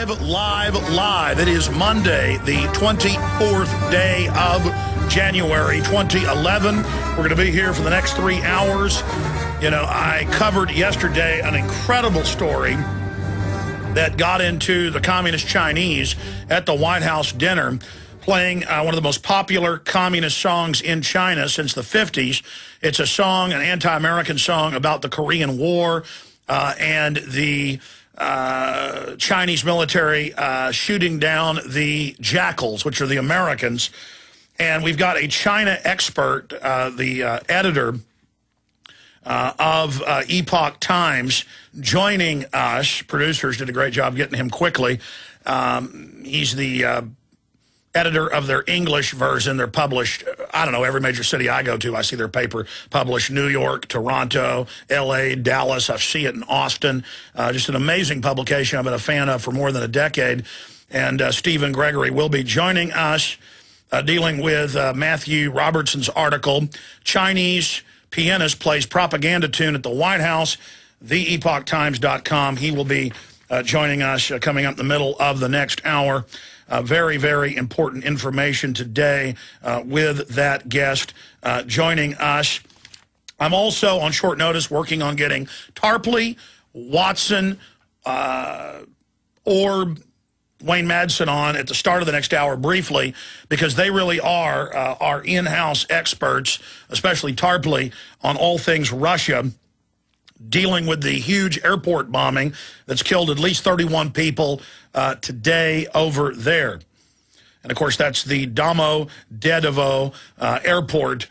Live. It is Monday, the 24th day of January 2011. We're going to be here for the next 3 hours. You know, I covered yesterday an incredible story that got into the Communist Chinese at the White House dinner, playing one of the most popular communist songs in China since the 50s. It's a song, an anti-American song about the Korean War and the Chinese military shooting down the jackals, which are the Americans. And we've got a China expert, the editor of Epoch Times, joining us. Producers did a great job getting him quickly. He's the editor of their English version. They're published, I don't know, every major city I go to, I see their paper published. New York, Toronto, L.A., Dallas. I see it in Austin. Just an amazing publication I've been a fan of for more than a decade. And Stephen Gregory will be joining us, dealing with Matthew Robertson's article, Chinese Pianist Plays Propaganda Tune at the White House, theepochtimes.com. He will be joining us coming up in the middle of the next hour. Very, very important information today with that guest joining us. I'm also on short notice working on getting Tarpley, Watson, or Wayne Madsen on at the start of the next hour briefly, because they really are our in-house experts, especially Tarpley, on all things Russia, dealing with the huge airport bombing that's killed at least 31 people today over there. And, of course, that's the Domodedovo airport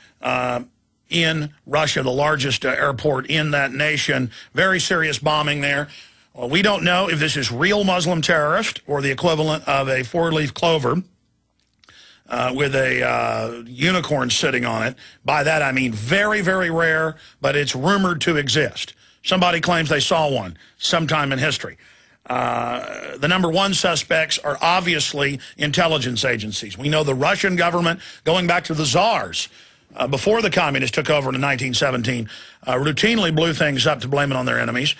in Russia, the largest airport in that nation. Very serious bombing there. Well, we don't know if this is real Muslim terrorist or the equivalent of a four-leaf clover with a unicorn sitting on it. By that, I mean very, very rare, but it's rumored to exist. Somebody claims they saw one sometime in history. The number one suspects are obviously intelligence agencies. We know the Russian government, going back to the czars, before the communists took over in 1917, routinely blew things up to blame it on their enemies.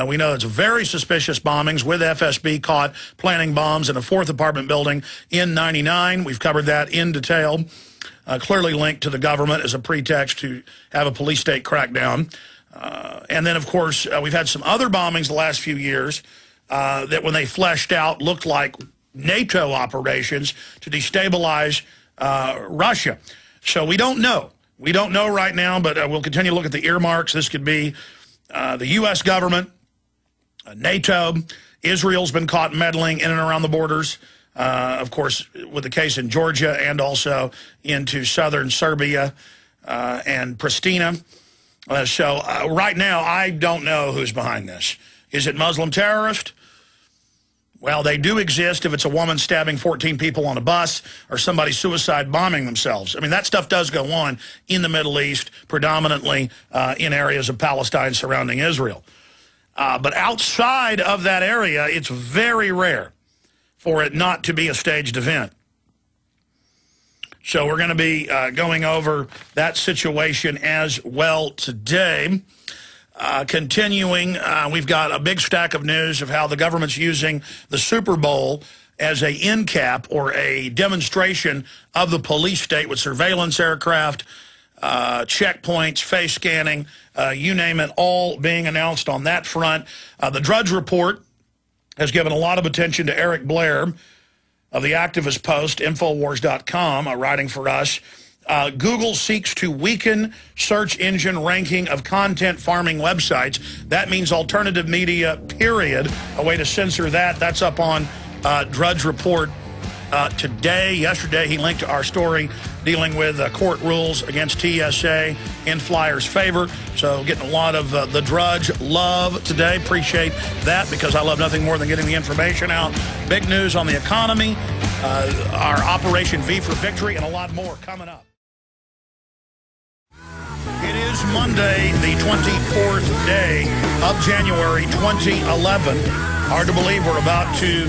We know it's very suspicious bombings, with FSB caught planting bombs in a 4th apartment building in '99. We've covered that in detail, clearly linked to the government as a pretext to have a police state crackdown. And then, of course, we've had some other bombings the last few years that, when they fleshed out, looked like NATO operations to destabilize Russia. So we don't know. We don't know right now, but we'll continue to look at the earmarks. This could be the U.S. government, NATO. Israel's been caught meddling in and around the borders, of course, with the case in Georgia and also into southern Serbia and Pristina. So right now, I don't know who's behind this. Is it Muslim terrorist? Well, they do exist if it's a woman stabbing 14 people on a bus or somebody suicide bombing themselves. I mean, that stuff does go on in the Middle East, predominantly in areas of Palestine surrounding Israel. But outside of that area, it's very rare for it not to be a staged event. So we're going to be going over that situation as well today. Continuing, we've got a big stack of news of how the government's using the Super Bowl as a end cap or a demonstration of the police state with surveillance aircraft, checkpoints, face scanning, you name it, all being announced on that front. The Drudge Report has given a lot of attention to Eric Blair of the activist Post, Infowars.com, writing for us. Google seeks to weaken search engine ranking of content farming websites. That means alternative media, period. A way to censor that. That's up on Drudge Report today. Yesterday, he linked to our story dealing with court rules against TSA in Flyers' favor. So getting a lot of the Drudge love today. Appreciate that, because I love nothing more than getting the information out. Big news on the economy, our Operation V for Victory, and a lot more coming up. It is Monday, the 24th day of January 2011. Hard to believe we're about to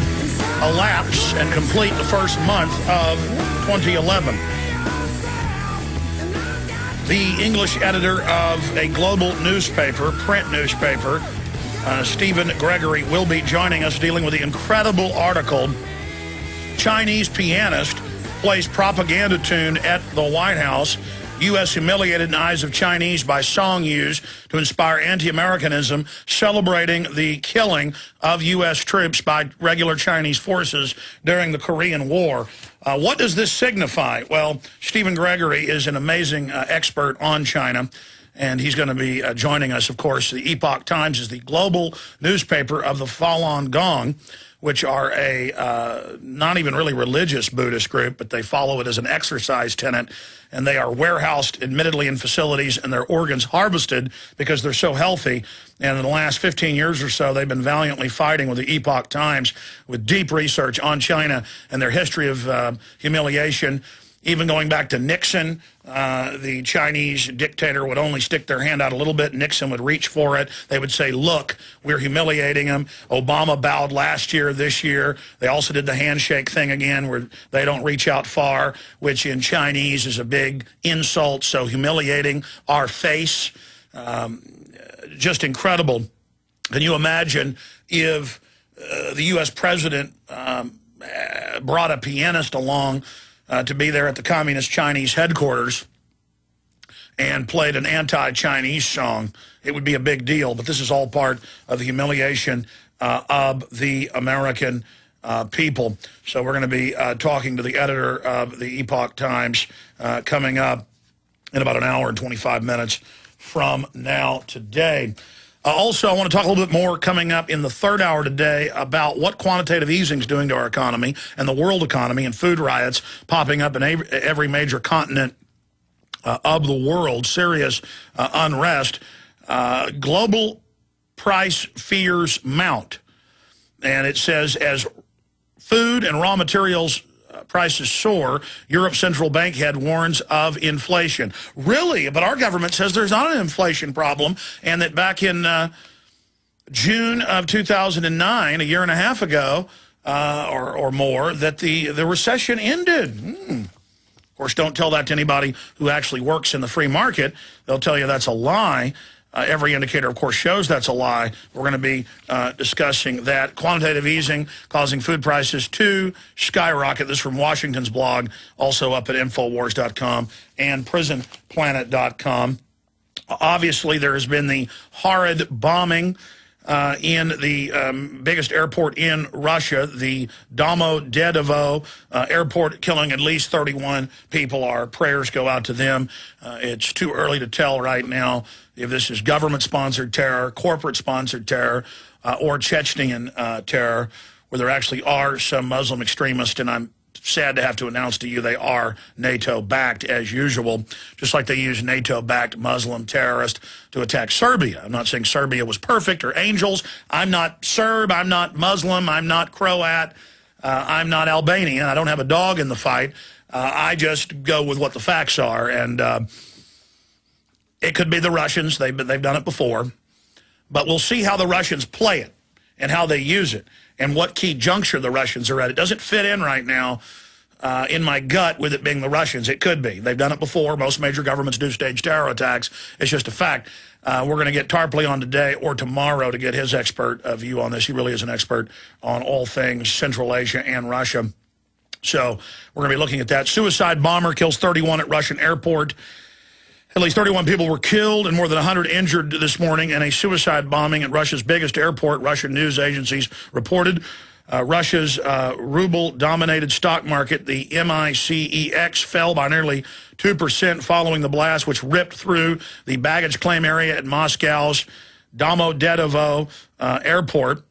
elapse and complete the first month of 2011. The English editor of a global newspaper, print newspaper, Stephen Gregory will be joining us, dealing with the incredible article, Chinese pianist plays propaganda tune at the White House. U.S. humiliated in the eyes of Chinese by song used to inspire anti-Americanism, celebrating the killing of U.S. troops by regular Chinese forces during the Korean War. What does this signify? Well, Stephen Gregory is an amazing expert on China, and he's going to be joining us, of course. The Epoch Times is the global newspaper of the Falun Gong, which are a not even really religious Buddhist group, but they follow it as an exercise tenet, and they are warehoused, admittedly, in facilities, and their organs harvested because they're so healthy. And in the last 15 years or so, they've been valiantly fighting with the Epoch Times with deep research on China and their history of humiliation. Even going back to Nixon, the Chinese dictator would only stick their hand out a little bit. Nixon would reach for it. They would say, look, we're humiliating him. Obama bowed last year, this year. They also did the handshake thing again where they don't reach out far, which in Chinese is a big insult. So humiliating our face. Just incredible. Can you imagine if the U.S. president brought a pianist along to be there at the Communist Chinese headquarters and played an anti-Chinese song? It would be a big deal, but this is all part of the humiliation of the American people. So we're going to be talking to the editor of the Epoch Times coming up in about an hour and 25 minutes from now today. Also, I want to talk a little bit more coming up in the third hour today about what quantitative easing is doing to our economy and the world economy, and food riots popping up in every major continent of the world, serious unrest. Global price fears mount. And it says, as food and raw materials prices soar, Europe's central bank head warns of inflation. Really? But our government says there's not an inflation problem, and that back in June of 2009, a year and a half ago or more, that the recession ended. Of course, don't tell that to anybody who actually works in the free market. They'll tell you that's a lie. Every indicator, of course, shows that's a lie. We're going to be discussing that. Quantitative easing causing food prices to skyrocket. This from Washington's blog, also up at Infowars.com and PrisonPlanet.com. Obviously, there has been the horrid bombing in the biggest airport in Russia, the Domodedovo airport, killing at least 31 people. Our prayers go out to them. It's too early to tell right now if this is government-sponsored terror, corporate-sponsored terror, or Chechnyan terror, where there actually are some Muslim extremists, and I'm sad to have to announce to you they are NATO-backed as usual, just like they use NATO-backed Muslim terrorists to attack Serbia. I'm not saying Serbia was perfect or angels. I'm not Serb. I'm not Muslim. I'm not Croat. I'm not Albanian. I don't have a dog in the fight. I just go with what the facts are, and it could be the Russians. They've done it before. But we'll see how the Russians play it and how they use it and what key juncture the Russians are at. It doesn't fit in right now in my gut with it being the Russians. It could be. They've done it before. Most major governments do stage terror attacks. It's just a fact. We're going to get Tarpley on today or tomorrow to get his expert view on this. He really is an expert on all things Central Asia and Russia. So we're going to be looking at that. Suicide bomber kills 31 at Russian airport. At least 31 people were killed and more than 100 injured this morning in a suicide bombing at Russia's biggest airport, Russian news agencies reported. Russia's ruble-dominated stock market, the MICEX, fell by nearly 2% following the blast, which ripped through the baggage claim area at Moscow's Domodedovo airport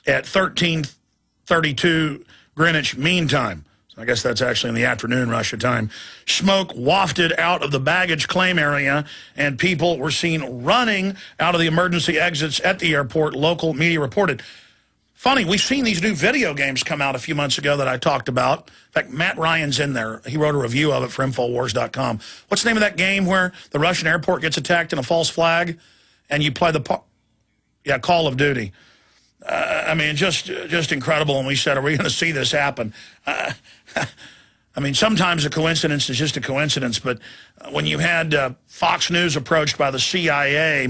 at 13:32 Greenwich Mean Time. I guess that's actually in the afternoon Russia time. Smoke wafted out of the baggage claim area, and people were seen running out of the emergency exits at the airport, local media reported. Funny, we've seen these new video games come out a few months ago that I talked about. In fact, Matt Ryan's in there. He wrote a review of it for Infowars.com. What's the name of that game where the Russian airport gets attacked in a false flag, and you play the... Yeah, Call of Duty. I mean, just incredible. And we said, are we going to see this happen? I mean, sometimes a coincidence is just a coincidence, but when you had Fox News approached by the CIA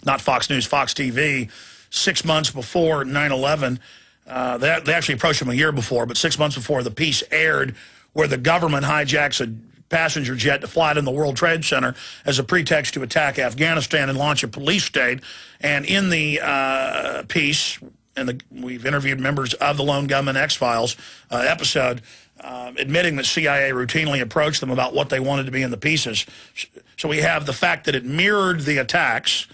not Fox News, Fox TV, 6 months before 9/11. They actually approached him a year before, but 6 months before the piece aired, where the government hijacks a passenger jet to fly it in the World Trade Center as a pretext to attack Afghanistan and launch a police state. And in the piece, we've interviewed members of the Lone Gunman X-Files episode, admitting that CIA routinely approached them about what they wanted to be in the pieces. So we have the fact that it mirrored the attacks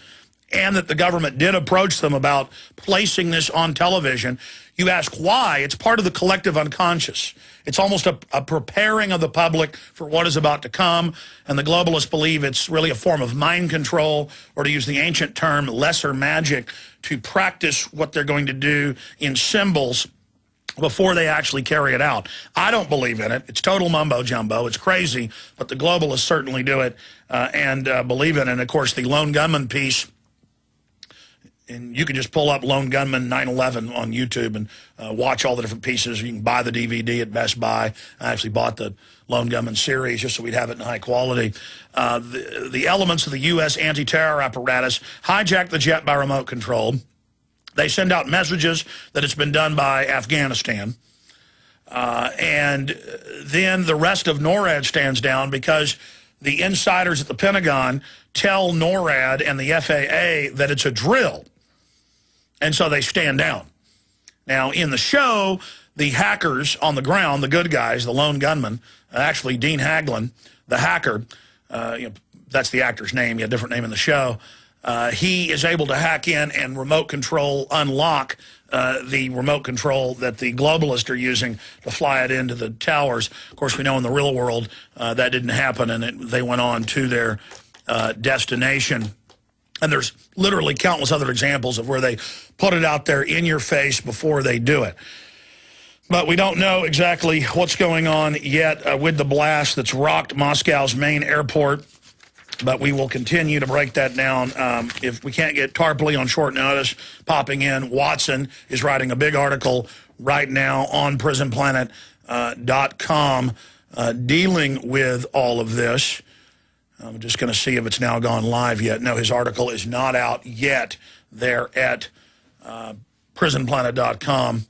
and that the government did approach them about placing this on television. You ask why? It's part of the collective unconscious. It's almost a preparing of the public for what is about to come, and the globalists believe it's really a form of mind control, or to use the ancient term, lesser magic, to practice what they're going to do in symbols before they actually carry it out. I don't believe in it. It's total mumbo-jumbo. It's crazy, but the globalists certainly do it and believe in it. And, of course, the Lone Gunman piece, and you can just pull up Lone Gunman 9/11 on YouTube and watch all the different pieces. You can buy the DVD at Best Buy. I actually bought the Lone Gunman series just so we'd have it in high quality. The elements of the U.S. anti-terror apparatus hijacked the jet by remote control. They send out messages that it's been done by Afghanistan. And then the rest of NORAD stands down because the insiders at the Pentagon tell NORAD and the FAA that it's a drill. And so they stand down. Now, in the show, the hackers on the ground, the good guys, the lone gunman, actually Dean Haglin, the hacker, that's the actor's name, he had a different name in the show, he is able to hack in and remote control, unlock the remote control that the globalists are using to fly it into the towers. Of course, we know in the real world that didn't happen, and they went on to their destination. And there's literally countless other examples of where they put it out there in your face before they do it. But we don't know exactly what's going on yet with the blast that's rocked Moscow's main airport. But we will continue to break that down. If we can't get Tarpley on short notice popping in, Watson is writing a big article right now on prisonplanet.com dealing with all of this. I'm just going to see if it's now gone live yet. No, his article is not out yet there at prisonplanet.com.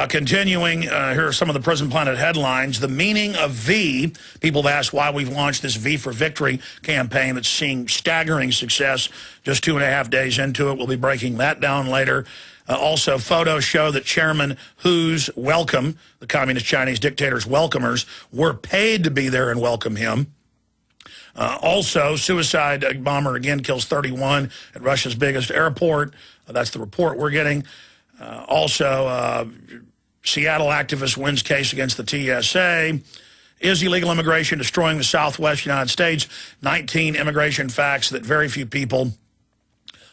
Continuing, here are some of the Prison Planet headlines. The meaning of V. People have asked why we've launched this V for Victory campaign that's seeing staggering success just 2.5 days into it. We'll be breaking that down later. Also, photos show that Chairman Hu's welcome, the communist Chinese dictator's welcomers, were paid to be there and welcome him. Also, suicide bomber again kills 31 at Russia's biggest airport. That's the report we're getting. Also, Seattle activist wins case against the TSA. Is illegal immigration destroying the Southwest United States? 19 immigration facts that very few people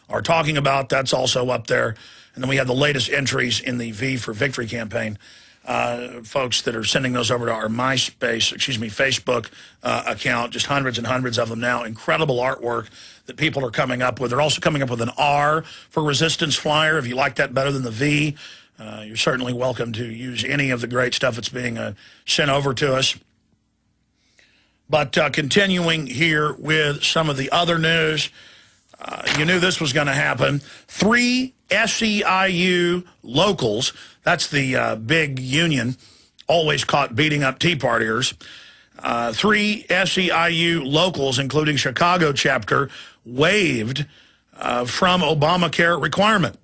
are talking about. That's also up there. And then we have the latest entries in the V for Victory campaign. Folks that are sending those over to our Facebook account, just hundreds and hundreds of them now. Incredible artwork that people are coming up with. They're also coming up with an R for resistance flyer. If you like that better than the V, you're certainly welcome to use any of the great stuff that's being sent over to us. But continuing here with some of the other news, you knew this was going to happen. 3 SEIU locals, that's the big union, always caught beating up Tea Partiers. 3 SEIU locals, including Chicago chapter, waived from Obamacare requirement.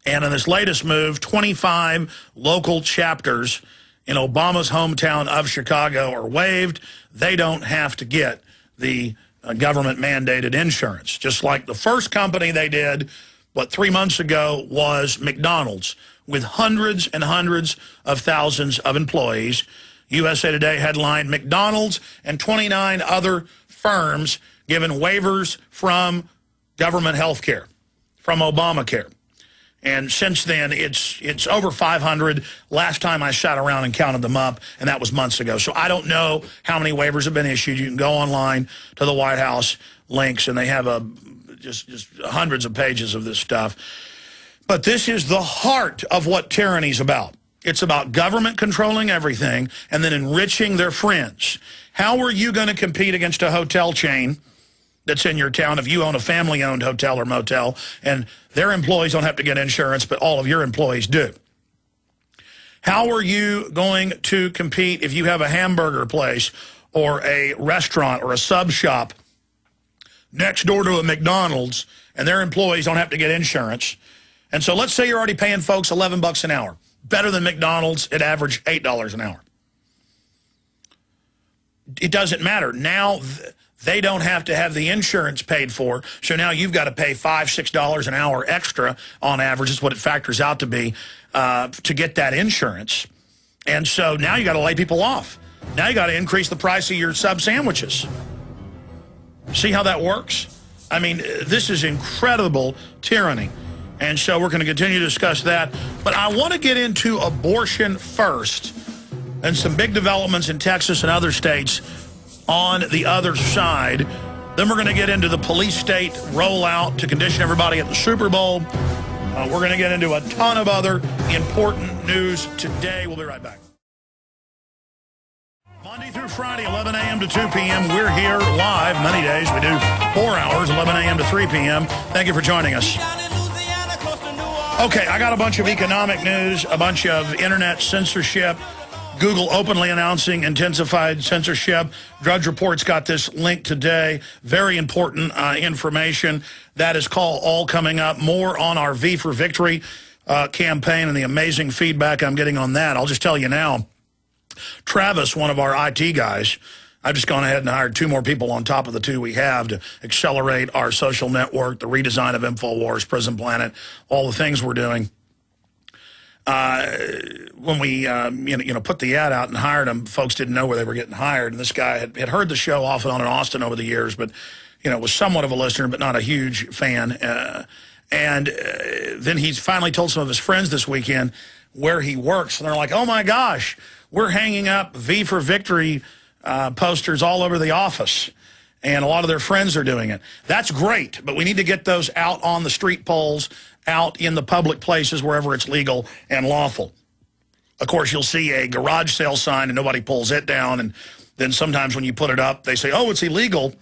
And in this latest move, 25 local chapters in Obama's hometown of Chicago are waived. They don't have to get the government-mandated insurance. Just like the first company they did, 3 months ago, was McDonald's, with hundreds and hundreds of thousands of employees. USA Today headline, McDonald's and 29 other firms given waivers from government health care, from Obamacare. And since then, it's over 500. Last time I sat around and counted them up, and that was months ago. So I don't know how many waivers have been issued. You can go online to the White House links, and they have just hundreds of pages of this stuff. But this is the heart of what tyranny's about. It's about government controlling everything and then enriching their friends. How are you going to compete against a hotel chain that's in your town if you own a family-owned hotel or motel and their employees don't have to get insurance, but all of your employees do? How are you going to compete if you have a hamburger place or a restaurant or a sub shop next door to a McDonald's and their employees don't have to get insurance? And so let's say you're already paying folks $11 an hour. Better than McDonald's, it averaged $8 an hour. It doesn't matter. Now they don't have to have the insurance paid for, so now you've got to pay $5, $6 an hour extra on average, is what it factors out to be, to get that insurance. And so now you got to lay people off. Now you got to increase the price of your sub sandwiches. See how that works? I mean, this is incredible tyranny. And so we're going to continue to discuss that. But I want to get into abortion first and some big developments in Texas and other states on the other side. Then we're going to get into the police state rollout to condition everybody at the Super Bowl. We're going to get into a ton of other important news today. We'll be right back. Monday through Friday, 11 a.m. to 2 p.m. We're here live. Many days we do 4 hours, 11 a.m. to 3 p.m. Thank you for joining us. Okay, I got a bunch of economic news, a bunch of internet censorship, Google openly announcing intensified censorship. Drudge Report's got this link today. Very important information. That is all coming up. More on our V for Victory campaign and the amazing feedback I'm getting on that. I'll just tell you now, Travis, one of our IT guys, I've just gone ahead and hired 2 more people on top of the 2 we have to accelerate our social network, the redesign of InfoWars, Prison Planet, all the things we're doing. When we put the ad out and hired them, folks didn't know where they were getting hired. And this guy had heard the show off and on in Austin over the years, but was somewhat of a listener, but not a huge fan. And then he finally told some of his friends this weekend where he works, and they're like, "Oh my gosh, we're hanging up V for Victory posters all over the office." And a lot of their friends are doing it. That's great, but we need to get those out on the street poles, out in the public places, wherever it's legal and lawful. Of course, you'll see a garage sale sign and nobody pulls it down. And then sometimes when you put it up, they say, oh, it's illegal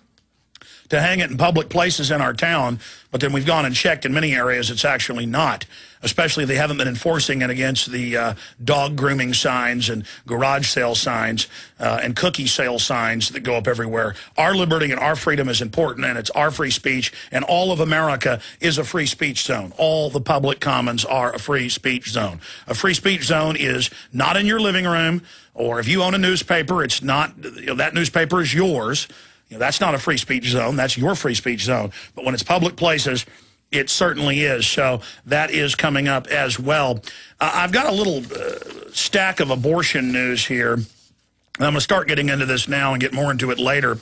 to hang it in public places in our town. But then we've gone and checked in many areas, it's actually not. Especially if they haven't been enforcing it against the dog grooming signs and garage sale signs and cookie sale signs that go up everywhere. Our liberty and our freedom is important, and it's our free speech, and all of America is a free speech zone. All the public commons are a free speech zone. A free speech zone is not in your living room, or if you own a newspaper, it's not, that newspaper is yours. That's not a free speech zone. That's your free speech zone. But when it's public places, it certainly is. So that is coming up as well. I've got a little stack of abortion news here. I'm going to start getting into this now and get more into it later.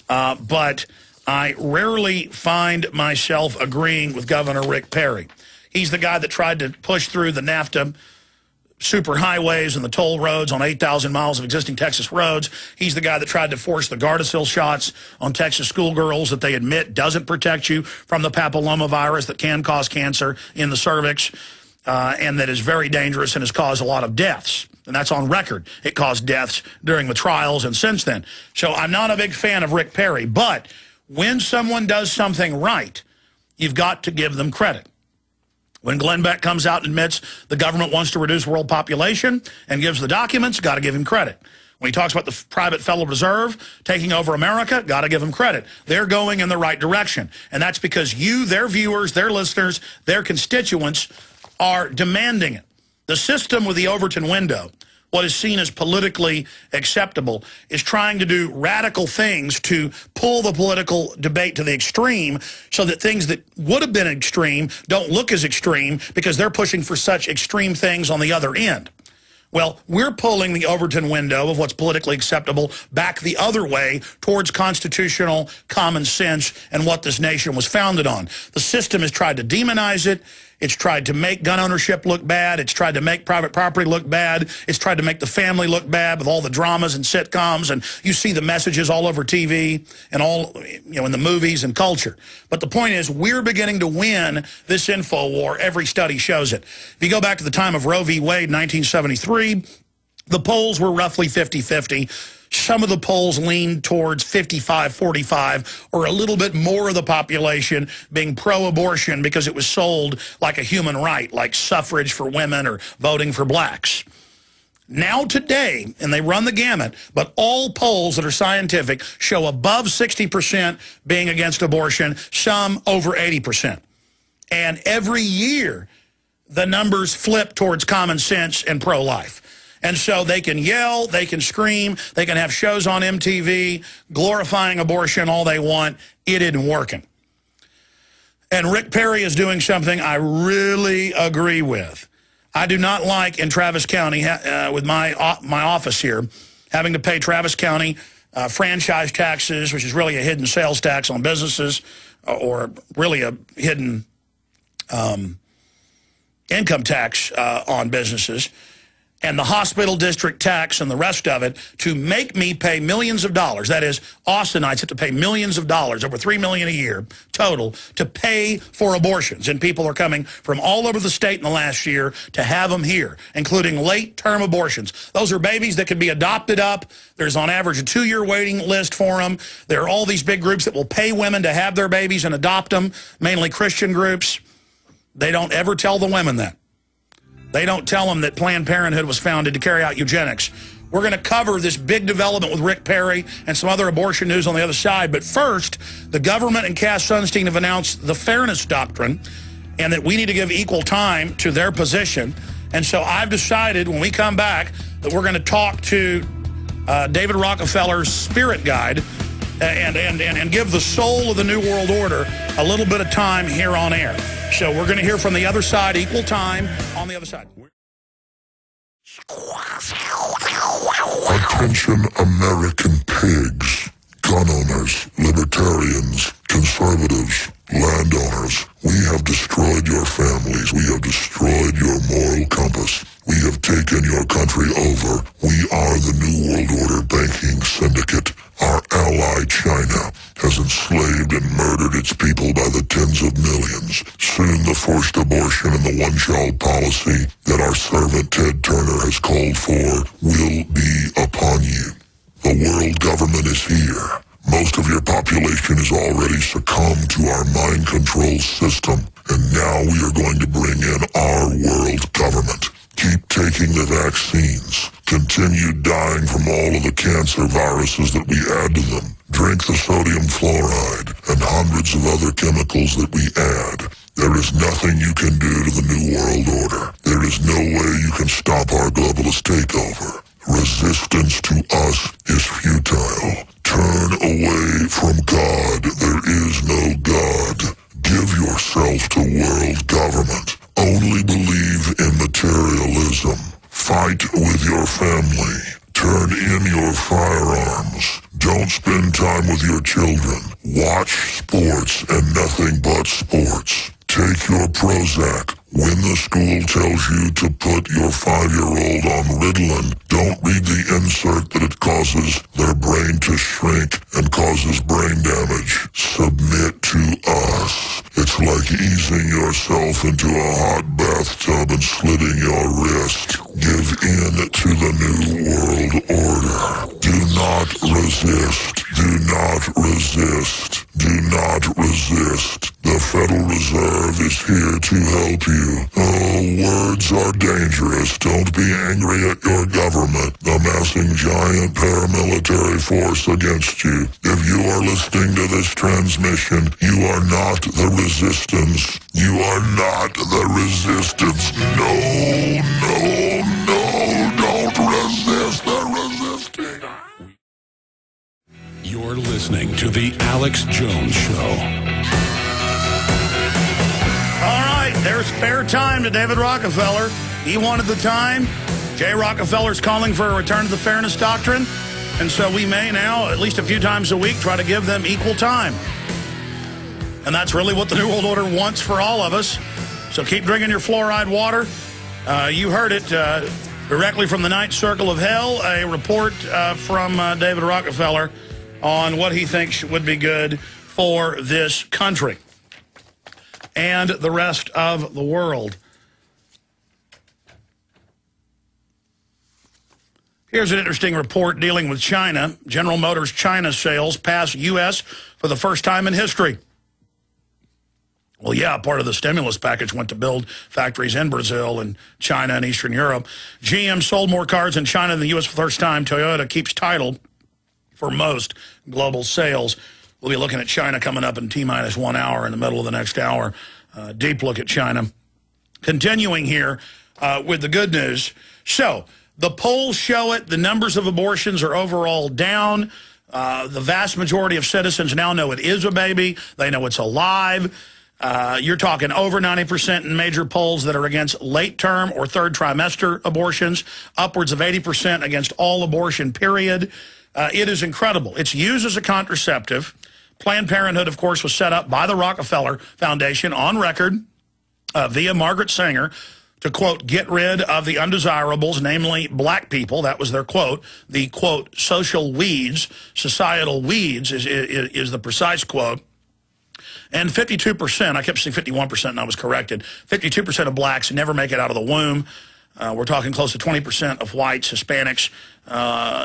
But I rarely find myself agreeing with Governor Rick Perry. He's the guy that tried to push through the NAFTA super highways and the toll roads on 8,000 miles of existing Texas roads. He's the guy that tried to force the Gardasil shots on Texas schoolgirls that they admit doesn't protect you from the papillomavirus that can cause cancer in the cervix and that is very dangerous and has caused a lot of deaths. And that's on record. It caused deaths during the trials and since then. So I'm not a big fan of Rick Perry, but when someone does something right, you've got to give them credit. When Glenn Beck comes out and admits the government wants to reduce world population and gives the documents, got to give him credit. When he talks about the private Federal Reserve taking over America, got to give him credit. They're going in the right direction. And that's because you, their viewers, their listeners, their constituents are demanding it. The system with the Overton window, what is seen as politically acceptable, is trying to do radical things to pull the political debate to the extreme so that things that would have been extreme don't look as extreme because they're pushing for such extreme things on the other end. Well, we're pulling the Overton window of what's politically acceptable back the other way towards constitutional common sense and what this nation was founded on. The system has tried to demonize it. It's tried to make gun ownership look bad. It's tried to make private property look bad. It's tried to make the family look bad with all the dramas and sitcoms. And you see the messages all over TV and all, in the movies and culture. But the point is, we're beginning to win this info war. Every study shows it. If you go back to the time of Roe v. Wade, 1973, the polls were roughly 50-50. Some of the polls leaned towards 55-45, or a little bit more of the population being pro-abortion because it was sold like a human right, like suffrage for women or voting for blacks. Now today, and they run the gamut, but all polls that are scientific show above 60% being against abortion, some over 80%. And every year, the numbers flip towards common sense and pro-life. And so they can yell, they can scream, they can have shows on MTV glorifying abortion all they want. It isn't working. And Rick Perry is doing something I really agree with. I do not like in Travis County, with my office here, having to pay Travis County franchise taxes, which is really a hidden sales tax on businesses, or really a hidden income tax on businesses, and the hospital district tax and the rest of it, to make me pay millions of dollars. That is, Austinites have to pay millions of dollars, over $3 million a year total, to pay for abortions. And people are coming from all over the state in the last year to have them here, including late-term abortions. Those are babies that can be adopted up. There's on average a 2-year waiting list for them. There are all these big groups that will pay women to have their babies and adopt them, mainly Christian groups. They don't ever tell the women that. They don't tell them that Planned Parenthood was founded to carry out eugenics. We're going to cover this big development with Rick Perry and some other abortion news on the other side. But first, the government and Cass Sunstein have announced the fairness doctrine, and that we need to give equal time to their position. And so I've decided when we come back that we're going to talk to David Rockefeller's spirit guide and give the soul of the New World Order a little bit of time here on air. So we're going to hear from the other side, equal time on the other side. Attention, American pigs, gun owners, libertarians, conservatives, landowners. We have destroyed your families. We have destroyed your moral compass. We have taken your country over. We are the New World Order banking syndicate. Our ally, China, has enslaved and murdered its people by the tens of millions. Soon the forced abortion and the one-child policy that our servant Ted Turner has called for will be upon you. The world government is here. Most of your population has already succumbed to our mind control system, and now we are going to bring in our world government. Keep taking the vaccines. Continue dying from all of the cancer viruses that we add to them. Drink the sodium fluoride and hundreds of other chemicals that we add. There is nothing you can do to the New World Order. There is no way you can stop our globalist takeover. Resistance to us is futile. Turn away from God. There is no God. Give yourself to world government. Only believe in materialism. Fight with your family. Turn in your firearms. Don't spend time with your children. Watch sports and nothing but sports. Take your Prozac. When the school tells you to put your 5-year-old on Ritalin, don't read the insert that it causes their brain to shrink and causes brain damage. Submit to us. It's like easing yourself into a hot bathtub and slitting your wrist. Give in to the New World Order. Do not resist. Do not resist. Do not resist. The Federal Reserve is here to help you. Oh, words are dangerous. Don't be angry at your government, amassing giant paramilitary force against you. If you are listening to this transmission, you are not the resistance. You are not the resistance. No, no, no, don't resist the resisting. You're listening to The Alex Jones Show. There's spare time to David Rockefeller. He wanted the time. Jay Rockefeller's calling for a return to the fairness doctrine. And so we may now, at least a few times a week, try to give them equal time. And that's really what the New World Order wants for all of us. So keep drinking your fluoride water. You heard it directly from the Ninth Circle of Hell, a report from David Rockefeller on what he thinks would be good for this country and the rest of the world. Here's an interesting report dealing with China. General Motors China sales pass U.S. for the first time in history. Well, yeah, part of the stimulus package went to build factories in Brazil and China and Eastern Europe. GM sold more cars in China than the U.S. for the first time. Toyota keeps title for most global sales. We'll be looking at China coming up in T-minus 1 hour in the middle of the next hour. Deep look at China. Continuing here with the good news. So, the polls show it. The numbers of abortions are overall down. The vast majority of citizens now know it is a baby. They know it's alive. You're talking over 90% in major polls that are against late-term or third trimester abortions, upwards of 80% against all abortion, period. It is incredible. It's used as a contraceptive. Planned Parenthood, of course, was set up by the Rockefeller Foundation on record via Margaret Sanger to, quote, get rid of the undesirables, namely black people. That was their quote. The, quote, social weeds, societal weeds is the precise quote. And 52%, I kept saying 51% and I was corrected, 52% of blacks never make it out of the womb. We're talking close to 20% of whites, Hispanics,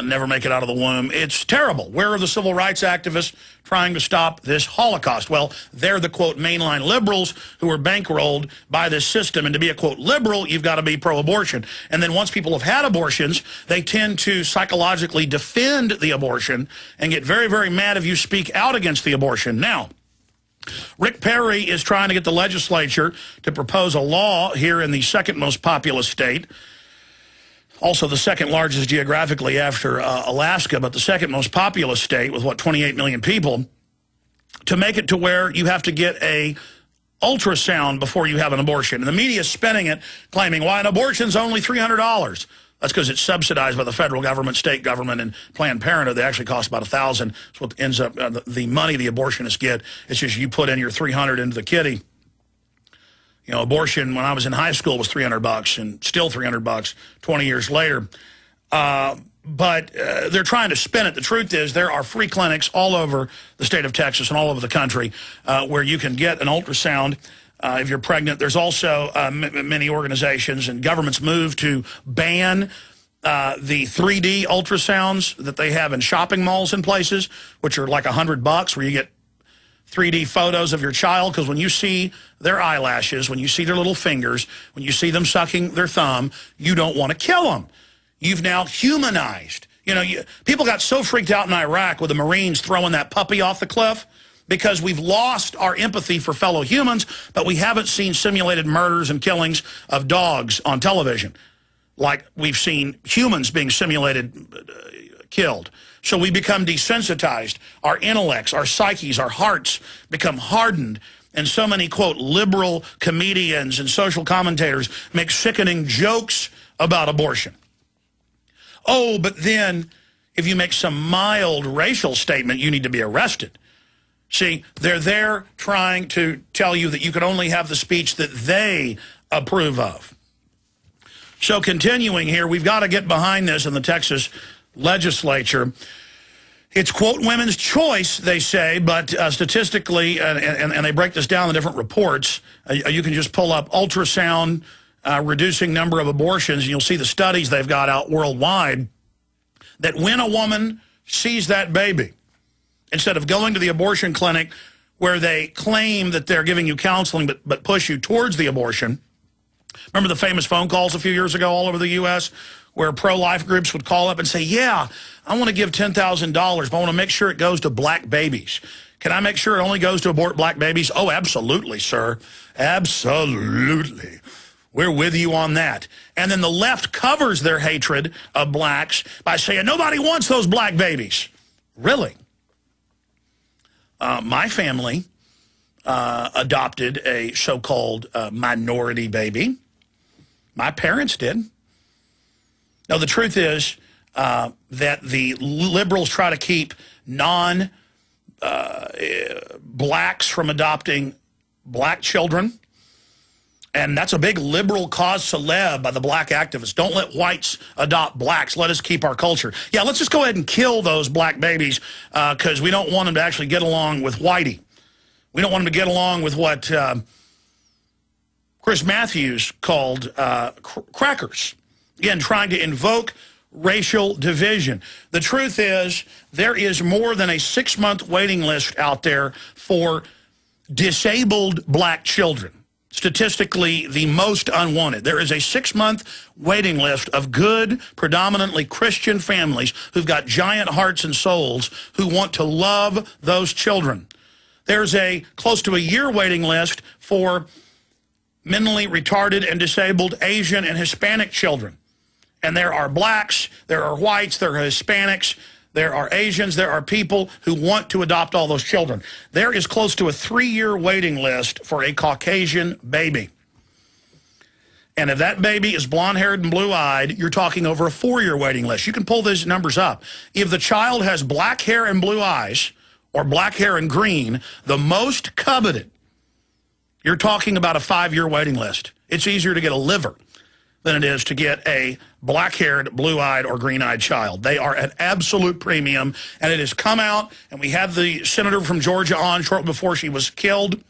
never make it out of the womb. It's terrible. Where are the civil rights activists trying to stop this Holocaust? Well, they're the, quote, mainline liberals who are bankrolled by this system. And to be a, quote, liberal, you've got to be pro-abortion. And then once people have had abortions, they tend to psychologically defend the abortion and get very, very mad if you speak out against the abortion. Now, Rick Perry is trying to get the legislature to propose a law here in the second most populous state, also the second largest geographically after Alaska, but the second most populous state with, what, 28 million people, to make it to where you have to get a ultrasound before you have an abortion. And the media is spinning it, claiming, why, an abortion's only $300. That's because it's subsidized by the federal government, state government, and Planned Parenthood. They actually cost about $1,000. That's what ends up the money the abortionists get. It's just you put in your $300 into the kitty. You know, abortion when I was in high school was $300 and still $300 20 years later. But they're trying to spin it. The truth is there are free clinics all over the state of Texas and all over the country where you can get an ultrasound if you're pregnant. There's also many organizations and governments move to ban the 3D ultrasounds that they have in shopping malls and places, which are like $100, where you get 3D photos of your child, because when you see their eyelashes, when you see their little fingers, when you see them sucking their thumb, you don't want to kill them. You've now humanized. You know, people got so freaked out in Iraq with the Marines throwing that puppy off the cliff, because we've lost our empathy for fellow humans, but we haven't seen simulated murders and killings of dogs on television like we've seen humans being simulated killed. So we become desensitized. Our intellects, our psyches, our hearts become hardened. And so many, quote, liberal comedians and social commentators make sickening jokes about abortion. Oh, but then if you make some mild racial statement, you need to be arrested. See, they're there trying to tell you that you can only have the speech that they approve of. So continuing here, we've got to get behind this in the Texas legislature. It's, quote, women's choice, they say, but statistically, and they break this down in different reports, you can just pull up ultrasound, reducing number of abortions, and you'll see the studies they've got out worldwide, that when a woman sees that baby, instead of going to the abortion clinic where they claim that they're giving you counseling but push you towards the abortion. Remember the famous phone calls a few years ago all over the U.S. where pro-life groups would call up and say, yeah, I want to give $10,000, but I want to make sure it goes to black babies. Can I make sure it only goes to abort black babies? Oh, absolutely, sir. Absolutely. We're with you on that. And then the left covers their hatred of blacks by saying, nobody wants those black babies. Really? My family adopted a so-called minority baby. My parents did. No, the truth is that the liberals try to keep blacks from adopting black children. And that's a big liberal cause celeb by the black activists. Don't let whites adopt blacks. Let us keep our culture. Yeah, let's just go ahead and kill those black babies because we don't want them to actually get along with whitey. We don't want them to get along with what Chris Matthews called crackers. Again, trying to invoke racial division. The truth is, there is more than a 6-month waiting list out there for disabled black children. Statistically, the most unwanted. There is a 6-month waiting list of good, predominantly Christian families who've got giant hearts and souls who want to love those children. There's a close to a year waiting list for mentally retarded and disabled Asian and Hispanic children. And there are blacks, there are whites, there are Hispanics, there are Asians, there are people who want to adopt all those children. There is close to a 3-year waiting list for a Caucasian baby. And if that baby is blonde-haired and blue-eyed, you're talking over a 4-year waiting list. You can pull these numbers up. If the child has black hair and blue eyes, or black hair and green, the most coveted, you're talking about a 5-year waiting list. It's easier to get a liver than it is to get a black-haired, blue-eyed, or green-eyed child. They are at absolute premium, and it has come out, and we had the senator from Georgia on shortly before she was killed.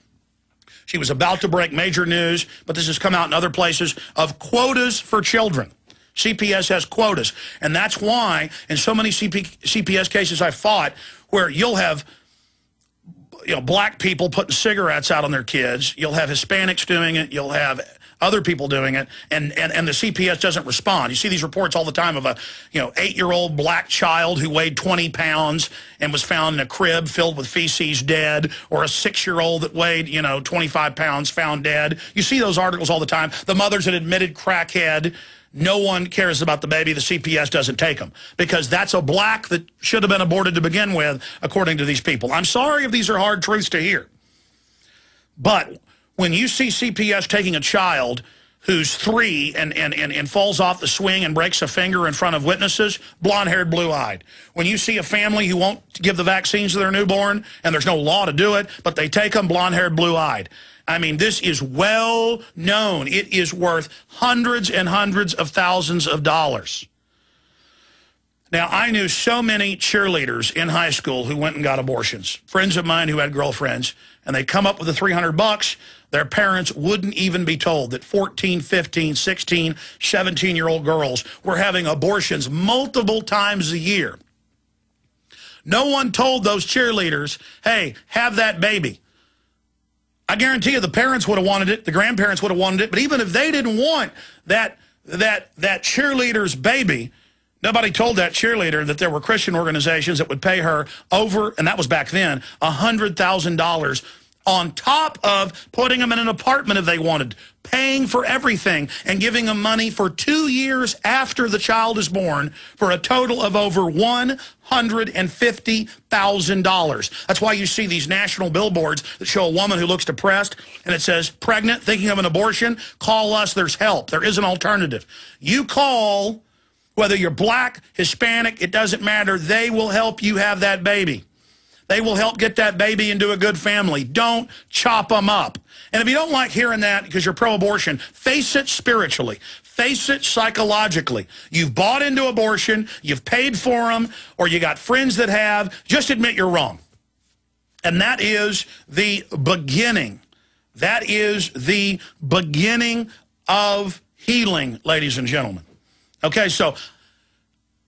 She was about to break major news, but this has come out in other places, of quotas for children. CPS has quotas, and that's why in so many CPS cases I fought where you'll have black people putting cigarettes out on their kids, you'll have Hispanics doing it, you'll have other people doing it, and the CPS doesn't respond. You see these reports all the time of a 8-year-old black child who weighed 20 pounds and was found in a crib filled with feces dead, or a 6-year-old that weighed 25 pounds found dead. You see those articles all the time. The mother's an admitted crackhead. No one cares about the baby. The CPS doesn't take them because that's a black that should have been aborted to begin with, according to these people. I'm sorry if these are hard truths to hear. But when you see CPS taking a child who's 3 and falls off the swing and breaks a finger in front of witnesses, blonde-haired, blue-eyed. When you see a family who won't give the vaccines to their newborn, and there's no law to do it, but they take them, blonde-haired, blue-eyed. I mean, this is well known. It is worth hundreds and hundreds of thousands of dollars. Now, I knew so many cheerleaders in high school who went and got abortions. Friends of mine who had girlfriends, and they come up with the $300. Their parents wouldn't even be told that 14, 15, 16, 17-year-old girls were having abortions multiple times a year. No one told those cheerleaders, hey, have that baby. I guarantee you the parents would have wanted it, the grandparents would have wanted it, but even if they didn't want that cheerleader's baby, nobody told that cheerleader that there were Christian organizations that would pay her over, and that was back then, $100,000 on top of putting them in an apartment if they wanted, paying for everything, and giving them money for 2 years after the child is born for a total of over $150,000. That's why you see these national billboards that show a woman who looks depressed, and it says, pregnant, thinking of an abortion, call us, there's help. There is an alternative. You call, whether you're black, Hispanic, it doesn't matter. They will help you have that baby. They will help get that baby into a good family. Don't chop them up. And if you don't like hearing that because you're pro-abortion, face it spiritually. Face it psychologically. You've bought into abortion, you've paid for them, or you got friends that have. Just admit you're wrong. And that is the beginning. That is the beginning of healing, ladies and gentlemen. Okay, so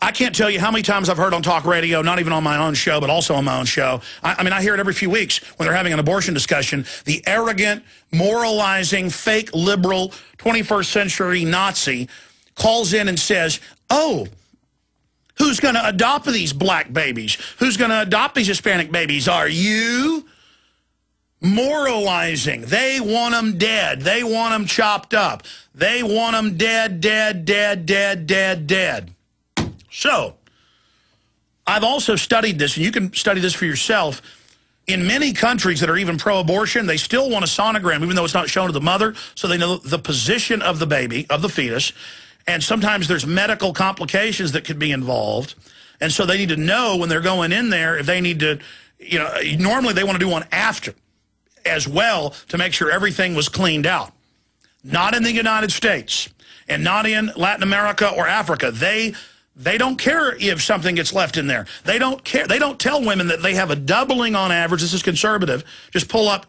I can't tell you how many times I've heard on talk radio, not even on my own show, but also on my own show. I mean, I hear it every few weeks when they're having an abortion discussion. The arrogant, moralizing, fake liberal, 21st century Nazi calls in and says, oh, who's going to adopt these black babies? Who's going to adopt these Hispanic babies? Are you? Moralizing. They want them dead. They want them chopped up. They want them dead, dead, dead, dead, dead, dead. So, I've also studied this, and you can study this for yourself. In many countries that are even pro-abortion, they still want a sonogram, even though it's not shown to the mother, so they know the position of the baby, of the fetus. And sometimes there's medical complications that could be involved. And so they need to know when they're going in there if they need to, normally they want to do one after as well to make sure everything was cleaned out. not in the United States, and not in Latin America or Africa. They don't care if something gets left in there. They don't care. They don't tell women that they have a doubling on average. This is conservative. Just pull up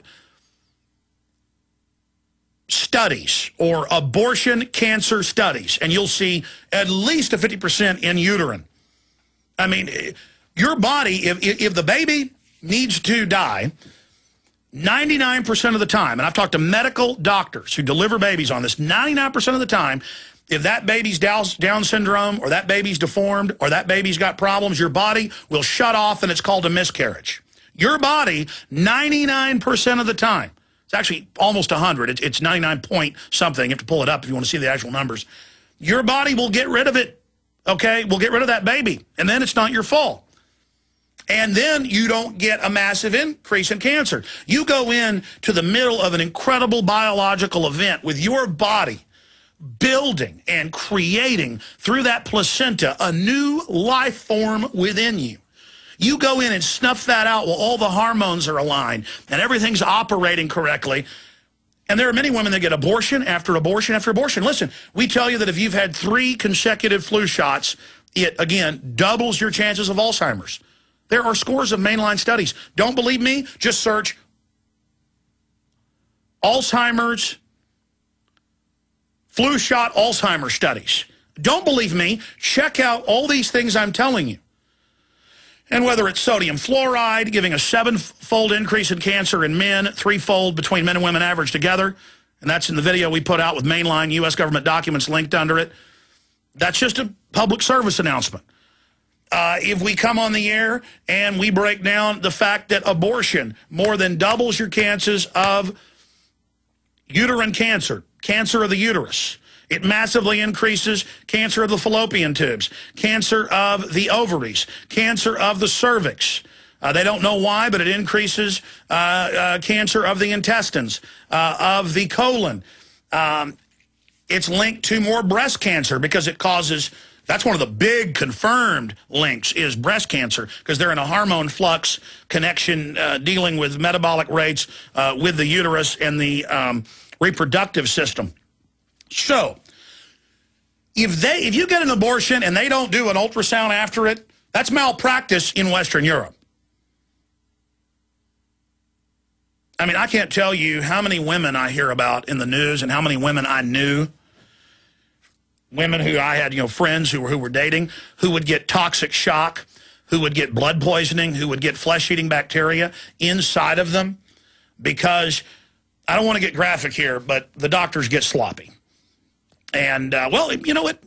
studies or abortion cancer studies, and you'll see at least a 50% in uterine. I mean, your body, if the baby needs to die, 99% of the time, and I've talked to medical doctors who deliver babies on this, 99% of the time, if that baby's Down syndrome or that baby's deformed or that baby's got problems, your body will shut off, and it's called a miscarriage. Your body, 99% of the time, it's actually almost 100. It's 99 point something. You have to pull it up if you want to see the actual numbers. Your body will get rid of it, okay? Will get rid of that baby, and then it's not your fault. And then you don't get a massive increase in cancer. You go in to the middle of an incredible biological event with your body building and creating through that placenta a new life form within you. You go in and snuff that out while all the hormones are aligned and everything's operating correctly. And there are many women that get abortion after abortion after abortion. Listen, we tell you that if you've had 3 consecutive flu shots, it, again, doubles your chances of Alzheimer's. There are scores of mainline studies. Don't believe me? Just search Alzheimer's, flu shot Alzheimer's studies. Don't believe me? Check out all these things I'm telling you. And whether it's sodium fluoride, giving a 7-fold increase in cancer in men, 3-fold between men and women average together, and that's in the video we put out with mainline U.S. government documents linked under it. That's just a public service announcement. If we come on the air and we break down the fact that abortion more than doubles your chances of uterine cancer, cancer of the uterus. It massively increases cancer of the fallopian tubes, cancer of the ovaries, cancer of the cervix. They don't know why, but it increases cancer of the intestines, of the colon. It's linked to more breast cancer because it causes... That's one of the big confirmed links is breast cancer because they're in a hormone flux connection dealing with metabolic rates with the uterus and the reproductive system. So if you get an abortion and they don't do an ultrasound after it, that's malpractice in Western Europe. I mean, I can't tell you how many women I hear about in the news and how many women I knew. Women who I had, friends who were dating, who would get toxic shock, who would get blood poisoning, who would get flesh-eating bacteria inside of them because, I don't want to get graphic here, but the doctors get sloppy. And, well, you know what?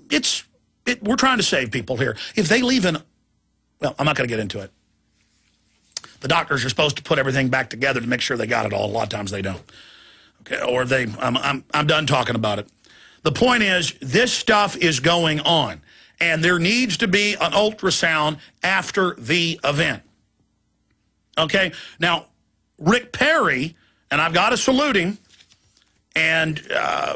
We're trying to save people here. If they leave well, I'm not going to get into it. The doctors are supposed to put everything back together to make sure they got it all. A lot of times they don't. Okay, or I'm done talking about it. The point is, this stuff is going on, and there needs to be an ultrasound after the event. Okay? Now, Rick Perry, and I've got to salute him, and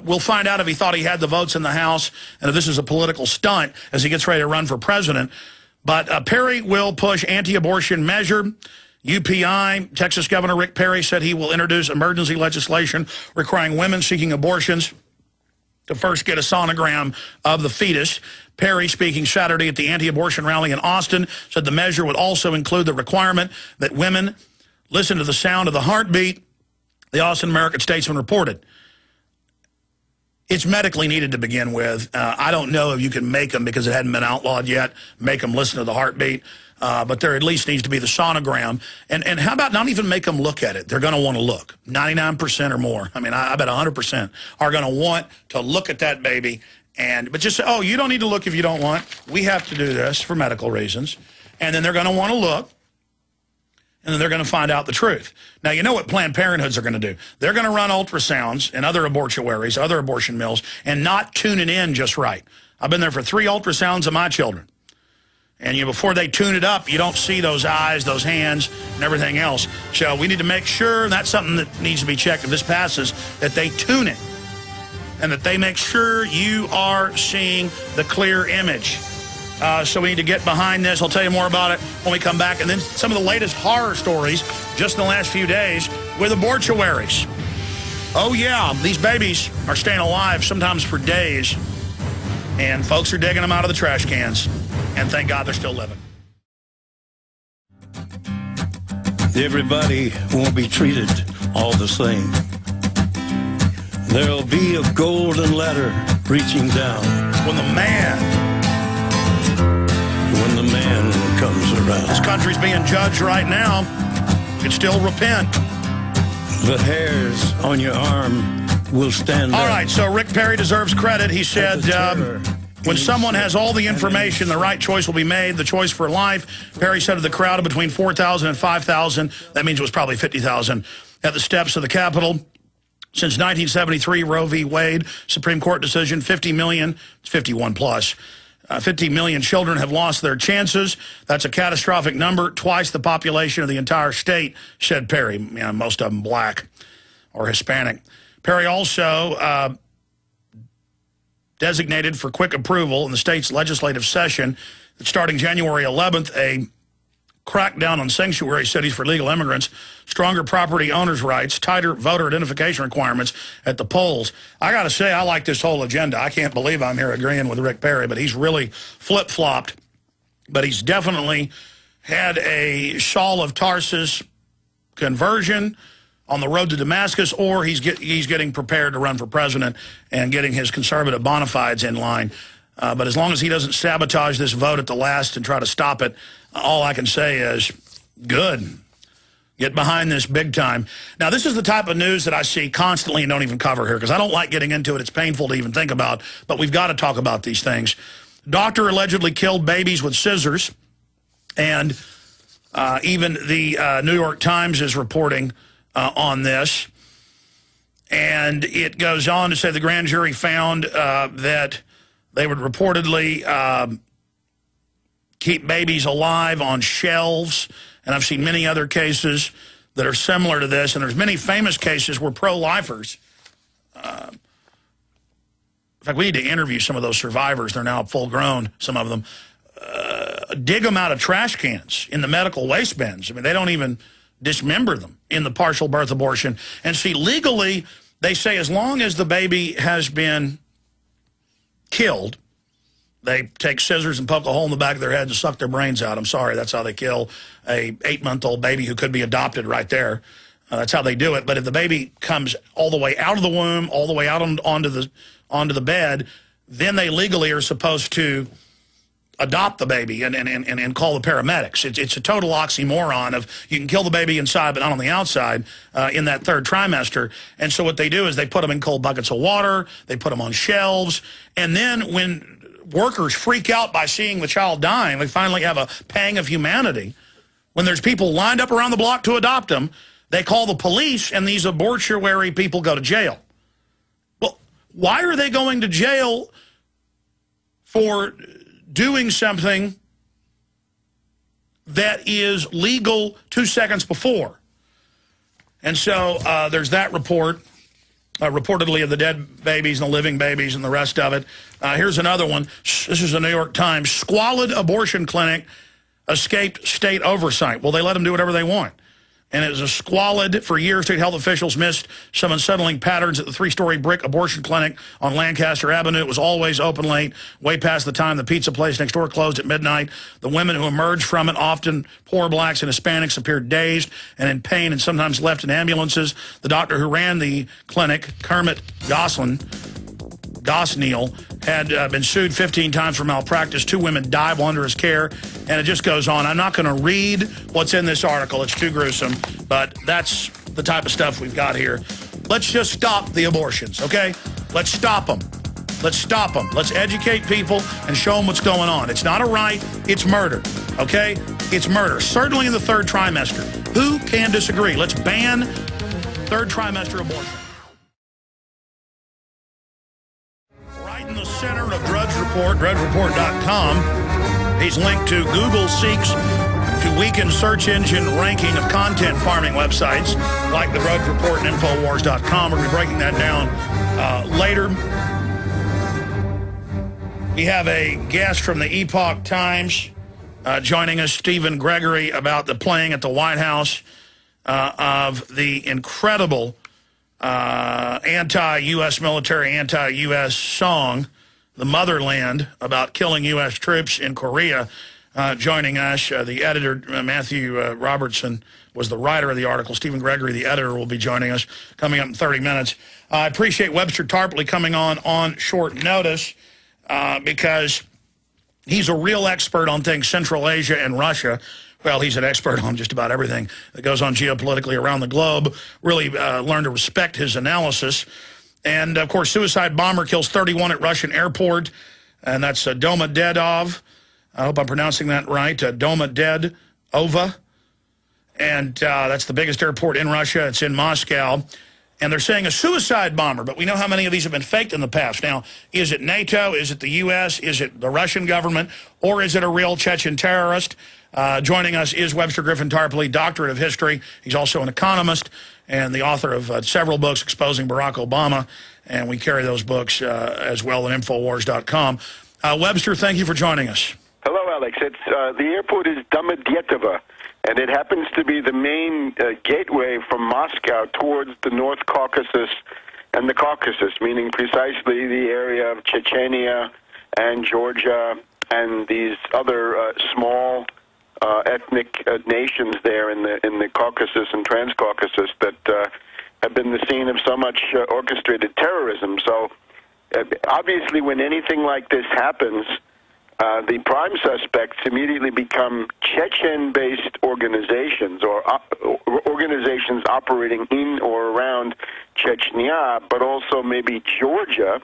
we'll find out if he thought he had the votes in the House and if this is a political stunt as he gets ready to run for president. But Perry will push anti-abortion measure. UPI, Texas Governor Rick Perry said he will introduce emergency legislation requiring women seeking abortions to first get a sonogram of the fetus. Perry, speaking Saturday at the anti-abortion rally in Austin, said the measure would also include the requirement that women listen to the sound of the heartbeat, the Austin American-Statesman reported. It's medically needed to begin with. I don't know if you can make them, because it hadn't been outlawed yet, make them listen to the heartbeat. But there at least needs to be the sonogram. And how about not even make them look at it? They're going to want to look. 99% or more. I mean, I bet 100% are going to want to look at that baby. But just say, oh, you don't need to look if you don't want. We have to do this for medical reasons. And then they're going to want to look. And then they're going to find out the truth. Now, you know what Planned Parenthoods are going to do? They're going to run ultrasounds and other abortuaries, other abortion mills, and not tune it in just right. I've been there for 3 ultrasounds of my children. And before they tune it up, you don't see those eyes, those hands, and everything else. So we need to make sure, and that's something that needs to be checked if this passes, that they tune it. And that they make sure you are seeing the clear image. So we need to get behind this. I'll tell you more about it when we come back. And then some of the latest horror stories just in the last few days with abortuaries. Oh, yeah, these babies are staying alive sometimes for days, and folks are digging them out of the trash cans, and thank God they're still living. Everybody won't be treated all the same. There'll be a golden ladder reaching down When the man comes around. This country's being judged right now. You can still repent. The hairs on your arm will stand up. All right, so Rick Perry deserves credit. He said, when someone has all the information, the right choice will be made, the choice for life. Perry said to the crowd of between 4,000 and 5,000, that means it was probably 50,000, at the steps of the Capitol. Since 1973, Roe v. Wade, Supreme Court decision, 50 million, it's 51 plus. 50 million children have lost their chances. That's a catastrophic number, twice the population of the entire state, said Perry. You know, most of them black or Hispanic. Perry also designated for quick approval in the state's legislative session that starting January 11th, a crackdown on sanctuary cities for legal immigrants, stronger property owners' rights, tighter voter identification requirements at the polls. I got to say, I like this whole agenda. I can't believe I'm here agreeing with Rick Perry, but he's really flip-flopped. But he's definitely had a Saul of Tarsus conversion on the road to Damascus, or he's getting prepared to run for president and getting his conservative bona fides in line. But as long as he doesn't sabotage this vote at the last and try to stop it, all I can say is good. Get behind this big time. Now, this is the type of news that I see constantly and don't even cover here because I don't like getting into it. It's painful to even think about, but we've got to talk about these things. Doctor allegedly killed babies with scissors, and even the New York Times is reporting on this. And it goes on to say the grand jury found that they would reportedly keep babies alive on shelves. And I've seen many other cases that are similar to this. And there's many famous cases where pro-lifers, in fact, we need to interview some of those survivors. They're now full grown, some of them. Dig them out of trash cans in the medical waste bins. I mean, they don't even dismember them in the partial birth abortion. And see, legally, they say as long as the baby has been killed, they take scissors and poke a hole in the back of their head and suck their brains out. I'm sorry, that's how they kill a 8-month-old baby who could be adopted right there. That's how they do it. But if the baby comes all the way out of the womb, all the way out onto the bed, then they legally are supposed to adopt the baby and call the paramedics. It's a total oxymoron of you can kill the baby inside but not on the outside in that third trimester. And so what they do is they put them in cold buckets of water, they put them on shelves, and then when workers freak out by seeing the child dying, they finally have a pang of humanity. When there's people lined up around the block to adopt them, they call the police and these abortuary people go to jail. Well, why are they going to jail for doing something that is legal 2 seconds before? And so there's that report, reportedly of the dead babies and the living babies and the rest of it. Here's another one. This is the New York Times. Squalid abortion clinic escaped state oversight. Well, they let them do whatever they want. And it was a squalid. For years, state health officials missed some unsettling patterns at the 3-story brick abortion clinic on Lancaster Avenue. It was always open late, way past the time the pizza place next door closed at midnight. The women who emerged from it, often poor blacks and Hispanics, appeared dazed and in pain and sometimes left in ambulances. The doctor who ran the clinic, Kermit Gosnell, had been sued 15 times for malpractice. 2 women died while under his care, and it just goes on. I'm not going to read what's in this article. It's too gruesome, but that's the type of stuff we've got here. Let's just stop the abortions, okay? Let's stop them. Let's stop them. Let's educate people and show them what's going on. It's not a right. It's murder, okay? It's murder, certainly in the 3rd trimester. Who can disagree? Let's ban 3rd trimester abortion. In the center of Drudge Report, drudgereport.com. He's linked to Google seeks to weaken search engine ranking of content farming websites like the Drudge Report and Infowars.com. We're going to be breaking that down later. We have a guest from the Epoch Times joining us, Stephen Gregory, about the playing at the White House of the incredible anti-U.S. military, anti-U.S. song, The Motherland, about killing U.S. troops in Korea, joining us. The editor, Matthew Robertson, was the writer of the article. Stephen Gregory, the editor, will be joining us coming up in 30 minutes. I appreciate Webster Tarpley coming on short notice because he's a real expert on things Central Asia and Russia. Well, he's an expert on just about everything that goes on geopolitically around the globe. Really learned to respect his analysis. And, of course, suicide bomber kills 31 at Russian airport. And that's Domodedov. I hope I'm pronouncing that right. Domodedova. And that's the biggest airport in Russia. It's in Moscow. And they're saying a suicide bomber, but we know how many of these have been faked in the past. Now, is it NATO? Is it the U.S.? Is it the Russian government? Or is it a real Chechen terrorist? Joining us is Webster Griffin Tarpley, doctorate of history. He's also an economist and the author of several books exposing Barack Obama. And we carry those books as well at Infowars.com. Webster, thank you for joining us. Hello, Alex. It's the airport is Domodedova, and it happens to be the main gateway from Moscow towards the North Caucasus and the Caucasus, meaning precisely the area of Chechnya and Georgia and these other small ethnic nations there in the Caucasus and Transcaucasus that have been the scene of so much orchestrated terrorism. So obviously when anything like this happens, the prime suspects immediately become Chechen-based organizations or organizations operating in or around Chechnya, but also maybe Georgia,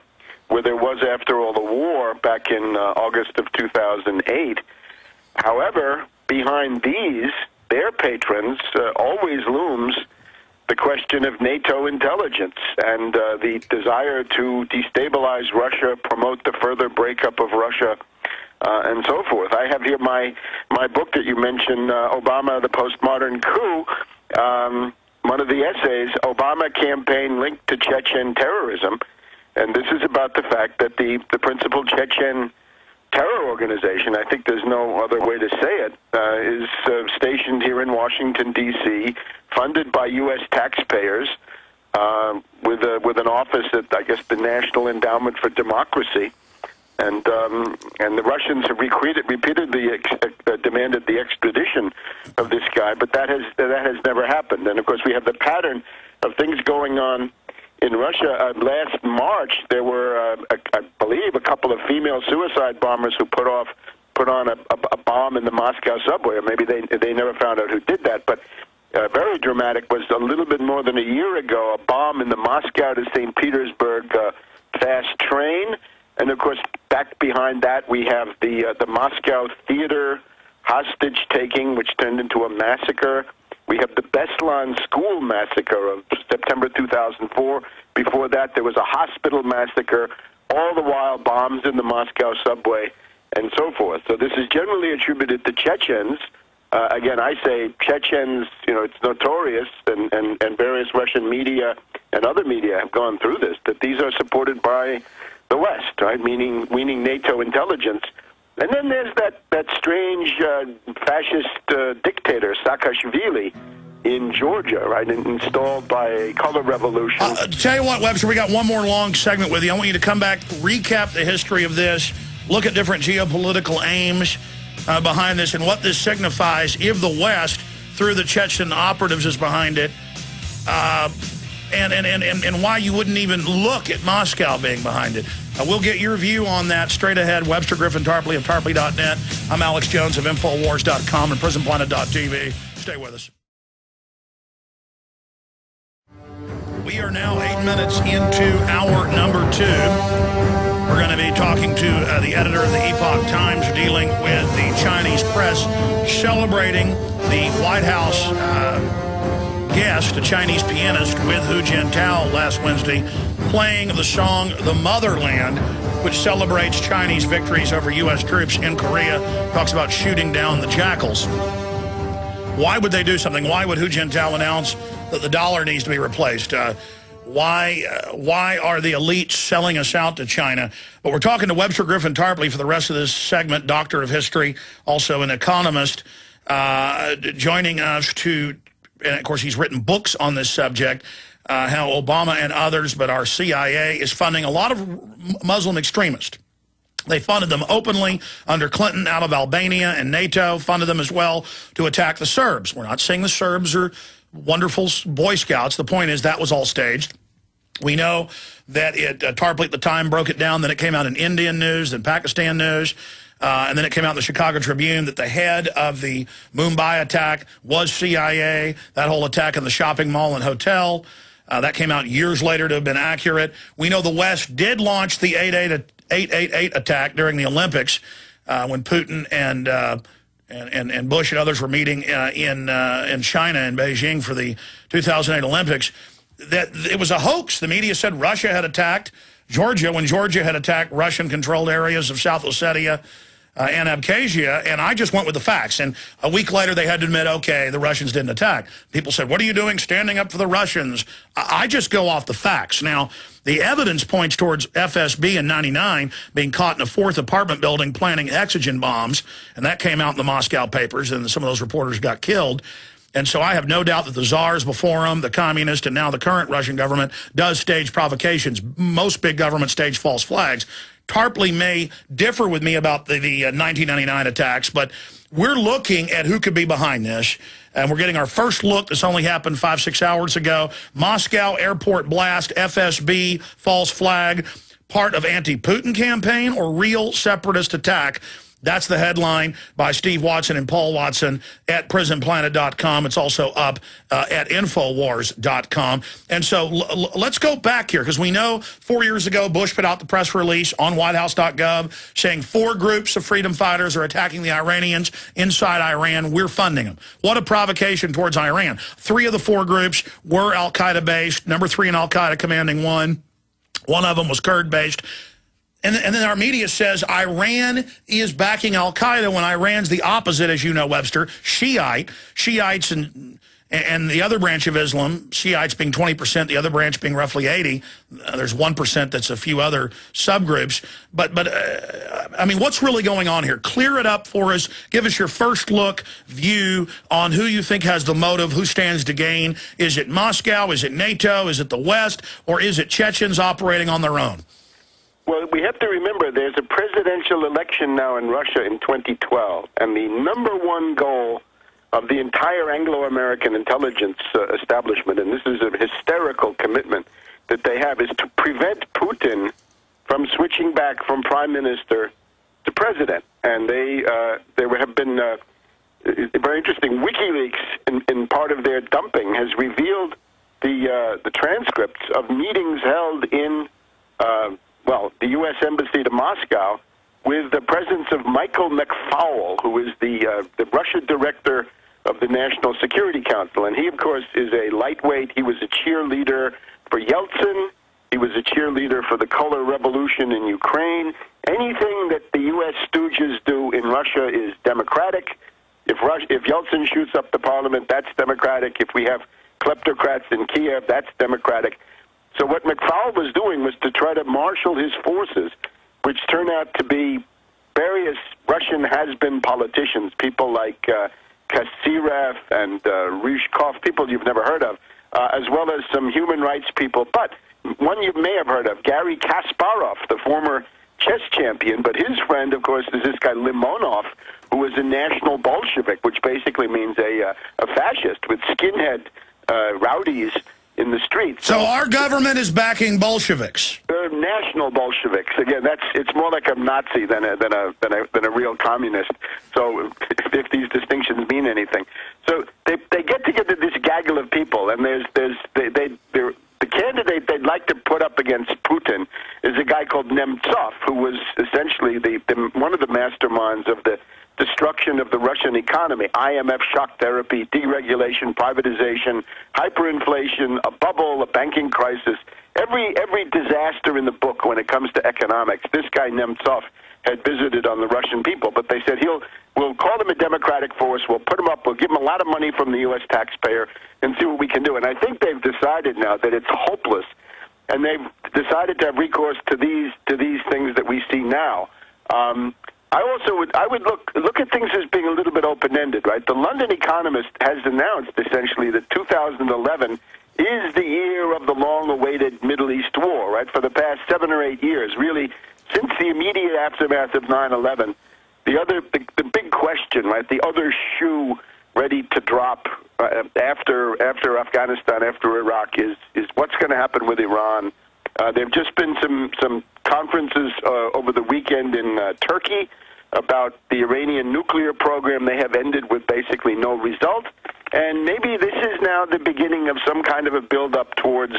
where there was, after all, the war back in August of 2008. However, behind these, their patrons, always looms the question of NATO intelligence and the desire to destabilize Russia, promote the further breakup of Russia, and so forth. I have here my book that you mentioned, Obama, the Postmodern Coup, one of the essays, Obama Campaign Linked to Chechen Terrorism. And this is about the fact that the principal Chechen terror organization, I think there's no other way to say it, is stationed here in Washington, D.C., funded by U.S. taxpayers, with an office at, I guess, the National Endowment for Democracy. And the Russians have repeatedly demanded the extradition of this guy, but that has never happened. And of course, we have the pattern of things going on in Russia. Last March, there were, I believe, a couple of female suicide bombers who put on a bomb in the Moscow subway, or maybe they never found out who did that. But very dramatic was a little bit more than a year ago, a bomb in the Moscow to St. Petersburg fast train. And, of course, back behind that, we have the Moscow theater hostage-taking, which turned into a massacre. We have the Beslan school massacre of September 2004. Before that, there was a hospital massacre, all the while bombs in the Moscow subway, and so forth. So this is generally attributed to Chechens. Again, I say Chechens, it's notorious, and various Russian media and other media have gone through this, that these are supported by the West, right? Meaning NATO intelligence. And then there's that strange fascist dictator, Saakashvili, in Georgia, right, installed by a color revolution. Tell you what, Webster, we got one more long segment with you. I want you to come back, recap the history of this, look at different geopolitical aims behind this and what this signifies if the West, through the Chechen operatives, is behind it. And why you wouldn't even look at Moscow being behind it. We'll get your view on that straight ahead. Webster Griffin Tarpley of Tarpley.net. I'm Alex Jones of Infowars.com and PrisonPlanet.tv. Stay with us. We are now 8 minutes into hour number 2. We're going to be talking to the editor of the Epoch Times, dealing with the Chinese press celebrating the White House guest, a Chinese pianist with Hu Jintao last Wednesday, playing the song The Motherland, which celebrates Chinese victories over U.S. troops in Korea, talks about shooting down the jackals. Why would they do something? Why would Hu Jintao announce that the dollar needs to be replaced? Why are the elites selling us out to China? But we're talking to Webster Griffin Tarpley for the rest of this segment, doctor of history, also an economist, joining us to... And, of course, he's written books on this subject how Obama and others, but our CIA is funding a lot of Muslim extremists. They funded them openly under Clinton out of Albania, and NATO funded them as well to attack the Serbs. We're not saying the Serbs are wonderful Boy Scouts. The point is that was all staged. We know that Tarpley at the time broke it down, then it came out in Indian news, then Pakistan news, and then it came out in the Chicago Tribune that the head of the Mumbai attack was CIA, that whole attack in the shopping mall and hotel. That came out years later to have been accurate. We know the West did launch the 888 attack during the Olympics when Putin and Bush and others were meeting in China, in Beijing, for the 2008 Olympics. That it was a hoax. The media said Russia had attacked Georgia when Georgia had attacked Russian-controlled areas of South Ossetia and Abkhazia, and I just went with the facts. And a week later, they had to admit, okay, the Russians didn't attack. People said, what are you doing standing up for the Russians? I just go off the facts. Now, the evidence points towards FSB in '99 being caught in a 4th apartment building planting hexagen bombs, and that came out in the Moscow papers, and some of those reporters got killed. And so I have no doubt that the czars before them, the communist, and now the current Russian government does stage provocations. Most big governments stage false flags. Tarpley may differ with me about the 1999 attacks, but we're looking at who could be behind this. And we're getting our first look. This only happened 5-6 hours ago. Moscow airport blast, FSB, false flag, part of anti-Putin campaign or real separatist attack. That's the headline by Steve Watson and Paul Watson at prisonplanet.com. It's also up at Infowars.com. And so let's go back here, because we know 4 years ago Bush put out the press release on WhiteHouse.gov saying 4 groups of freedom fighters are attacking the Iranians inside Iran. We're funding them. What a provocation towards Iran. 3 of the 4 groups were al-Qaeda based. Number 3 in al-Qaeda commanding one. One of them was Kurd based. And then our media says Iran is backing al-Qaeda when Iran's the opposite, as you know, Webster. Shiites and the other branch of Islam, Shiites being 20%, the other branch being roughly 80%. There's 1% that's a few other subgroups. But I mean, what's really going on here? Clear it up for us. Give us your first look view on who you think has the motive, who stands to gain. Is it Moscow? Is it NATO? Is it the West? Or is it Chechens operating on their own? Well, we have to remember there's a presidential election now in Russia in 2012, and the #1 goal of the entire Anglo-American intelligence establishment, and this is a hysterical commitment that they have, is to prevent Putin from switching back from prime minister to president. And there have been very interesting WikiLeaks in part of their dumping has revealed the transcripts of meetings held in the U.S. Embassy to Moscow with the presence of Michael McFaul, who is the Russia director of the National Security Council. And he, of course, is a lightweight. He was a cheerleader for Yeltsin. He was a cheerleader for the color revolution in Ukraine. Anything that the U.S. stooges do in Russia is democratic. If Yeltsin shoots up the parliament, that's democratic. If we have kleptocrats in Kiev, that's democratic. So what McFaul was doing was to try to marshal his forces, which turned out to be various Russian has-been politicians, people like Kasyrev and Ryzhkov, people you've never heard of, as well as some human rights people. But one you may have heard of, Garry Kasparov, the former chess champion, but his friend, of course, is this guy Limonov, who is a national Bolshevik, which basically means a fascist with skinhead rowdies in the streets. So our government is backing Bolsheviks. National Bolsheviks. Again, it's more like a Nazi than a real communist. So if these distinctions mean anything, so they get together this gaggle of people, and the candidate they'd like to put up against Putin is a guy called Nemtsov, who was essentially one of the masterminds of the destruction of the Russian economy, IMF shock therapy, deregulation, privatization, hyperinflation, a bubble, a banking crisis, every disaster in the book when it comes to economics. This guy Nemtsov had visited on the Russian people, but they said we'll call him a democratic force, we'll put him up, we'll give him a lot of money from the U.S. taxpayer and see what we can do. And I think they've decided now that it's hopeless, and they've decided to have recourse to these things that we see now. I would look at things as being a little bit open-ended, right? The London Economist has announced essentially that 2011 is the year of the long-awaited Middle East war, right? For the past 7 or 8 years, really, since the immediate aftermath of 9/11, the big question, right, the other shoe ready to drop after Afghanistan, after Iraq, is what's going to happen with Iran. There have just been some conferences over the weekend in Turkey about the Iranian nuclear program. They have ended with basically no result. And maybe this is now the beginning of some kind of a build-up towards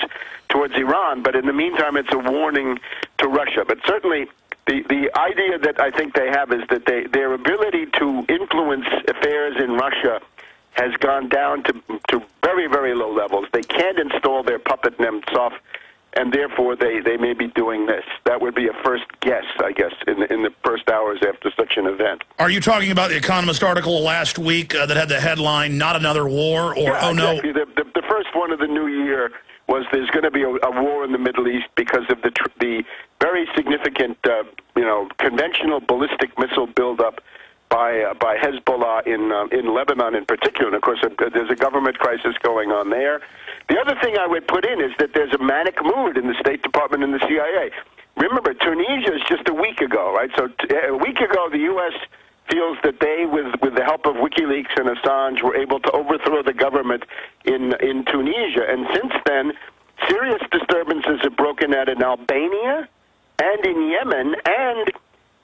Iran. But in the meantime, it's a warning to Russia. But certainly, the idea that I think they have is that their ability to influence affairs in Russia has gone down to very, very low levels. They can't install their puppet Nemtsov, and therefore they may be doing this. That would be a first guess, I guess, in the first hours after such an event. Are you talking about the Economist article last week that had the headline, "Not Another War," or, yeah, oh no? Exactly. The first one of the new year was there's going to be a war in the Middle East because of the very significant, conventional ballistic missile buildup by Hezbollah in Lebanon in particular. And, of course, there's a government crisis going on there. The other thing I would put in is that there's a manic mood in the State Department and the CIA. Remember, Tunisia is just a week ago, right? So a week ago, the U.S. feels that they, with the help of WikiLeaks and Assange, were able to overthrow the government in Tunisia. And since then, serious disturbances have broken out in Albania and in Yemen, and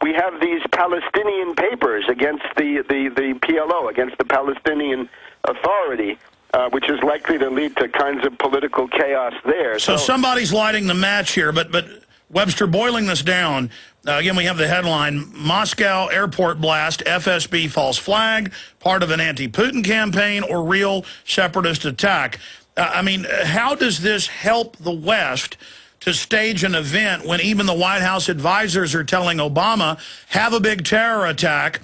we have these Palestinian papers against the PLO, against the Palestinian Authority, which is likely to lead to kinds of political chaos there. So somebody's lighting the match here, but Webster, boiling this down, again, we have the headline, Moscow airport blast, FSB false flag, part of an anti-Putin campaign or real separatist attack. I mean, how does this help the West to stage an event when even the White House advisors are telling Obama, have a big terror attack?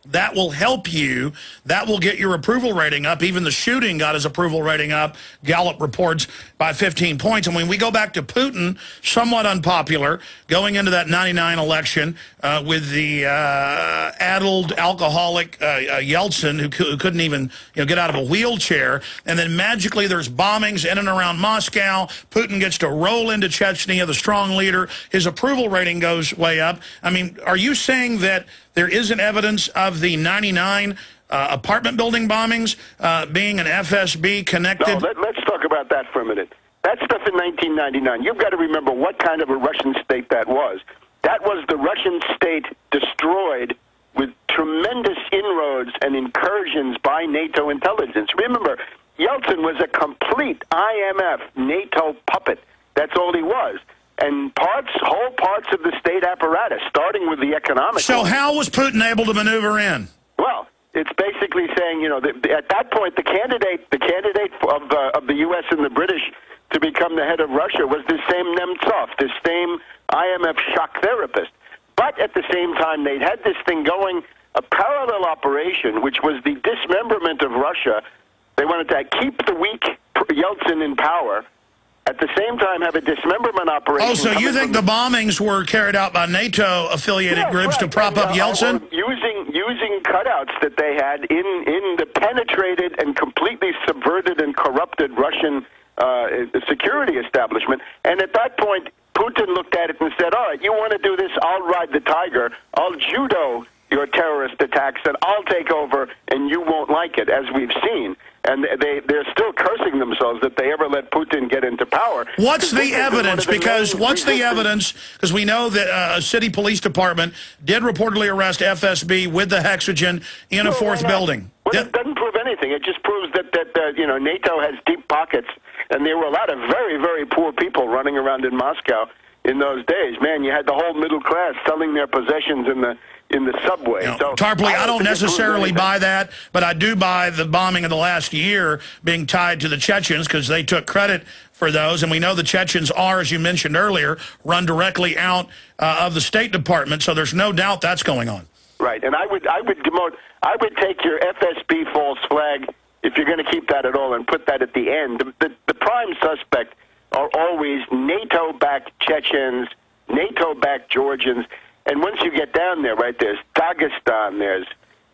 That will help you. That will get your approval rating up. Even the shooting got his approval rating up, Gallup reports, by 15 points. And when we go back to Putin, somewhat unpopular, going into that 99 election with the addled, alcoholic Yeltsin, who couldn't even get out of a wheelchair. And then magically there's bombings in and around Moscow. Putin gets to roll into Chechnya, the strong leader. His approval rating goes way up. I mean, are you saying that there isn't evidence of the 99 apartment building bombings being an FSB connected? No, let's talk about that for a minute. That stuff in 1999, you've got to remember what kind of a Russian state that was. That was the Russian state destroyed with tremendous inroads and incursions by NATO intelligence. Remember, Yeltsin was a complete IMF NATO puppet. That's all he was. And whole parts of the state apparatus, starting with the economic. So how was Putin able to maneuver in? Well, it's basically saying, at that point, the candidate of the U.S. and the British to become the head of Russia was this same Nemtsov, this same IMF shock therapist. But at the same time, they'd had this thing going, a parallel operation, which was the dismemberment of Russia. They wanted to keep the weak Yeltsin in power. At the same time, have a dismemberment operation. Oh, so you think the bombings were carried out by NATO-affiliated groups to prop up Yeltsin? Using cutouts that they had in the penetrated and completely subverted and corrupted Russian security establishment. And at that point, Putin looked at it and said, all right, you want to do this, I'll ride the tiger, I'll judo your terrorist attacks, and I'll take over, and you won't like it, as we've seen. And they're still cursing themselves that they ever let Putin get into power. What's the evidence? Because what's the evidence? Because we know that a city police department did reportedly arrest FSB with the hexagen in a fourth building. Well, it doesn't prove anything. It just proves that NATO has deep pockets, and there were a lot of very, very poor people running around in Moscow in those days. Man, you had the whole middle class selling their possessions in the subway. So, Tarpley, I don't necessarily buy that, but I do buy the bombing of the last year being tied to the Chechens because they took credit for those. And we know the Chechens are, as you mentioned earlier, run directly out of the State Department. So there's no doubt that's going on. Right. And I would take your FSB false flag, if you're going to keep that at all, and put that at the end. The prime suspect are always NATO-backed Chechens, NATO-backed Georgians. And once you get down there, right, there's Dagestan, there's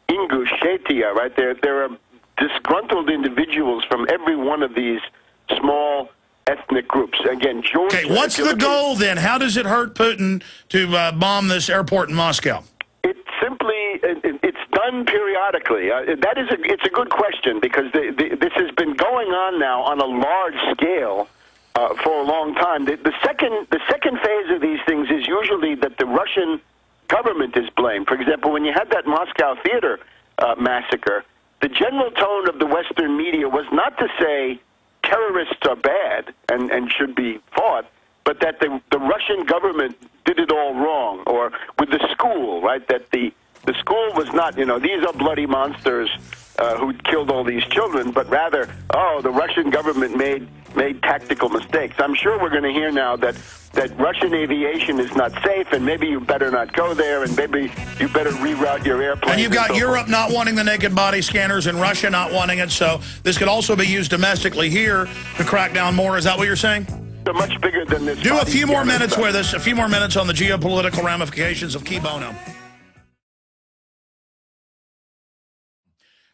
Ingushetia, right there. There are disgruntled individuals from every one of these small ethnic groups. Again, Georgia... Okay, what's the goal then? How does it hurt Putin to bomb this airport in Moscow? It's simply, it's done periodically. It's a good question, because this has been going on now on a large scale for a long time. The second phase of these things is usually that the Russian government is blamed. For example, when you had that Moscow theater massacre, the general tone of the Western media was not to say terrorists are bad and should be fought, but that the Russian government did it all wrong. Or with the school, right, that the school was not, these are bloody monsters who killed all these children, but rather, the Russian government made tactical mistakes. I'm sure we're going to hear now that Russian aviation is not safe, and maybe you better not go there, and maybe you better reroute your airplane. And you've got Europe not wanting the naked body scanners and Russia not wanting it, so this could also be used domestically here to crack down more. Is that what you're saying? They're much bigger than this. Do a few more minutes with us, a few more minutes on the geopolitical ramifications of Key Bono.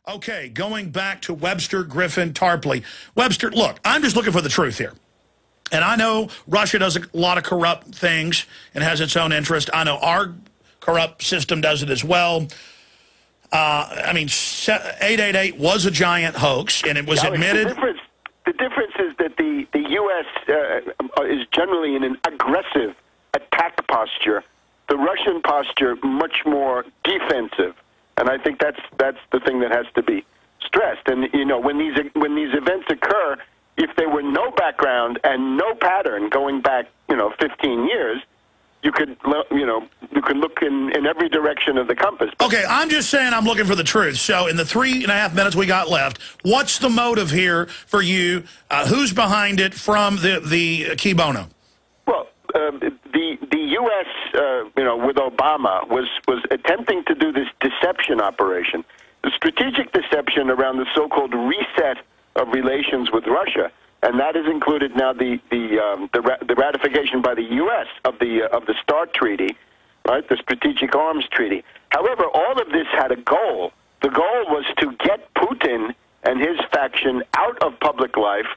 Okay, going back to Webster, Griffin, Tarpley. Webster, look, I'm just looking for the truth here. And I know Russia does a lot of corrupt things and has its own interest. I know our corrupt system does it as well. I mean, 888 was a giant hoax, and it was admitted. The difference is that the U.S. Is generally in an aggressive attack posture. The Russian posture much more defensive. And I think that's the thing that has to be stressed. And when these events occur, if there were no background and no pattern going back 15 years, you could look in every direction of the compass. Okay, I'm just saying I'm looking for the truth. So in the 3.5 minutes we got left, what's the motive here for you? Who's behind it from the Key Bono? Well, the U.S. With Obama was attempting to do this deception operation, the strategic deception around the so-called reset of relations with Russia, and that has included now the ratification by the U.S. of the START Treaty, right, the Strategic Arms Treaty. However, all of this had a goal. The goal was to get Putin and his faction out of public life,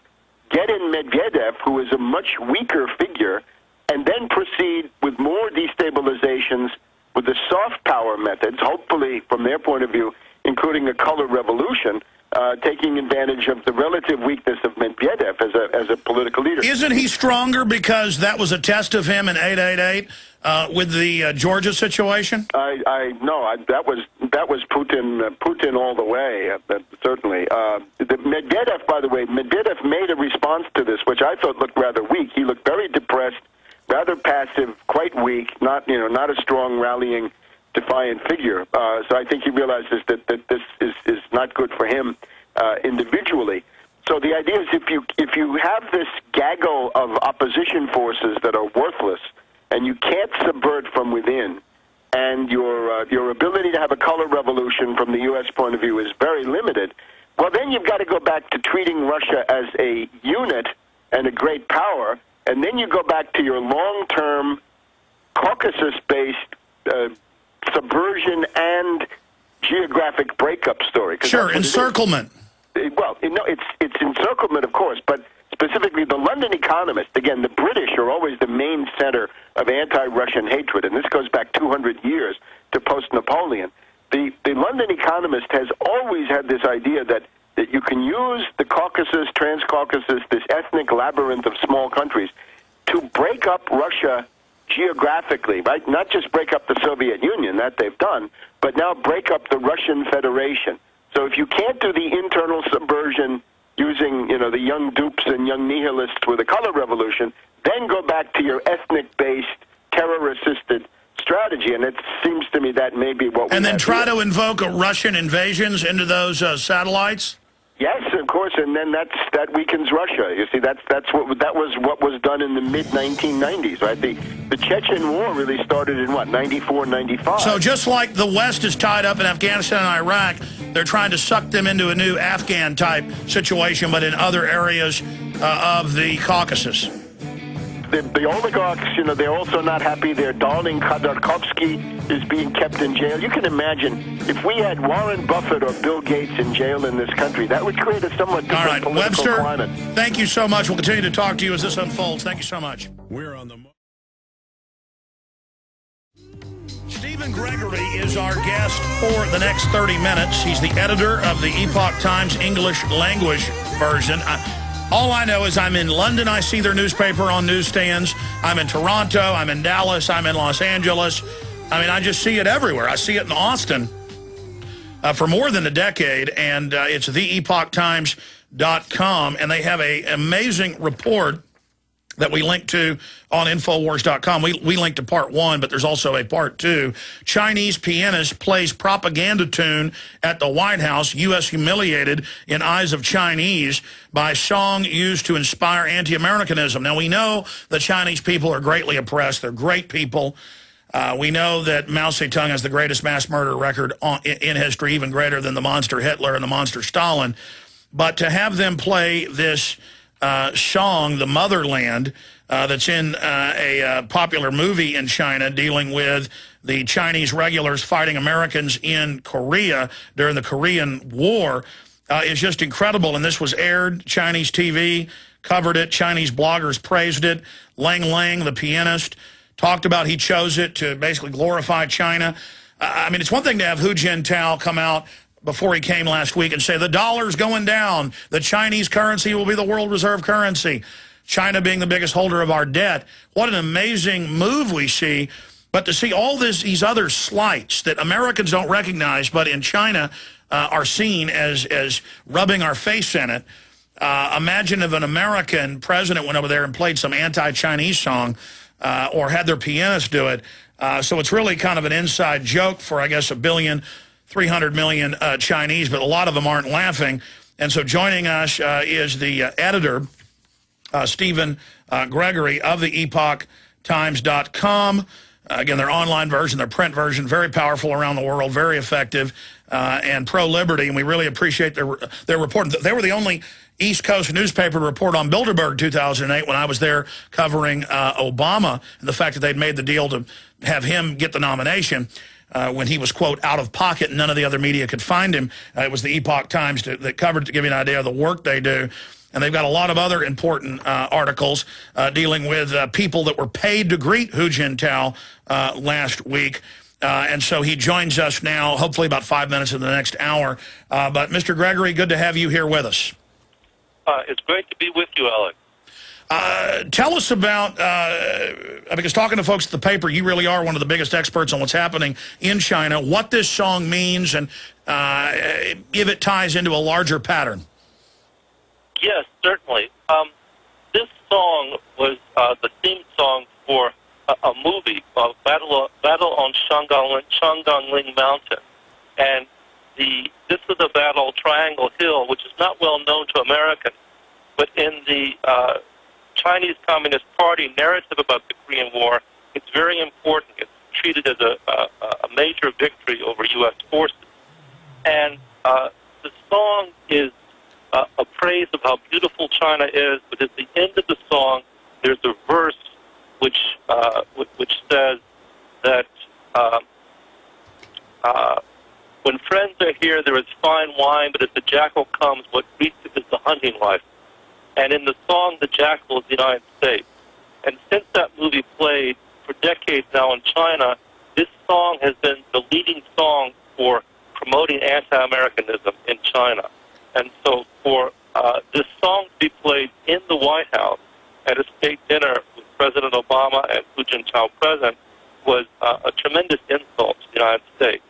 get in Medvedev, who is a much weaker figure, and then proceed with more destabilizations with the soft power methods, hopefully, from their point of view, including a color revolution, taking advantage of the relative weakness of Medvedev as a political leader. Isn't he stronger because that was a test of him in 888 with the Georgia situation? That was Putin all the way, certainly. Medvedev, by the way, Medvedev made a response to this, which I thought looked rather weak. He looked very depressed, rather passive, quite weak, not a strong rallying, defiant figure. So I think he realizes that this is not good for him individually. So the idea is if you have this gaggle of opposition forces that are worthless, and you can't subvert from within, and your ability to have a color revolution from the U.S. point of view is very limited, well, then you've got to go back to treating Russia as a unit and a great power, and then you go back to your long-term Caucasus-based subversion and geographic breakup story. Sure, encirclement. Well, it's encirclement, of course, but specifically the London Economist, again, the British are always the main center of anti-Russian hatred, and this goes back 200 years to post-Napoleon. The London Economist has always had this idea that you can use the Caucasus, Transcaucasus, this ethnic labyrinth of small countries, to break up Russia geographically, right? Not just break up the Soviet Union, that they've done, but now break up the Russian Federation. So if you can't do the internal subversion using, the young dupes and young nihilists with a color revolution, then go back to your ethnic-based, terror-assisted strategy, and it seems to me that may be what we And then try here. to invoke Russian invasions into those satellites? Yes, of course, and then that weakens Russia. You see, that was what was done in the mid-1990s, right? The Chechen War really started in, 94, 95? So just like the West is tied up in Afghanistan and Iraq, they're trying to suck them into a new Afghan-type situation, but in other areas of the Caucasus. the oligarchs, they're also not happy. Their darling Khodorkovsky is being kept in jail. You can imagine if we had Warren Buffett or Bill Gates in jail in this country, that would create a somewhat different political Webster, climate. Thank you so much. We'll continue to talk to you as this unfolds. Thank you so much. We're on the... Stephen Gregory is our guest for the next 30 minutes. He's the editor of the Epoch Times English language version. All I know is I'm in London. I see their newspaper on newsstands. I'm in Toronto. I'm in Dallas. I'm in Los Angeles. I mean, I just see it everywhere. I see it in Austin for more than a decade, and it's theepochtimes.com, and they have an amazing report that we link to on Infowars.com. We link to part 1, but there's also a part 2. Chinese pianist plays propaganda tune at the White House. U.S. humiliated in eyes of Chinese by song used to inspire anti-Americanism. Now, we know the Chinese people are greatly oppressed. They're great people. We know that Mao Zedong has the greatest mass murder record in history, even greater than the monster Hitler and the monster Stalin. But to have them play this song, The Motherland, that's in a popular movie in China dealing with the Chinese regulars fighting Americans in Korea during the Korean War, is just incredible. And this was aired. Chinese TV covered it. Chinese bloggers praised it. Lang Lang, the pianist, talked about he chose it to basically glorify China. I mean, it's one thing to have Hu Jintao come out before he came last week and say the dollar's going down, the Chinese currency will be the world reserve currency, China being the biggest holder of our debt. What an amazing move we see. But to see all these other slights that Americans don't recognize, but in China are seen as rubbing our face in it. Imagine if an American president went over there and played some anti-Chinese song or had their pianist do it. So it's really kind of an inside joke for, I guess, 1.3 billion Chinese, but a lot of them aren't laughing. And so joining us is the editor, Stephen Gregory of the EpochTimes.com. Again, their online version, their print version, very powerful around the world, very effective, and pro-liberty. And we really appreciate their report. They were the only East Coast newspaper to report on Bilderberg 2008 when I was there covering Obama and the fact that they'd made the deal to have him get the nomination. When he was, quote, out of pocket and none of the other media could find him. It was the Epoch Times that covered it to give you an idea of the work they do. And they've got a lot of other important articles dealing with people that were paid to greet Hu Jintao last week. And so he joins us now, hopefully about 5 minutes in the next hour. But Mr. Gregory, good to have you here with us. It's great to be with you, Alex. Tell us about, because talking to folks at the paper, you really are one of the biggest experts on what's happening in China, what this song means, and if it ties into a larger pattern. Yes, certainly. This song was the theme song for a movie called Battle on Shangangling Mountain. And this was a battle, Triangle Hill, which is not well known to Americans, but in the Chinese Communist Party narrative about the Korean War, it's very important. It's treated as a major victory over U.S. forces. And the song is a praise of how beautiful China is, but at the end of the song, there's a verse which says that when friends are here, there is fine wine, but if the jackal comes, what greets it is the hunting life. And in the song, the jackal is the United States. And since that movie played for decades now in China, this song has been the leading song for promoting anti-Americanism in China. And so for this song to be played in the White House at a state dinner with President Obama and Hu Jintao present was a tremendous insult to the United States.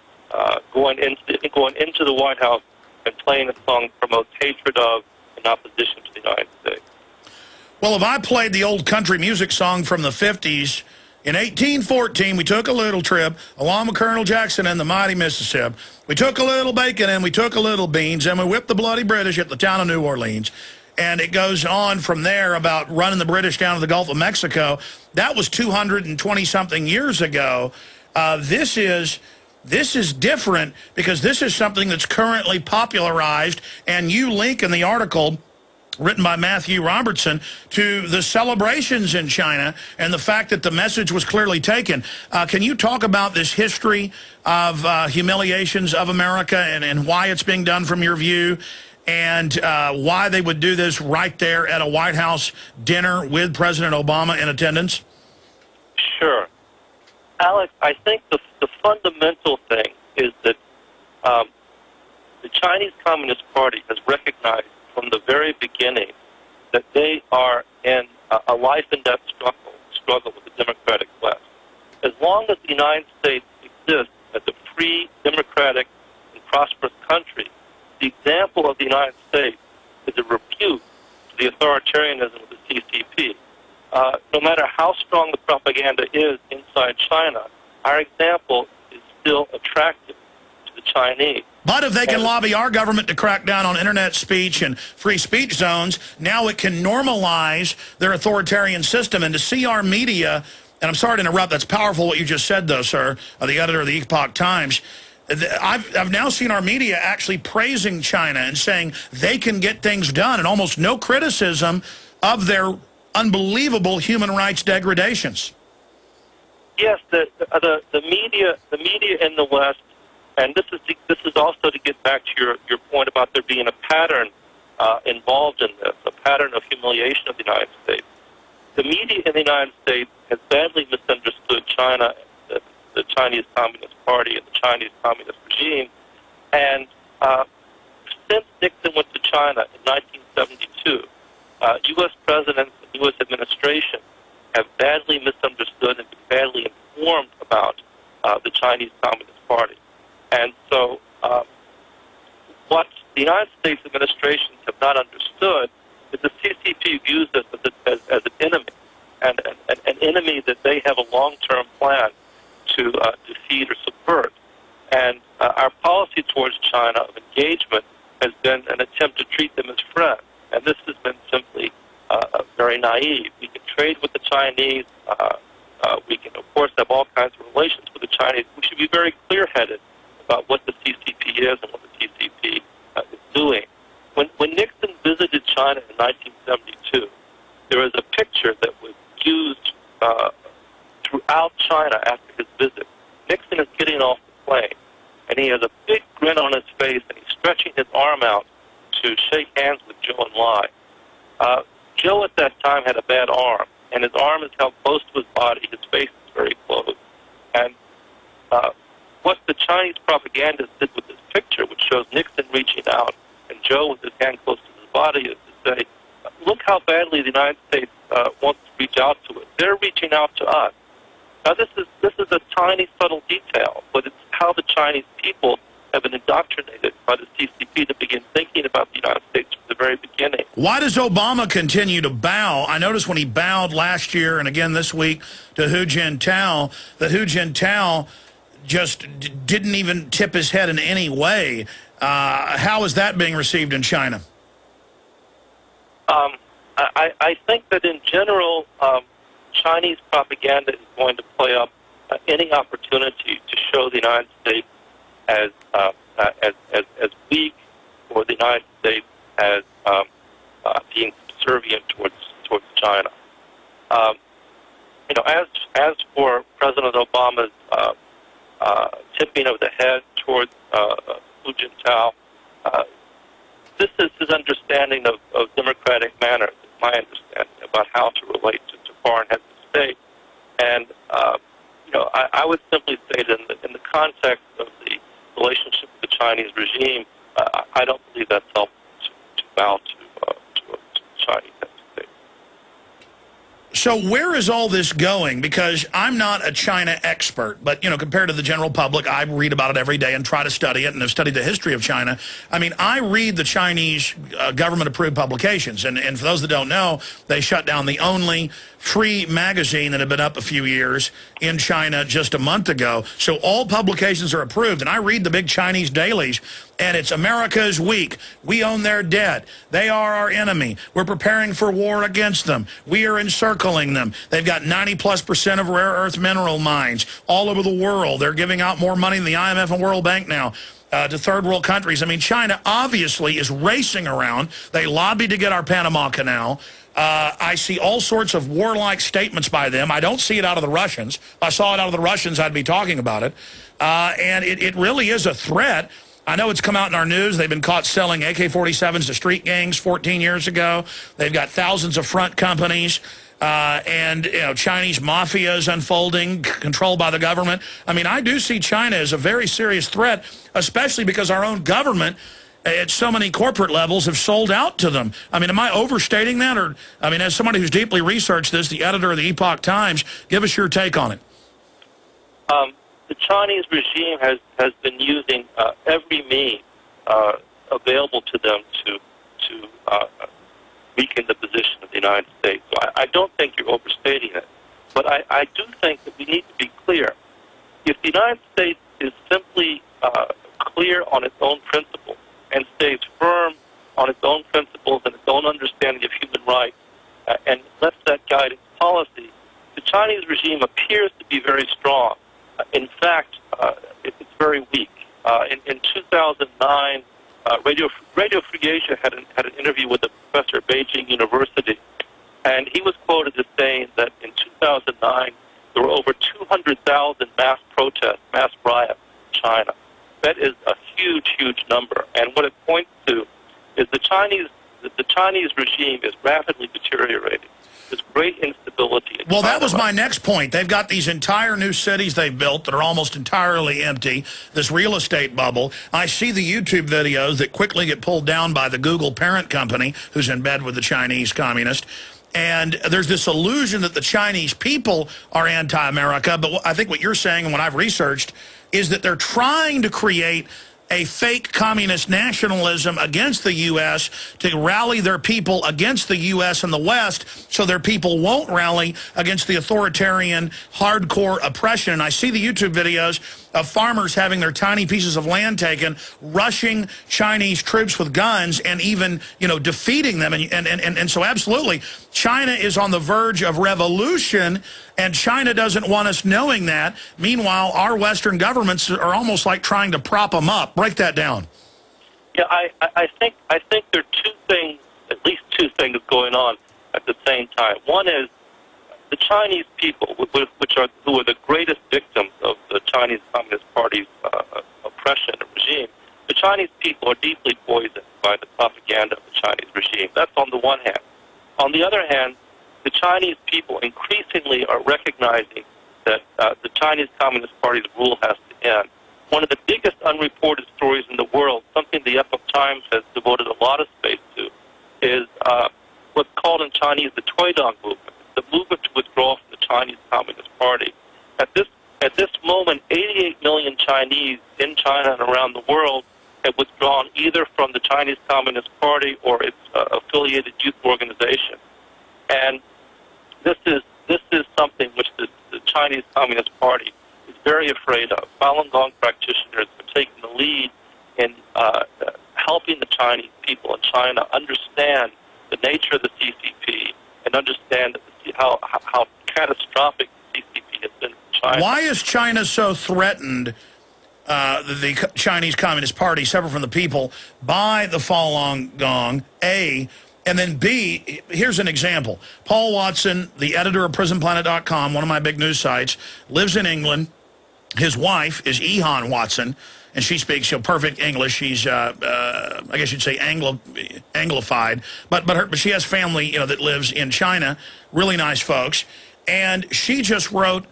Going into the White House and playing a song that promotes hatred of in opposition to the United States. Well, if I played the old country music song from the 50s, in 1814, we took a little trip along with Colonel Jackson and the mighty Mississippi. We took a little bacon and we took a little beans, and we whipped the bloody British at the town of New Orleans. And it goes on from there about running the British down to the Gulf of Mexico. That was 220-something years ago. This is different because this is something that's currently popularized, and you link in the article written by Matthew Robertson, to the celebrations in China and the fact that the message was clearly taken. Can you talk about this history of humiliations of America and why it's being done from your view, and why they would do this right there at a White House dinner with President Obama in attendance? Sure. Alex, I think the fundamental thing is that the Chinese Communist Party has recognized from the very beginning that they are in a life-and-death struggle with the democratic West. As long as the United States exists as a free, democratic, and prosperous country, the example of the United States is a rebuke to the authoritarianism of the CCP. No matter how strong the propaganda is inside China, our example is still attractive to the Chinese. But if they can lobby our government to crack down on internet speech and free speech zones, now it can normalize their authoritarian system. And to see our media, and I'm sorry to interrupt, that's powerful what you just said, though, sir, the editor of the Epoch Times. I've now seen our media actually praising China and saying they can get things done, and almost no criticism of their unbelievable human rights degradations. Yes, the media in the West. And this is also to get back to your point about there being a pattern involved in this, a pattern of humiliation of the United States. The media in the United States has badly misunderstood China, the Chinese Communist Party, and the Chinese Communist regime. And since Nixon went to China in 1972, U.S. presidents and U.S. administration have badly misunderstood and been badly informed about the Chinese Communist Party. And so what the United States administrations have not understood is the CCP views this as an enemy, and an enemy that they have a long-term plan to defeat or subvert. And our policy towards China of engagement has been an attempt to treat them as friends. And this has been simply very naive. We can trade with the Chinese. We can, of course, have all kinds of relations with the Chinese. We should be very clear-headed about what the CCP is and what the CCP is doing. When Nixon visited China in 1972, there was a picture that was used throughout China after his visit. Nixon is getting off the plane, and he has a big grin on his face, and he's stretching his arm out to shake hands with Zhou Enlai. Joe at that time had a bad arm, and his arm is held close to his body. His face is very close. And what the Chinese propagandists did with this picture, which shows Nixon reaching out and Joe with his hand close to his body, is to say, look how badly the United States wants to reach out to it. They're reaching out to us. Now, this is a tiny, subtle detail, but it's how the Chinese people have been indoctrinated by the CCP to begin thinking about the United States from the very beginning. Why does Obama continue to bow? I noticed when he bowed last year and again this week to Hu Jintao, that Hu Jintao just didn't even tip his head in any way. How is that being received in China? I think that in general, Chinese propaganda is going to play up any opportunity to show the United States as weak, or the United States as being subservient towards China. As for President Obama's tipping of the head towards Hu Jintao, this is his understanding of democratic manners, my understanding about how to relate to foreign heads of state. And, I would simply say that in the context of the relationship with the Chinese regime, I don't believe that's helpful to bow to Chinese heads of state. So where is all this going? Because I'm not a China expert, but, compared to the general public, I read about it every day and try to study it, and have studied the history of China. I mean, I read the Chinese government-approved publications, and for those that don't know, they shut down the only free magazine that had been up a few years in China just a month ago. So all publications are approved, and I read the big Chinese dailies, and it's America is weak. We own their debt. They are our enemy. We're preparing for war against them. We are encircling them. They've got 90+% of rare earth mineral mines all over the world. They're giving out more money than the IMF and World Bank now. to third world countries. I mean, China obviously is racing around. They lobbied to get our Panama Canal. I see all sorts of warlike statements by them. I don't see it out of the Russians. If I saw it out of the Russians, I'd be talking about it. And it really is a threat. I know it's come out in our news. They've been caught selling AK-47s to street gangs 14 years ago. They've got thousands of front companies. And Chinese mafia is unfolding, controlled by the government. I mean, I do see China as a very serious threat, especially because our own government at so many corporate levels have sold out to them. I mean, am I overstating that? Or, I mean, as somebody who's deeply researched this, the editor of the Epoch Times, give us your take on it. The Chinese regime has been using every means available to them to weaken the position of the United States. So I don't think you're overstating it. But I do think that we need to be clear. If the United States is simply clear on its own principles and stays firm on its own principles and its own understanding of human rights and lets that guide its policy, the Chinese regime appears to be very strong. In fact, it's very weak. In 2009, Radio Free Asia had an interview with a professor at Beijing University, and he was quoted as saying that in 2009 there were over 200,000 mass protests, mass riots in China. That is a huge, huge number. And what it points to is the Chinese regime is rapidly deteriorating. There's great instability in Well, China. that was my next point. They've got these entire new cities they've built that are almost entirely empty, this real estate bubble. I see the YouTube videos that quickly get pulled down by the Google parent company, who's in bed with the Chinese communist. And there's this illusion that the Chinese people are anti-America, but I think what you're saying and what I've researched is that they're trying to create a fake communist nationalism against the U.S. to rally their people against the U.S. and the West so their people won't rally against the authoritarian, hardcore oppression. And I see the YouTube videos of farmers having their tiny pieces of land taken, rushing Chinese troops with guns and even, defeating them. And so absolutely, China is on the verge of revolution, and China doesn't want us knowing that. Meanwhile, our Western governments are almost like trying to prop them up. Break that down. Yeah, I think there are two things, at least two things going on at the same time. One is the Chinese people, who are the greatest victims of the Chinese Communist Party's oppression and regime. The Chinese people are deeply poisoned by the propaganda of the Chinese regime. That's on the one hand. On the other hand, the Chinese people increasingly are recognizing that the Chinese Communist Party's rule has to end. One of the biggest unreported stories in the world, something the Epoch Times has devoted a lot of space to, is what's called in Chinese the Tuidong movement, the movement to withdraw from the Chinese Communist Party. At this moment, 88 million Chinese in China and around the world have withdrawn either from the Chinese Communist Party or its affiliated youth organization. And this is something which the Chinese Communist Party is very afraid of. Falun Gong practitioners have taken the lead in helping the Chinese people in China understand the nature of the CCP and understand how catastrophic the CCP has been for China. Why is China so threatened, the Chinese Communist Party, separate from the people, by the Falun Gong, A, and then B, here's an example. Paul Watson, the editor of PrisonPlanet.com, one of my big news sites, lives in England. His wife is Ehan Watson, and she speaks perfect English. She's, I guess you'd say Anglified, but she has family that lives in China, really nice folks. And she just wrote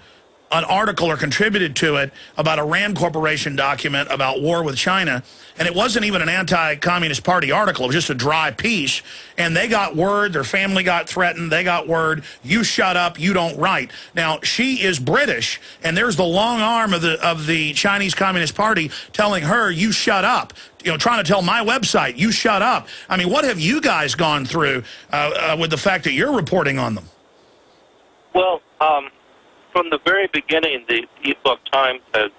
an article or contributed to it about a Rand Corporation document about war with China. And it wasn't even an anti-Communist Party article. It was just a dry piece. And they got word, their family got threatened, they got word, you shut up, you don't write. Now, she is British, and there's the long arm of the Chinese Communist Party telling her, you shut up. Trying to tell my website, you shut up. I mean, what have you guys gone through with the fact that you're reporting on them? Well, from the very beginning, the Epoch Times has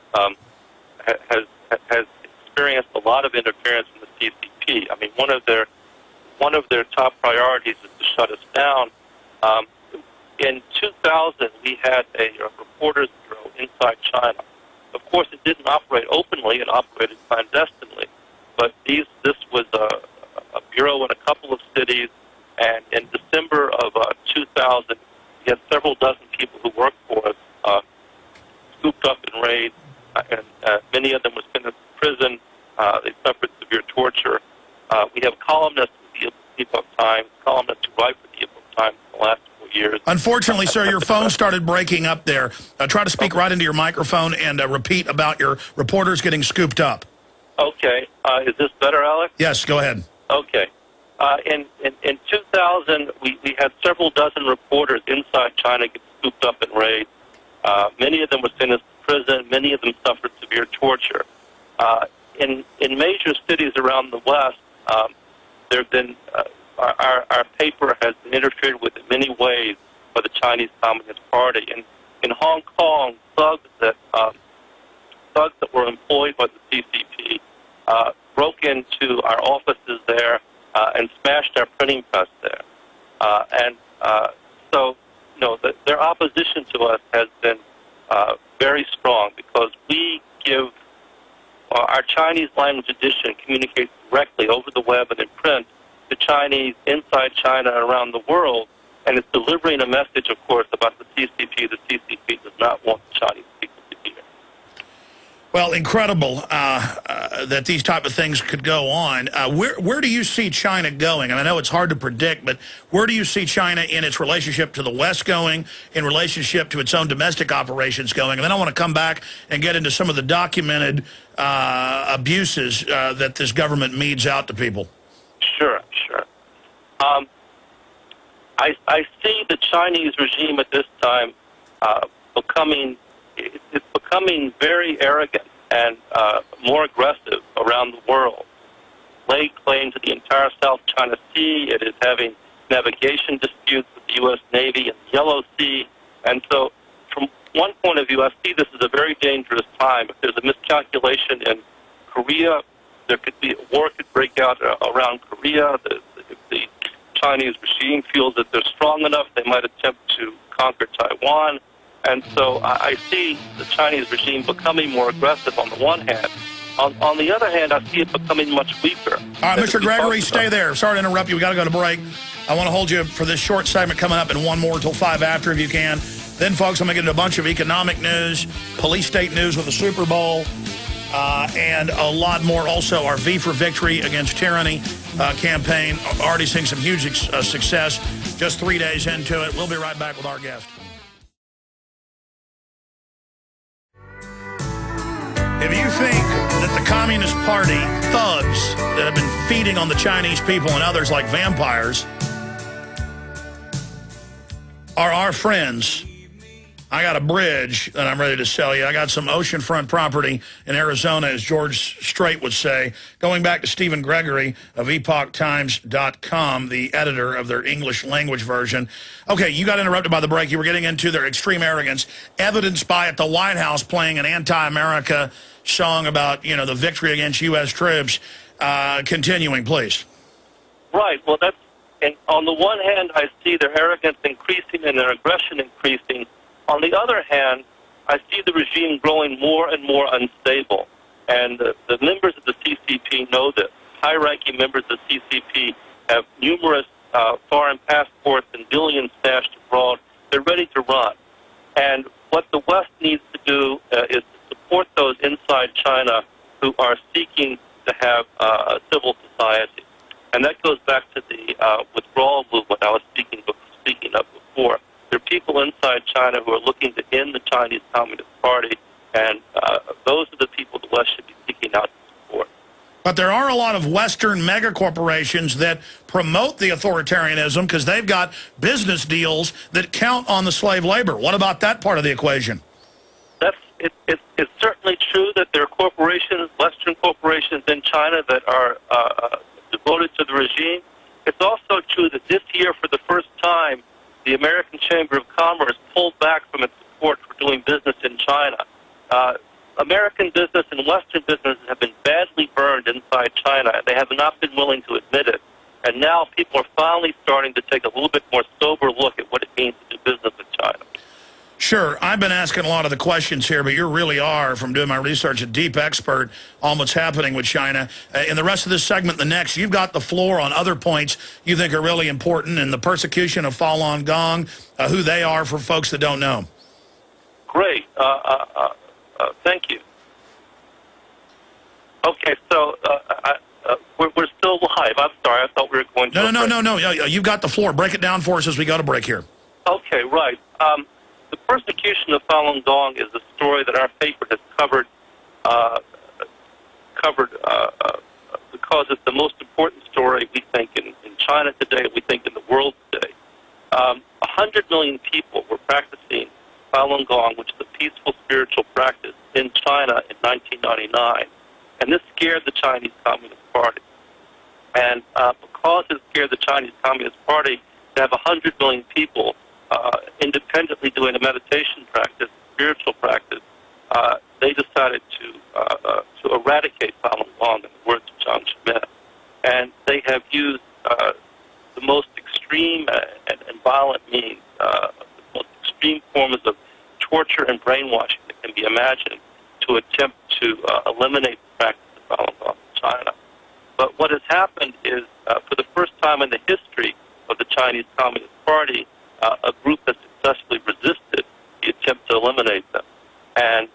experienced a lot of interference from the CCP. I mean, one of their top priorities is to shut us down. In 2000, we had a reporters bureau inside China. Of Of course, it didn't operate openly; it operated clandestinely. But this was a bureau in a couple of cities, and in December of 2000, we had several dozen people who worked for us scooped up in raids, and many of them were sentenced to prison. They suffered severe torture. We have columnists at the Epoch Times, columnists who write for the Epoch Times in the last 4 years. Unfortunately, sir, your phone started breaking up there. Try to speak right into your microphone and repeat about your reporters getting scooped up. Okay. Is this better, Alex? Yes, go ahead. Okay. In 2000, we had several dozen reporters inside China get scooped up in raids. Many of them were sentenced to prison. Many of them suffered severe torture. In major cities around the West, there have been our paper has been interfered with in many ways by the Chinese Communist Party. In Hong Kong, thugs that were employed by the CCP broke into our offices there and smashed our printing press there. So, you know, their opposition to us has been very strong because we give our Chinese language edition communicates directly over the web and in print to Chinese inside China and around the world, and it's delivering a message, of course, about the CCP. The CCP does not want the Chinese people to be here. Well, incredible that these type of things could go on. Where do you see China going? And I know it's hard to predict, but where do you see China in its relationship to the West going, in relationship to its own domestic operations going? And then I want to come back and get into some of the documented abuses that this government metes out to people. Sure. I see the Chinese regime at this time becoming very arrogant and more aggressive around the world. Laid claim to the entire South China Sea. It is having navigation disputes with the U.S. Navy in the Yellow Sea. And so from one point of view, I see this as a very dangerous time. If there's a miscalculation in Korea, there could be a war could break out around Korea. If the Chinese regime feels that they're strong enough, they might attempt to conquer Taiwan. And so I see the Chinese regime becoming more aggressive on the one hand. On the other hand, I see it becoming much weaker. All right, Mr. Gregory, stay there. Sorry to interrupt you. We got to go to break. I want to hold you for this short segment coming up and one more till 5 after if you can. Then, folks, I'm going to get into a bunch of economic news, police state news with the Super Bowl, and a lot more. Also, our V for Victory Against Tyranny campaign. Already seeing some huge success just 3 days into it. We'll be right back with our guest. If you think that the Communist Party thugs that have been feeding on the Chinese people and others like vampires are our friends, I got a bridge that I'm ready to sell you. I got some oceanfront property in Arizona, as George Strait would say. Going back to Stephen Gregory of EpochTimes.com, the editor of their English language version. Okay, you got interrupted by the break. You were getting into their extreme arrogance, evidenced by at the White House playing an anti-America song about, you know, the victory against U.S. troops. Continuing, please. Right. Well, that's, and on the one hand, I see their arrogance increasing and their aggression increasing. On the other hand, I see the regime growing more and more unstable. And the members of the CCP know this. High-ranking members of the CCP have numerous foreign passports and billions stashed abroad. They're ready to run. And what the West needs to do is to support those inside China who are seeking to have a civil society. And that goes back to the withdrawal movement I was speaking of before. There are people inside China who are looking to end the Chinese Communist Party, and those are the people the West should be seeking out to support. But there are a lot of Western megacorporations that promote the authoritarianism because they've got business deals that count on the slave labor. What about that part of the equation? It's certainly true that there are corporations, Western corporations in China that are devoted to the regime. It's also true that this year, for the first time, the American Chamber of Commerce pulled back from its support for doing business in China. American business and Western businesses have been badly burned inside China, and they have not been willing to admit it. And now people are finally starting to take a little bit more sober look at what it means to do business in China. Sure. I've been asking a lot of the questions here, but you really are, from doing my research, a deep expert on what's happening with China. In the rest of this segment, the next, you've got the floor on other points you think are really important, and the persecution of Falun Gong, who they are for folks that don't know. Great. Thank you. Okay, so we're still live. I'm sorry. I thought we were going to... No. You've got the floor. Break it down for us as we go to break here. Okay, right. The persecution of Falun Gong is a story that our paper has covered because it's the most important story, we think, in China today, we think in the world today. 100 million people were practicing Falun Gong, which is a peaceful spiritual practice, in China in 1999. And this scared the Chinese Communist Party. And because it scared the Chinese Communist Party to have 100 million people independently doing a meditation practice, spiritual practice, they decided to eradicate Falun Gong, in the words of Jiang Zemin. And they have used the most extreme and violent means, the most extreme forms of torture and brainwashing that can be imagined to attempt to eliminate the practice of Falun Gong in China. But what has happened is, for the first time in the history of the Chinese Communist Party, a group has successfully resisted the attempt to eliminate them. And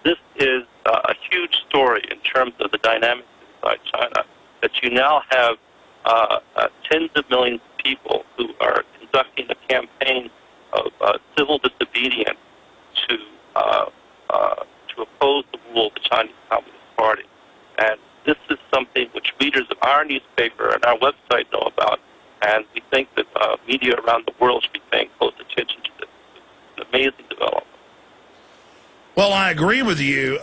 this is a huge story in terms of the dynamics inside China, that you now have tens of millions of people who are conducting a campaign of civil disobedience to oppose the rule of the Chinese Communist Party. And this is something which readers of our newspaper and our website know about, and we think that media around the world should be paying close attention to this. It's an amazing development. Well, I agree with you.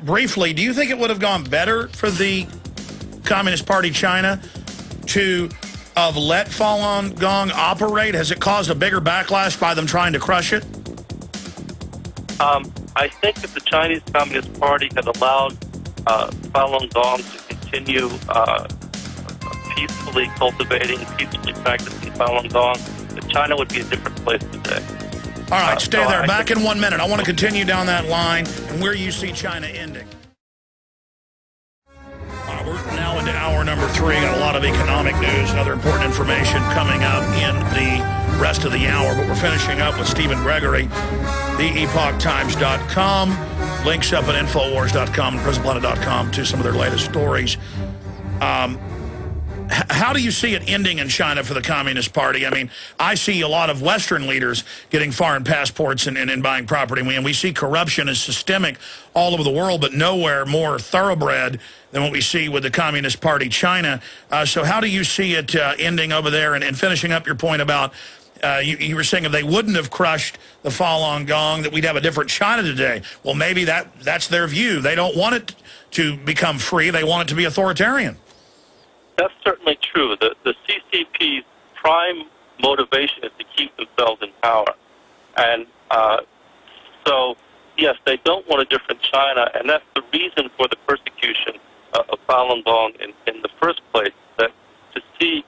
Briefly, do you think it would have gone better for the Communist Party China to have let Falun Gong operate? Has it caused a bigger backlash by them trying to crush it? I think if the Chinese Communist Party had allowed Falun Gong to continue peacefully cultivating, peacefully practicing Falun Gong, that China would be a different place today. All right, stay there. Back in 1 minute. I want to continue down that line and where you see China ending. We're now into hour number 3. Got a lot of economic news and other important information coming up in the rest of the hour, but we're finishing up with Stephen Gregory, theepochtimes.com, links up at infowars.com and prisonplanet.com to some of their latest stories. How do you see it ending in China for the Communist Party? I mean, I see a lot of Western leaders getting foreign passports and buying property. And we see corruption is systemic all over the world, but nowhere more thoroughbred than what we see with the Communist Party China. So how do you see it ending over there? And finishing up your point about, you were saying if they wouldn't have crushed the Falun Gong, that we'd have a different China today. Well, maybe that's their view. They don't want it to become free. They want it to be authoritarian. That's certainly true. The CCP's prime motivation is to keep themselves in power. And so, yes, they don't want a different China, and that's the reason for the persecution of Falun Gong in the first place, that to see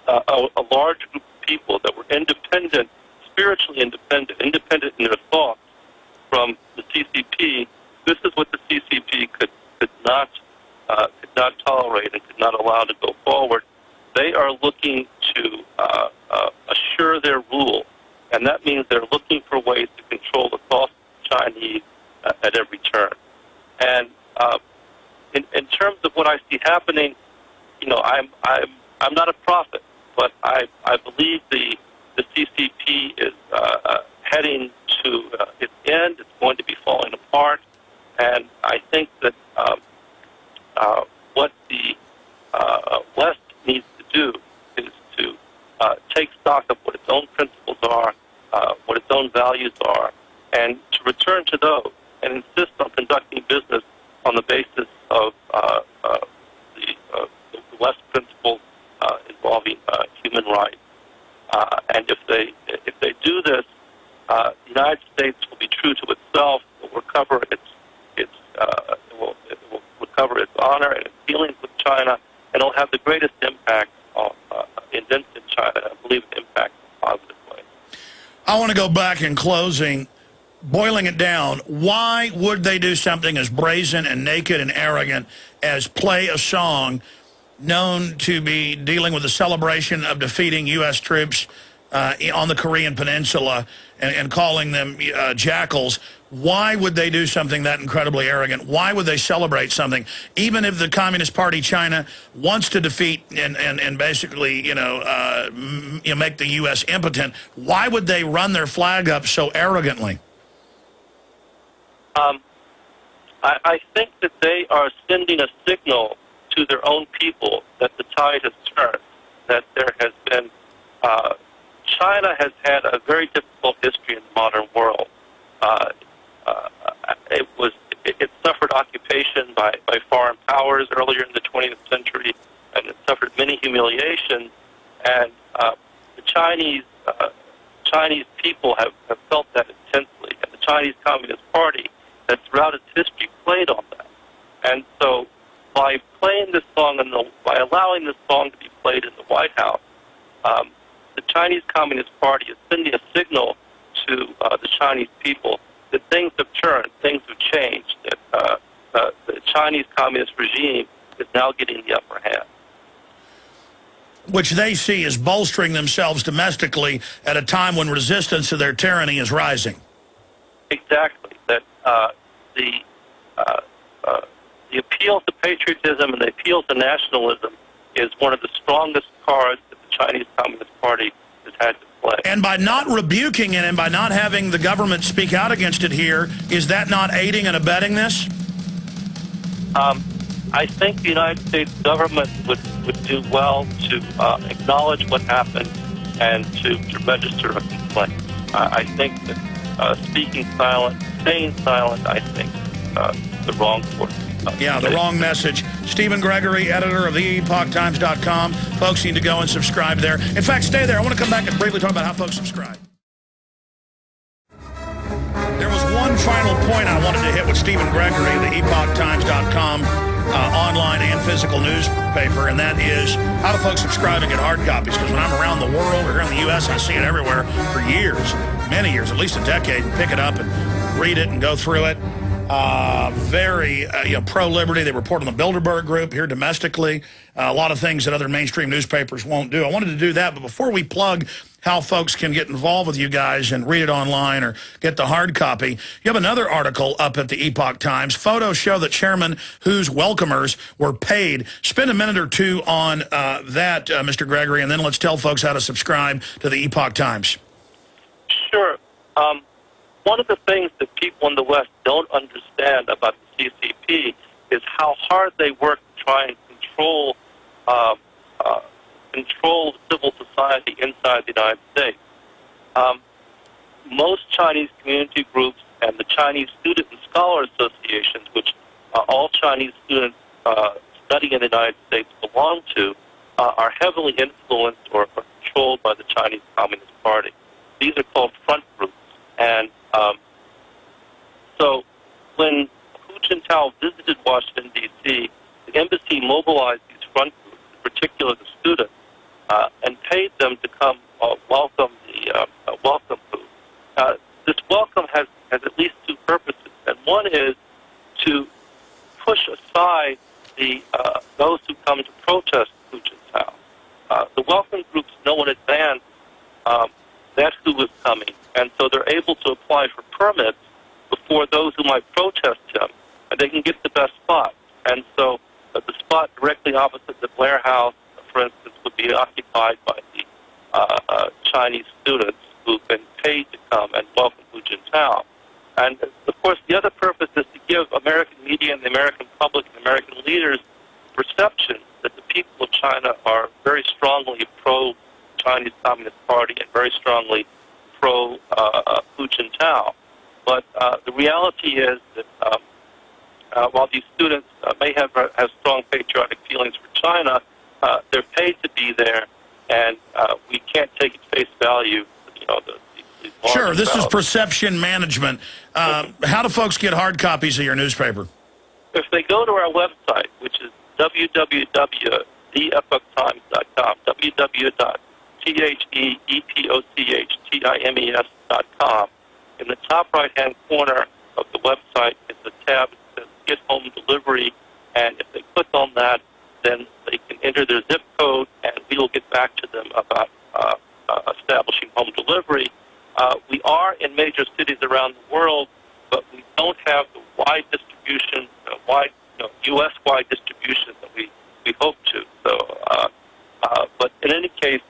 a large group of people that were independent, spiritually independent in their thoughts from the CCP, this is what the CCP could not tolerate and could not allow to go forward. They are looking to assure their rule, and that means they're looking for ways to control the thoughts of the Chinese at every turn. And in terms of what I see happening, I'm not a prophet, but I believe the CCP is heading to its end. It's going to be falling apart, and I think that what the West needs to do is to take stock of what its own principles are, what its own values are, and to return to those and insist on conducting business on the basis of the West principles involving human rights. And if they do this, the United States will be true to itself, will recover its its honor and its dealings with China, and it'll have the greatest impact in China. I believe it impacts in a positive way. I want to go back in closing, boiling it down. Why would they do something as brazen and naked and arrogant as play a song known to be dealing with the celebration of defeating U.S. troops on the Korean Peninsula and calling them jackals? Why would they do something that incredibly arrogant? Why would they celebrate something? Even if the Communist Party China wants to defeat and basically, make the U.S. impotent, why would they run their flag up so arrogantly? I think that they are sending a signal to their own people that the tide has turned, that there has been, China has had a very difficult history in the modern world. It suffered occupation by foreign powers earlier in the 20th century, and it suffered many humiliations. And the Chinese people have felt that intensely, and the Chinese Communist Party has throughout its history played on that. And so, by playing this song and by allowing this song to be played in the White House, the Chinese Communist Party is sending a signal to the Chinese people that things have turned, things have changed, that the Chinese Communist regime is now getting the upper hand. Which they see as bolstering themselves domestically at a time when resistance to their tyranny is rising. Exactly. That the appeal to patriotism and the appeal to nationalism is one of the strongest cards that the Chinese Communist Party has had to play. And by not rebuking it and by not having the government speak out against it here, is that not aiding and abetting this? I think the United States government would do well to acknowledge what happened and to register a complaint. I think that speaking silent, staying silent, I think the wrong course. Yeah, the wrong message. Stephen Gregory, editor of theepochtimes.com. Folks need to go and subscribe there. In fact, stay there. I want to come back and briefly talk about how folks subscribe. There was one final point I wanted to hit with Stephen Gregory, the epochtimes.com online and physical newspaper, and that is how do folks subscribe and get hard copies? Because when I'm around the world or here in the U.S., I see it everywhere for years, many years, at least a decade, and pick it up and read it and go through it. Very pro-liberty. They report on the Bilderberg Group here domestically. A lot of things that other mainstream newspapers won't do. I wanted to do that, but before we plug how folks can get involved with you guys and read it online or get the hard copy, you have another article up at the Epoch Times. Photos show that Chairman Hu's welcomers were paid. Spend a minute or two on that, Mr. Gregory, and then let's tell folks how to subscribe to the Epoch Times. Sure. One of the things that people in the West don't understand about the CCP is how hard they work to try and control civil society inside the United States. Most Chinese community groups and the Chinese Student and Scholar Associations, which all Chinese students studying in the United States belong to, are heavily influenced or controlled by the Chinese Communist Party. These are called front groups. And so when Hu Jintao visited Washington, D.C., the embassy mobilized these front groups, in particular the students, and paid them to come welcome the welcome Hu. This welcome has at least two purposes, and one is to push aside those who come to protest Hu Jintao. The welcome groups know in advance that Hu is coming, and so they're able to apply for permits before those who might protest him, and they can get the best spot. And so the spot directly opposite the Blair House, for instance, would be occupied by the Chinese students who've been paid to come and welcome Hu Jintao. And, of course, the other purpose is to give American media and the American public and American leaders perception that the people of China are very strongly pro-Chinese Communist Party and very strongly pro-Hu Jintao. But the reality is that while these students may have strong patriotic feelings for China, they're paid to be there, and we can't take at face value, Sure, this is perception management. How do folks get hard copies of your newspaper? If they go to our website, which is www.theepochtimes.com, www.theepochtimes.com, InfoWars.com. In the top right-hand corner of the website is a tab that says Get Home Delivery, and if they click on that, then they can enter their zip code, and we will get back to them about establishing home delivery. We are in major cities around the world, but we don't have the wide distribution, U.S.-wide distribution that we hope to. So, but in any case,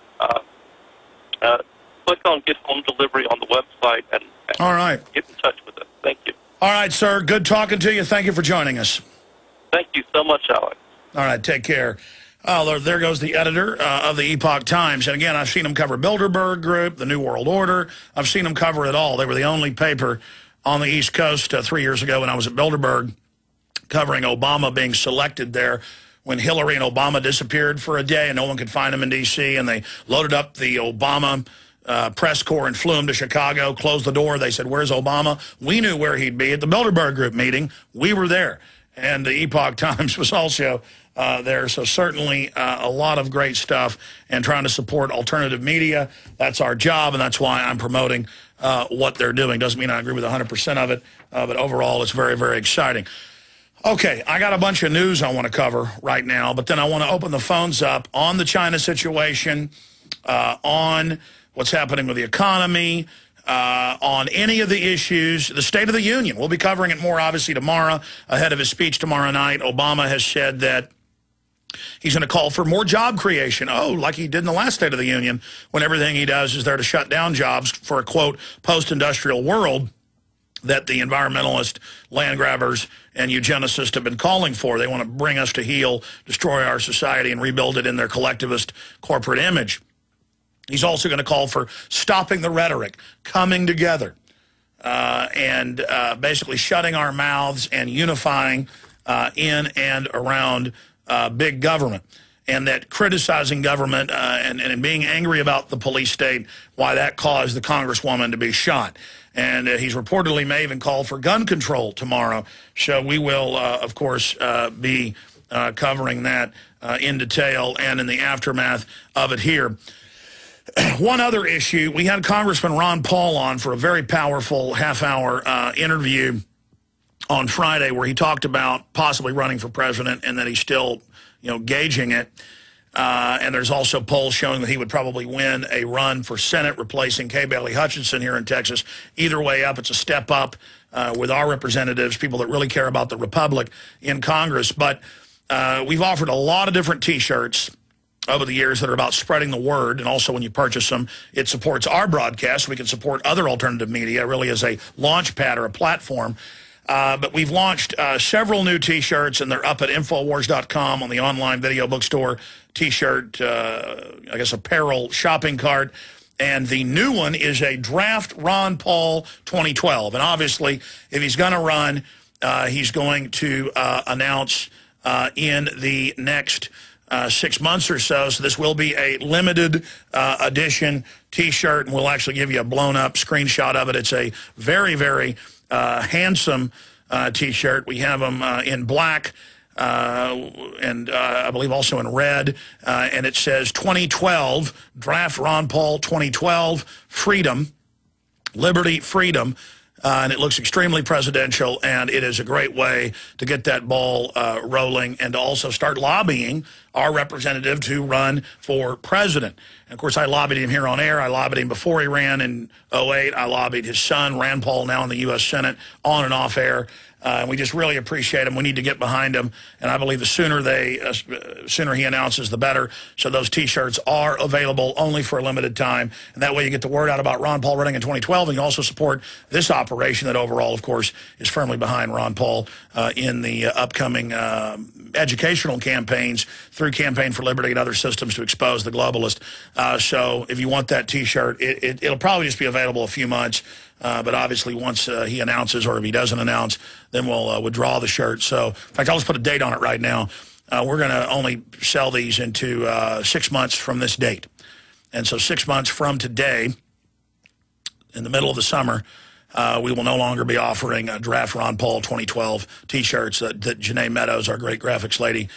click on Get Home Delivery on the website and all right, get in touch with us. Thank you. All right, sir. Good talking to you. Thank you for joining us. Thank you so much, Alex. All right, take care. There goes the editor of the Epoch Times. And again, I've seen them cover Bilderberg Group, the New World Order. I've seen them cover it all. They were the only paper on the East Coast 3 years ago when I was at Bilderberg covering Obama being selected there when Hillary and Obama disappeared for a day and no one could find them in D.C. And they loaded up the Obama press corps and flew him to Chicago, closed the door. They said, "Where's Obama?" We knew where he'd be at the Bilderberg Group meeting. We were there. And the Epoch Times was also there. So certainly a lot of great stuff and trying to support alternative media. That's our job, and that's why I'm promoting what they're doing. Doesn't mean I agree with 100% of it, but overall it's very, very exciting. Okay, I got a bunch of news I want to cover right now, but then I want to open the phones up on the China situation, on what's happening with the economy, on any of the issues, the State of the Union. We'll be covering it more, obviously, tomorrow. Ahead of his speech tomorrow night, Obama has said that he's going to call for more job creation. Oh, like he did in the last State of the Union, when everything he does is there to shut down jobs for a, quote, post-industrial world that the environmentalist, land grabbers, and eugenicists have been calling for. They want to bring us to heel, destroy our society, and rebuild it in their collectivist corporate image. He's also going to call for stopping the rhetoric, coming together, and basically shutting our mouths and unifying in and around big government. And that criticizing government and being angry about the police state, why that caused the congresswoman to be shot. And he's reportedly may even call for gun control tomorrow. So we will, of course, be covering that in detail and in the aftermath of it here. One other issue, we had Congressman Ron Paul on for a very powerful half-hour interview on Friday where he talked about possibly running for president and that he's still, gauging it. And there's also polls showing that he would probably win a run for Senate, replacing Kay Bailey Hutchinson here in Texas. Either way up, it's a step up with our representatives, people that really care about the Republic in Congress. But we've offered a lot of different T-shirts over the years that are about spreading the word, and also when you purchase them, it supports our broadcast. We can support other alternative media, really as a launch pad or a platform. But we've launched several new T-shirts, and they're up at InfoWars.com on the online video bookstore, T-shirt, I guess apparel shopping cart. And the new one is a Draft Ron Paul 2012. And obviously, if he's going to run, he's going to announce in the next 6 months or so. So this will be a limited edition T-shirt, and we'll actually give you a blown-up screenshot of it. It's a very, very handsome T-shirt. We have them in black and I believe also in red. And it says 2012, Draft Ron Paul 2012, Freedom, Liberty, Freedom. And it looks extremely presidential, and it is a great way to get that ball rolling and to also start lobbying our representative to run for president. And, of course, I lobbied him here on air. I lobbied him before he ran in 2008. I lobbied his son, Rand Paul, now in the U.S. Senate, on and off air. And we just really appreciate him. We need to get behind him. And I believe the sooner he announces, the better. So those T-shirts are available only for a limited time. And that way you get the word out about Ron Paul running in 2012. And you also support this operation that overall, of course, is firmly behind Ron Paul in the upcoming educational campaigns through Campaign for Liberty and other systems to expose the globalist. So if you want that T-shirt, it'll probably just be available a few months. But obviously once he announces, or if he doesn't announce, then we'll withdraw the shirt. So, in fact, I'll just put a date on it right now. We're going to only sell these into 6 months from this date. And so 6 months from today, in the middle of the summer, we will no longer be offering Draft Ron Paul 2012 T-shirts that Janae Meadows, our great graphics lady,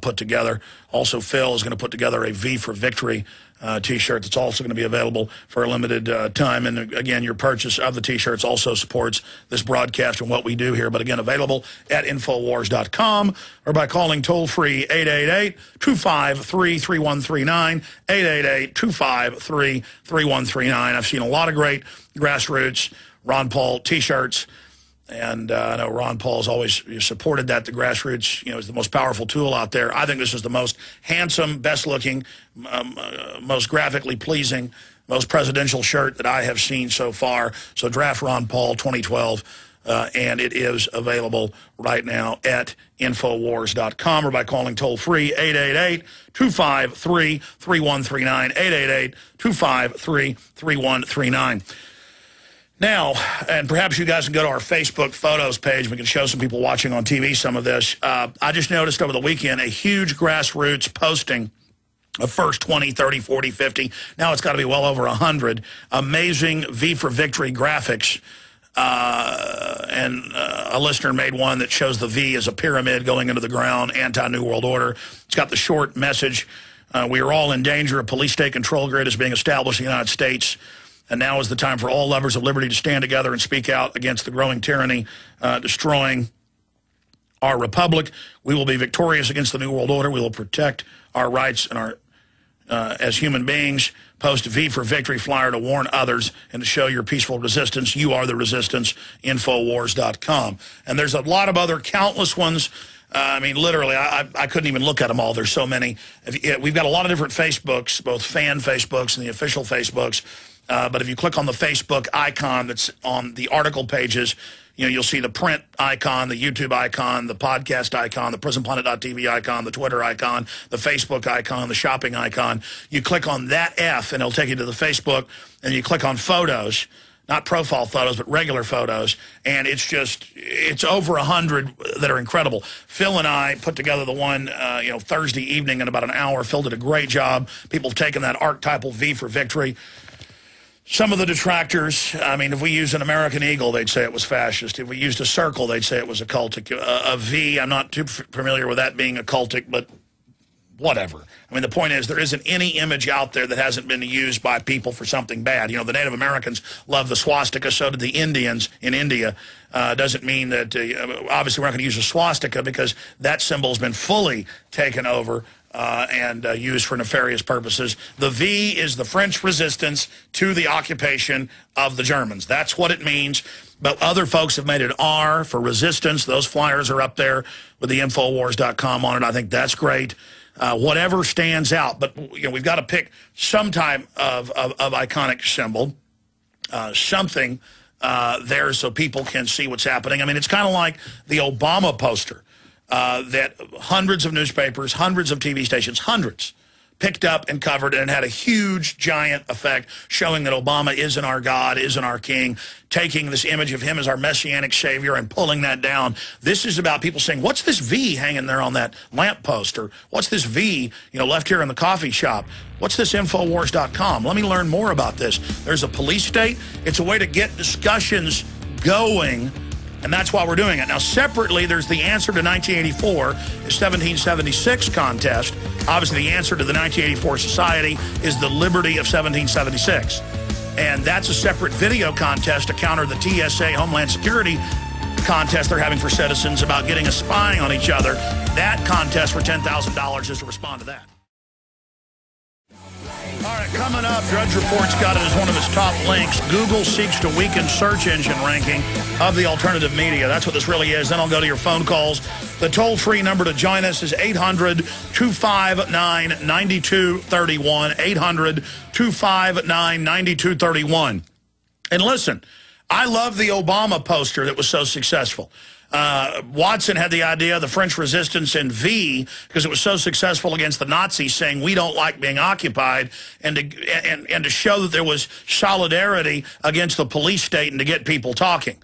put together. Also, Phil is going to put together a V for Victory T-shirt that's also going to be available for a limited time. And again, your purchase of the T-shirts also supports this broadcast and what we do here. But again, available at Infowars.com or by calling toll-free 888-253-3139, 888-253-3139. I've seen a lot of great grassroots Ron Paul T-shirts. And I know Ron Paul's always supported that. The grassroots, is the most powerful tool out there. I think this is the most handsome, best-looking, most graphically pleasing, most presidential shirt that I have seen so far. So Draft Ron Paul 2012, and it is available right now at Infowars.com or by calling toll-free 888-253-3139, 888-253-3139. Now, and perhaps you guys can go to our Facebook photos page. We can show some people watching on TV some of this. I just noticed over the weekend a huge grassroots posting of first 20, 30, 40, 50. Now it's got to be well over 100. Amazing V for Victory graphics. And a listener made one that shows the V as a pyramid going into the ground, anti-New World Order. It's got the short message. We are all in danger. A police state control grid is being established in the United States. And now is the time for all lovers of liberty to stand together and speak out against the growing tyranny, destroying our republic. We will be victorious against the New World Order. We will protect our rights and our as human beings. Post V for Victory flyer to warn others and to show your peaceful resistance. You are the resistance, Infowars.com. And there's a lot of other countless ones. I mean, literally, I couldn't even look at them all. There's so many. We've got a lot of different Facebooks, both fan Facebooks and the official Facebooks. But if you click on the Facebook icon that's on the article pages, you'll see the print icon, the YouTube icon, the podcast icon, the PrisonPlanet.tv icon, the Twitter icon, the Facebook icon, the shopping icon. You click on that F, and it'll take you to the Facebook, and you click on photos, not profile photos, but regular photos, and it's over 100 that are incredible. Phil and I put together the one, Thursday evening in about an hour. Phil did a great job. People have taken that archetypal V for Victory. Some of the detractors, I mean, if we used an American eagle, they'd say it was fascist. If we used a circle, they'd say it was occultic. A V, I'm not too familiar with that being occultic, but whatever. I mean, the point is there isn't any image out there that hasn't been used by people for something bad. The Native Americans love the swastika, so did the Indians in India. Doesn't mean that, obviously, we're not going to use a swastika because that symbol has been fully taken over and used for nefarious purposes. The V is the French resistance to the occupation of the Germans. That's what it means. But other folks have made it R for resistance. Those flyers are up there with the Infowars.com on it. I think that's great. Whatever stands out. But we've got to pick some type of iconic symbol, something there so people can see what's happening. I mean, it's kind of like the Obama poster. That hundreds of newspapers, hundreds of TV stations, hundreds, picked up and covered, and it had a huge, giant effect showing that Obama isn't our God, isn't our king, taking this image of him as our messianic savior and pulling that down. This is about people saying, what's this V hanging there on that lamppost? Or what's this V, left here in the coffee shop? What's this Infowars.com? Let me learn more about this. There's a police state. It's a way to get discussions going. And that's why we're doing it. Now, separately, there's the answer to 1984, the 1776 contest. Obviously, the answer to the 1984 society is the liberty of 1776. And that's a separate video contest to counter the TSA Homeland Security contest they're having for citizens about getting us spying on each other. That contest for $10,000 is to respond to that. All right, coming up, Drudge Report's got it as one of his top links. Google seeks to weaken search engine ranking of the alternative media. That's what this really is. Then I'll go to your phone calls. The toll-free number to join us is 800-259-9231, 800-259-9231. And listen, I love the Obama poster that was so successful. Watson had the idea of the French resistance in V because it was so successful against the Nazis, saying we don't like being occupied, and to show that there was solidarity against the police state and to get people talking.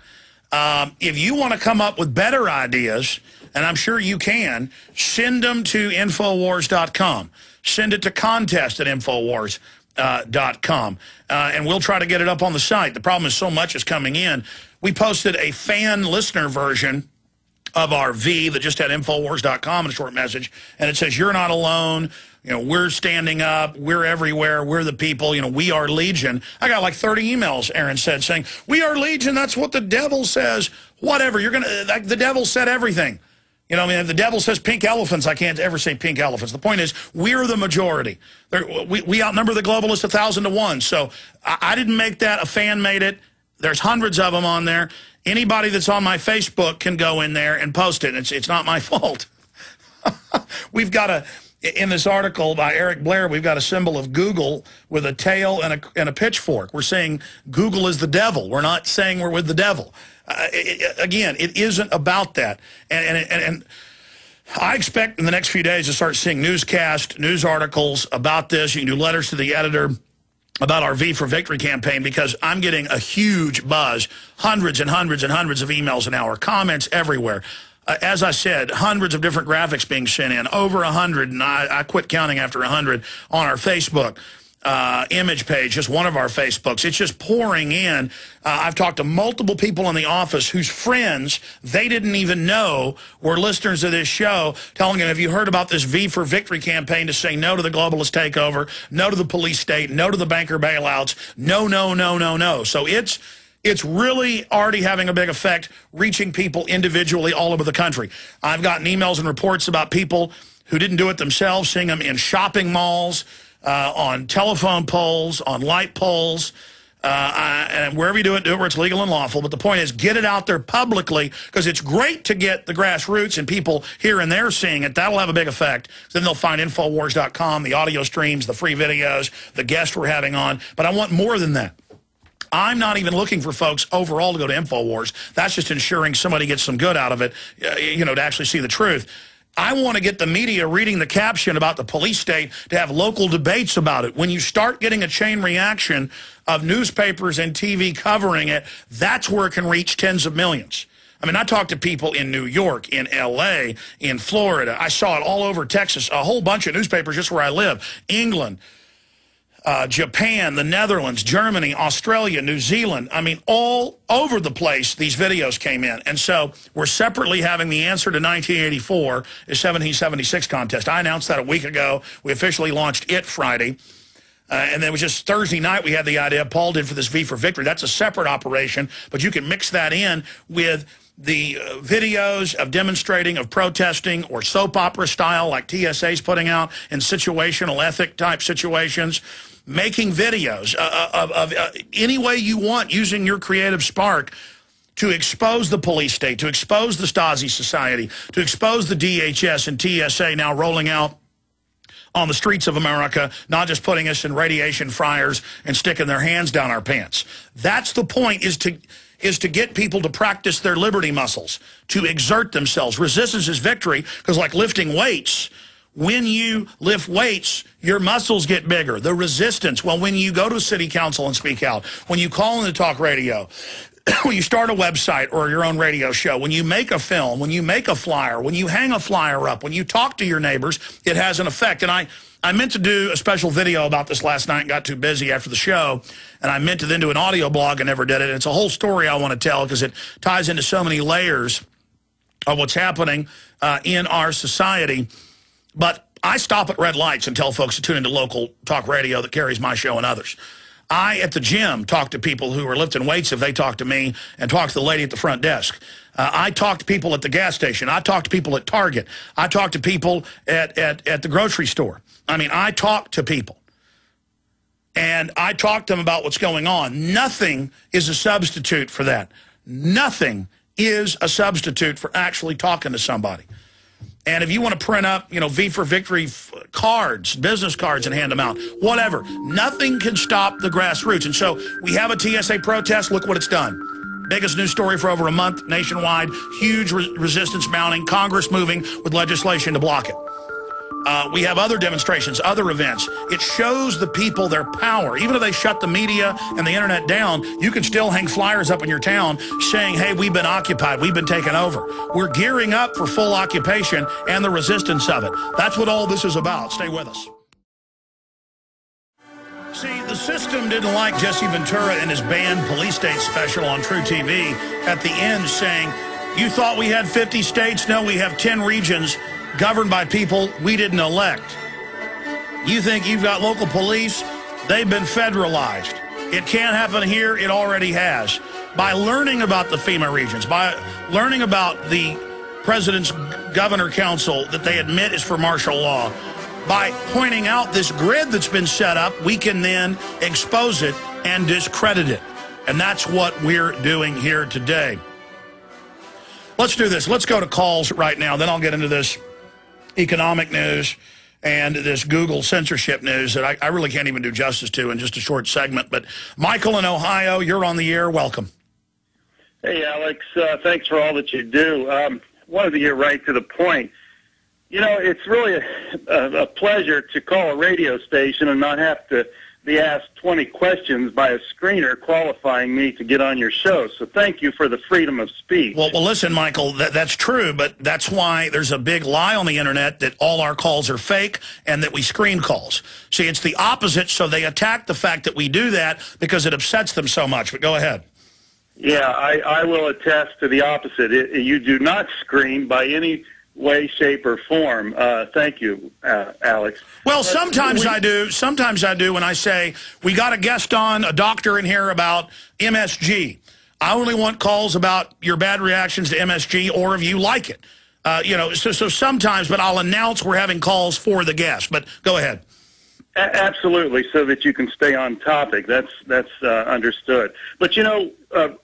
If you want to come up with better ideas, and I'm sure you can, send them to Infowars.com. Send it to contest at Infowars. and we'll try to get it up on the site. The problem is so much is coming in. We posted a fan listener version of our V that just had Infowars.com in a short message, and it says, "You're not alone. You know, we're standing up. We're everywhere. We're the people. You know, we are Legion." I got like 30 emails, Aaron said, saying, "We are Legion. That's what the devil says." Whatever. You're going to, like, the devil said everything. You know, I mean, if the devil says pink elephants, I can't ever say pink elephants. The point is, we're the majority. We outnumber the globalists 1,000 to 1. So I didn't make that. A fan made it. There's hundreds of them on there. Anybody that's on my Facebook can go in there and post it. It's not my fault. We've got in this article by Eric Blair, we've got a symbol of Google with a tail and a pitchfork. We're saying Google is the devil. We're not saying we're with the devil. Again, it isn't about that. And I expect in the next few days to start seeing newscasts, news articles about this. You can do letters to the editor about our V for Victory campaign, because I'm getting a huge buzz, hundreds and hundreds and hundreds of emails an hour, comments everywhere. As I said, hundreds of different graphics being sent in, over 100, and I quit counting after 100 on our Facebook image page, just one of our Facebooks. It's just pouring in. I've talked to multiple people in the office whose friends they didn't even know were listeners of this show, telling them, "Have you heard about this V for Victory campaign to say no to the globalist takeover, no to the police state, no to the banker bailouts, no, no, no, no, no." So it's really already having a big effect, reaching people individually all over the country. I've gotten emails and reports about people who didn't do it themselves, seeing them in shopping malls, on telephone poles, on light poles, and wherever you do it where it's legal and lawful. But the point is, get it out there publicly, because it's great to get the grassroots and people here and there seeing it. That'll have a big effect. Then they'll find Infowars.com, the audio streams, the free videos, the guests we're having on. But I want more than that. I'm not even looking for folks overall to go to Infowars. That's just ensuring somebody gets some good out of it, you know, to actually see the truth. I want to get the media reading the caption about the police state to have local debates about it. When you start getting a chain reaction of newspapers and TV covering it, that's where it can reach tens of millions. I mean, I talked to people in New York, in L.A., in Florida. I saw it all over Texas, a whole bunch of newspapers just where I live, England, Japan, the Netherlands, Germany, Australia, New Zealand. I mean, all over the place, these videos came in. And so we're separately having the answer to 1984 is 1776 contest. I announced that a week ago. We officially launched it Friday. And then it was just Thursday night we had the idea Paul did for this V for Victory. That's a separate operation, but you can mix that in with the videos of demonstrating, of protesting, or soap opera style like TSA's putting out in situational ethic type situations. Making videos of any way you want, using your creative spark to expose the police state, to expose the Stasi society, to expose the DHS and TSA now rolling out on the streets of America, not just putting us in radiation fryers and sticking their hands down our pants. That's the point, is to get people to practice their liberty muscles, to exert themselves. Resistance is victory, because like lifting weights, when you lift weights, your muscles get bigger. The resistance, well, when you go to city council and speak out, when you call into talk radio, when you start a website or your own radio show, when you make a film, when you make a flyer, when you hang a flyer up, when you talk to your neighbors, it has an effect. And I meant to do a special video about this last night and got too busy after the show, and I meant to then do an audio blog and never did it. It's a whole story I want to tell, because it ties into so many layers of what's happening in our society. But I stop at red lights and tell folks to tune into local talk radio that carries my show and others. I, at the gym, talk to people who are lifting weights if they talk to me, and talk to the lady at the front desk. I talk to people at the gas station. I talk to people at Target. I talk to people at the grocery store. I mean, I talk to people. And I talk to them about what's going on. Nothing is a substitute for that. Nothing is a substitute for actually talking to somebody. And if you want to print up, you know, V for Victory cards, business cards, and hand them out, whatever, nothing can stop the grassroots. And so we have a TSA protest. Look what it's done. Biggest news story for over a month nationwide. Huge resistance mounting. Congress moving with legislation to block it. We have other demonstrations, other events. It shows the people their power. Even if they shut the media and the internet down, you can still hang flyers up in your town saying, hey, we've been occupied, we've been taken over. We're gearing up for full occupation and the resistance of it. That's what all this is about. Stay with us. See, the system didn't like Jesse Ventura and his banned Police State special on True TV at the end saying, you thought we had 50 states? No, we have 10 regions governed by people we didn't elect. You think you've got local police? They've been federalized. It can't happen here. It already has. By learning about the FEMA regions, by learning about the President's Governor Council that they admit is for martial law, by pointing out this grid that's been set up, we can then expose it and discredit it. And that's what we're doing here today. Let's do this. Let's go to calls right now. Then I'll get into this economic news and this Google censorship news that I really can't even do justice to in just a short segment. But Michael in Ohio, you're on the air. Welcome. Hey, Alex. Thanks for all that you do. Wanted to get right to the point. You know, it's really a pleasure to call a radio station and not have to be asked 20 questions by a screener qualifying me to get on your show. So thank you for the freedom of speech. Well, listen, Michael, that's true, but that's why there's a big lie on the Internet that all our calls are fake and that we screen calls. See, it's the opposite, so they attack the fact that we do that because it upsets them so much. But go ahead. Yeah, I will attest to the opposite. You do not screen by any way, shape, or form. Thank you, Alex. Well, sometimes I do. Sometimes I do when I say, we got a guest on, a doctor in here about MSG. I only want calls about your bad reactions to MSG or if you like it. You know, so sometimes, but I'll announce we're having calls for the guest. But go ahead. Absolutely, so that you can stay on topic. That's understood. But, you know,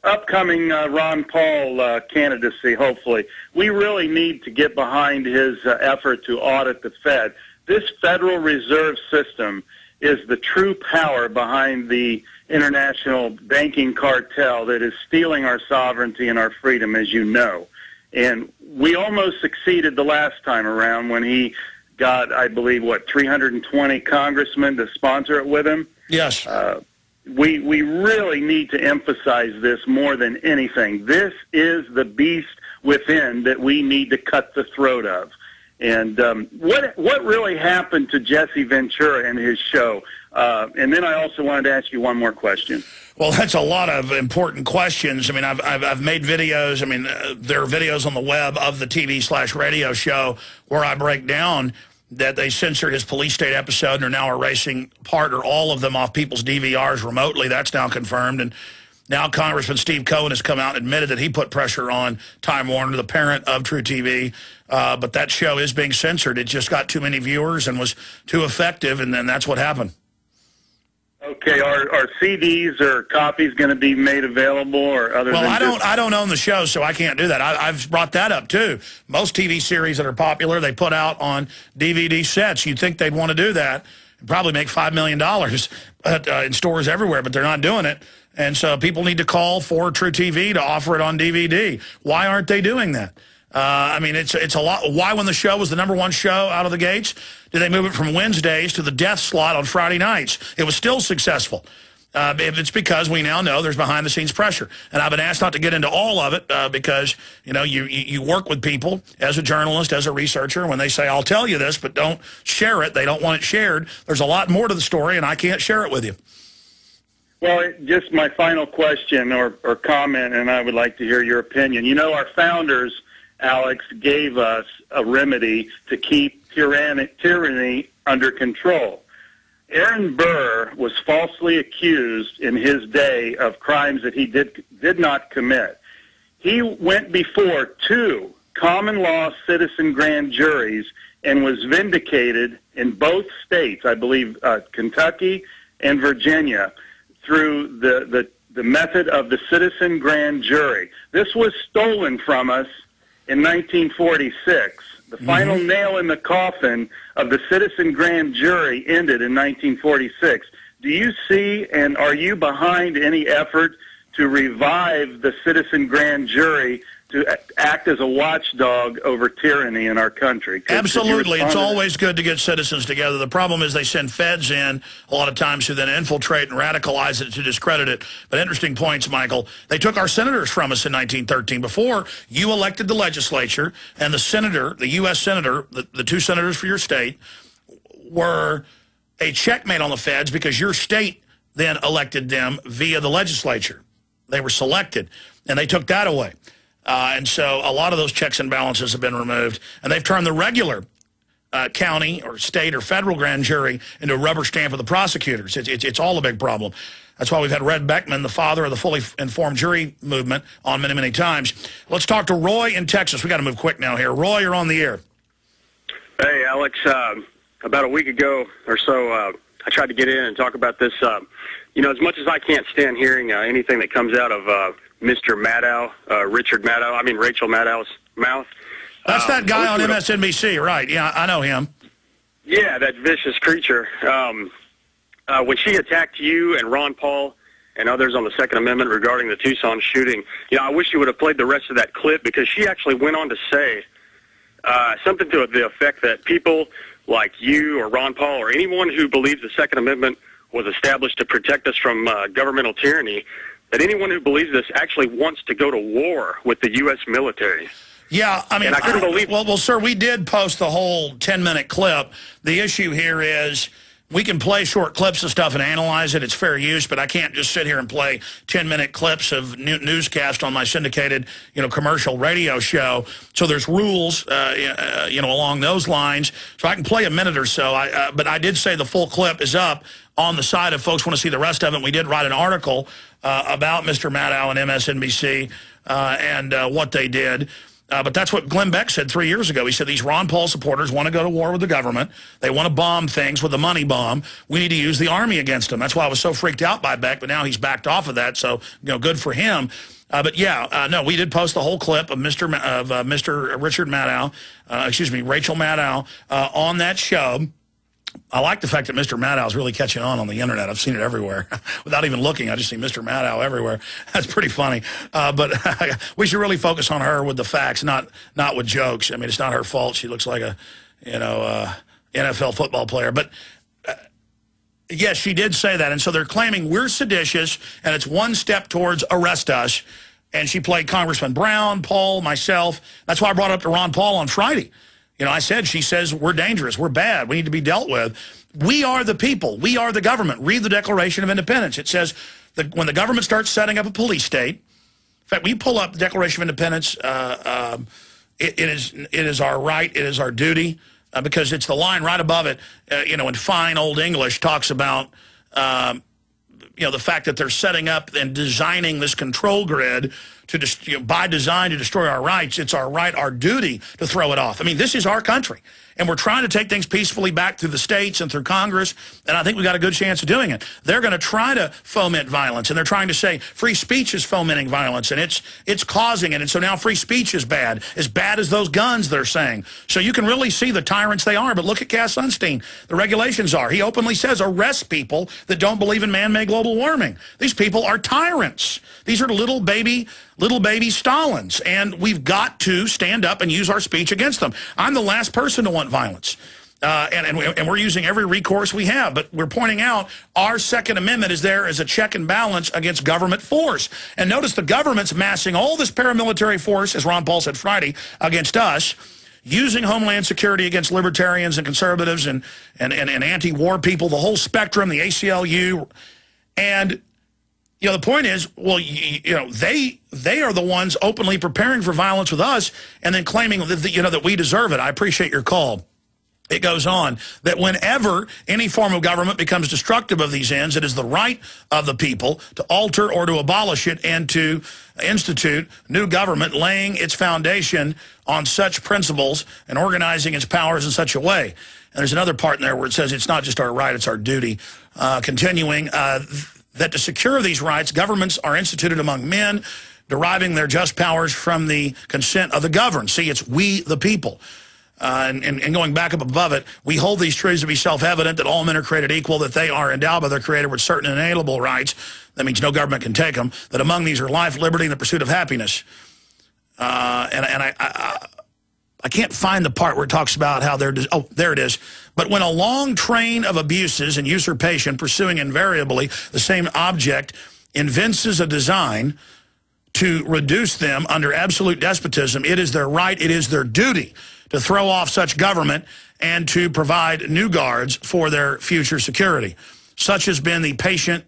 upcoming Ron Paul candidacy, hopefully, we really need to get behind his effort to audit the Fed. This Federal Reserve System is the true power behind the international banking cartel that is stealing our sovereignty and our freedom, as you know. And we almost succeeded the last time around when he got, I believe, 320 congressmen to sponsor it with him? Yes. We really need to emphasize this more than anything. This is the beast within that we need to cut the throat of. And what really happened to Jesse Ventura and his show? And then I also wanted to ask you one more question. Well, that's a lot of important questions. I mean, I've made videos. I mean, there are videos on the web of the TV/radio show where I break down that they censored his Police State episode and are now erasing part or all of them off people's DVRs remotely. That's now confirmed. And now Congressman Steve Cohen has come out and admitted that he put pressure on Time Warner, the parent of True TV. But that show is being censored. It just got too many viewers and was too effective, and then that's what happened. Okay, are CDs or copies going to be made available or other? Well, I don't own the show, so I can't do that. I've brought that up too. Most TV series that are popular, they put out on DVD sets. You'd think they'd want to do that and probably make $5 million in stores everywhere, but they're not doing it. And so people need to call for True TV to offer it on DVD. Why aren't they doing that? I mean, it's a lot. Why, when the show was the #1 show out of the gates, did they move it from Wednesdays to the death slot on Friday nights? It was still successful. It's because we now know there's behind-the-scenes pressure. And I've been asked not to get into all of it because, you know, you work with people as a journalist, as a researcher. When they say, I'll tell you this, but don't share it, they don't want it shared. There's a lot more to the story, and I can't share it with you. Well, just my final question or comment, and I would like to hear your opinion. You know, our founders, Alex, gave us a remedy to keep tyranny under control. Aaron Burr was falsely accused in his day of crimes that he did not commit. He went before 2 common law citizen grand juries and was vindicated in both states, I believe Kentucky and Virginia, through the method of the citizen grand jury. This was stolen from us in 1946. The final nail in the coffin of the citizen grand jury ended in 1946. Do you see and are you behind any effort to revive the citizen grand jury to act as a watchdog over tyranny in our country? Absolutely. It's always good to get citizens together. The problem is they send feds in a lot of times who then infiltrate and radicalize it to discredit it. But interesting points, Michael. They took our senators from us in 1913. Before you elected the legislature and the senator, the U.S. senator, the 2 senators for your state, were a checkmate on the feds because your state then elected them via the legislature. They were selected, and they took that away. And so a lot of those checks and balances have been removed, and they've turned the regular county or state or federal grand jury into a rubber stamp of the prosecutors. It's all a big problem. That's why we've had Red Beckman, the father of the fully informed jury movement, on many, many times. Let's talk to Roy in Texas. We got to move quick now here. Roy, you're on the air. Hey, Alex. About a week ago or so, I tried to get in and talk about this. You know, as much as I can't stand hearing anything that comes out of Mr. Maddow, Rachel Maddow's mouth. That's that guy on MSNBC, right? Yeah, I know him. Yeah, that vicious creature. When she attacked you and Ron Paul and others on the Second Amendment regarding the Tucson shooting, you know, I wish you would have played the rest of that clip, because she actually went on to say something to the effect that people like you or Ron Paul or anyone who believes the Second Amendment was established to protect us from governmental tyranny, that anyone who believes this actually wants to go to war with the U.S. military. Yeah, I mean, and I couldn't believe. Well, sir, we did post the whole 10-minute clip. The issue here is we can play short clips of stuff and analyze it. It's fair use, but I can't just sit here and play 10-minute clips of newscast on my syndicated, commercial radio show. So there's rules, along those lines. So I can play a minute or so. But I did say the full clip is up on the side if folks want to see the rest of it. We did write an article about Mr. Maddow and MSNBC and what they did. But that's what Glenn Beck said 3 years ago. He said these Ron Paul supporters want to go to war with the government. They want to bomb things with a money bomb. We need to use the Army against them. That's why I was so freaked out by Beck, but now he's backed off of that, so good for him. But yeah, no, we did post the whole clip of Mr. Richard Maddow, Rachel Maddow on that show. I like the fact that Mr. Maddow is really catching on the internet. I've seen it everywhere. Without even looking, I just see Mr. Maddow everywhere. That's pretty funny. But we should really focus on her with the facts, not with jokes. I mean, it's not her fault. She looks like a, NFL football player. But, yes, she did say that. And so they're claiming we're seditious, and it's one step towards arrest us. And she played Congressman Brown, Paul, myself. That's why I brought up to Ron Paul on Friday. She says we're dangerous, we're bad, we need to be dealt with. We are the people. We are the government. Read the Declaration of Independence. It says that when the government starts setting up a police state, in fact, we pull up the Declaration of Independence, it is our right, it is our duty, because it's the line right above it, in fine old English, talks about, the fact that they're setting up and designing this control grid to by design to destroy our rights. It's our right, our duty to throw it off. I mean, this is our country, and we're trying to take things peacefully back through the states and through Congress, and I think we've got a good chance of doing it. They're going to try to foment violence, and they're trying to say free speech is fomenting violence, and it's causing it, and so now free speech is bad as those guns, they're saying. So you can really see the tyrants they are, but look at Cass Sunstein. The regulations are. He openly says arrest people that don't believe in man-made global warming. These people are tyrants. These are little baby Stalins, and we've got to stand up and use our speech against them. I'm the last person to want violence, and we're using every recourse we have, but we're pointing out our Second Amendment is there as a check and balance against government force. And notice the government's massing all this paramilitary force, as Ron Paul said Friday, against us, using Homeland Security against libertarians and conservatives and anti-war people, the whole spectrum, the ACLU, and the point is, well, they are the ones openly preparing for violence with us and then claiming that we deserve it. I appreciate your call. It goes on that whenever any form of government becomes destructive of these ends, it is the right of the people to alter or to abolish it and to institute new government, laying its foundation on such principles and organizing its powers in such a way. And there's another part in there where it says it's not just our right, it's our duty. Continuing, that to secure these rights, governments are instituted among men, deriving their just powers from the consent of the governed. See, it's we the people. And going back up above it, we hold these truths to be self-evident, that all men are created equal, that they are endowed by their Creator with certain inalienable rights. That means no government can take them. That among these are life, liberty, and the pursuit of happiness. I can't find the part where it talks about how they're... Oh, there it is. But when a long train of abuses and usurpation pursuing invariably the same object evinces a design to reduce them under absolute despotism, it is their right, it is their duty to throw off such government and to provide new guards for their future security. Such has been the patient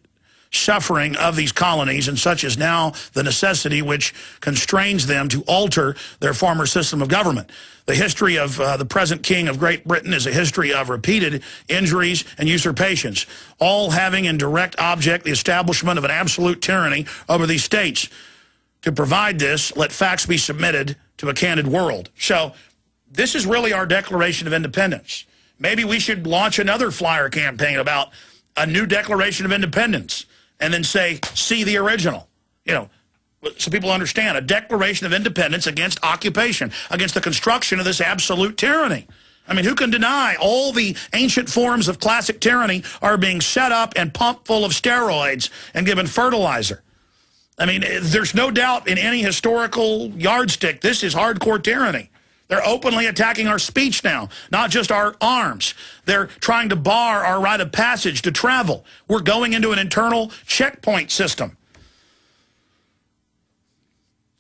suffering of these colonies, and such is now the necessity which constrains them to alter their former system of government. The history of the present king of Great Britain is a history of repeated injuries and usurpations, all having in direct object the establishment of an absolute tyranny over these states. To provide this, let facts be submitted to a candid world. So this is really our Declaration of Independence. Maybe we should launch another flyer campaign about a new Declaration of Independence, and then say, see the original, you know, so people understand. A Declaration of Independence against occupation, against the construction of this absolute tyranny. I mean, who can deny all the ancient forms of classic tyranny are being set up and pumped full of steroids and given fertilizer? I mean, there's no doubt in any historical yardstick, this is hardcore tyranny. They're openly attacking our speech now, not just our arms. They're trying to bar our right of passage to travel. We're going into an internal checkpoint system.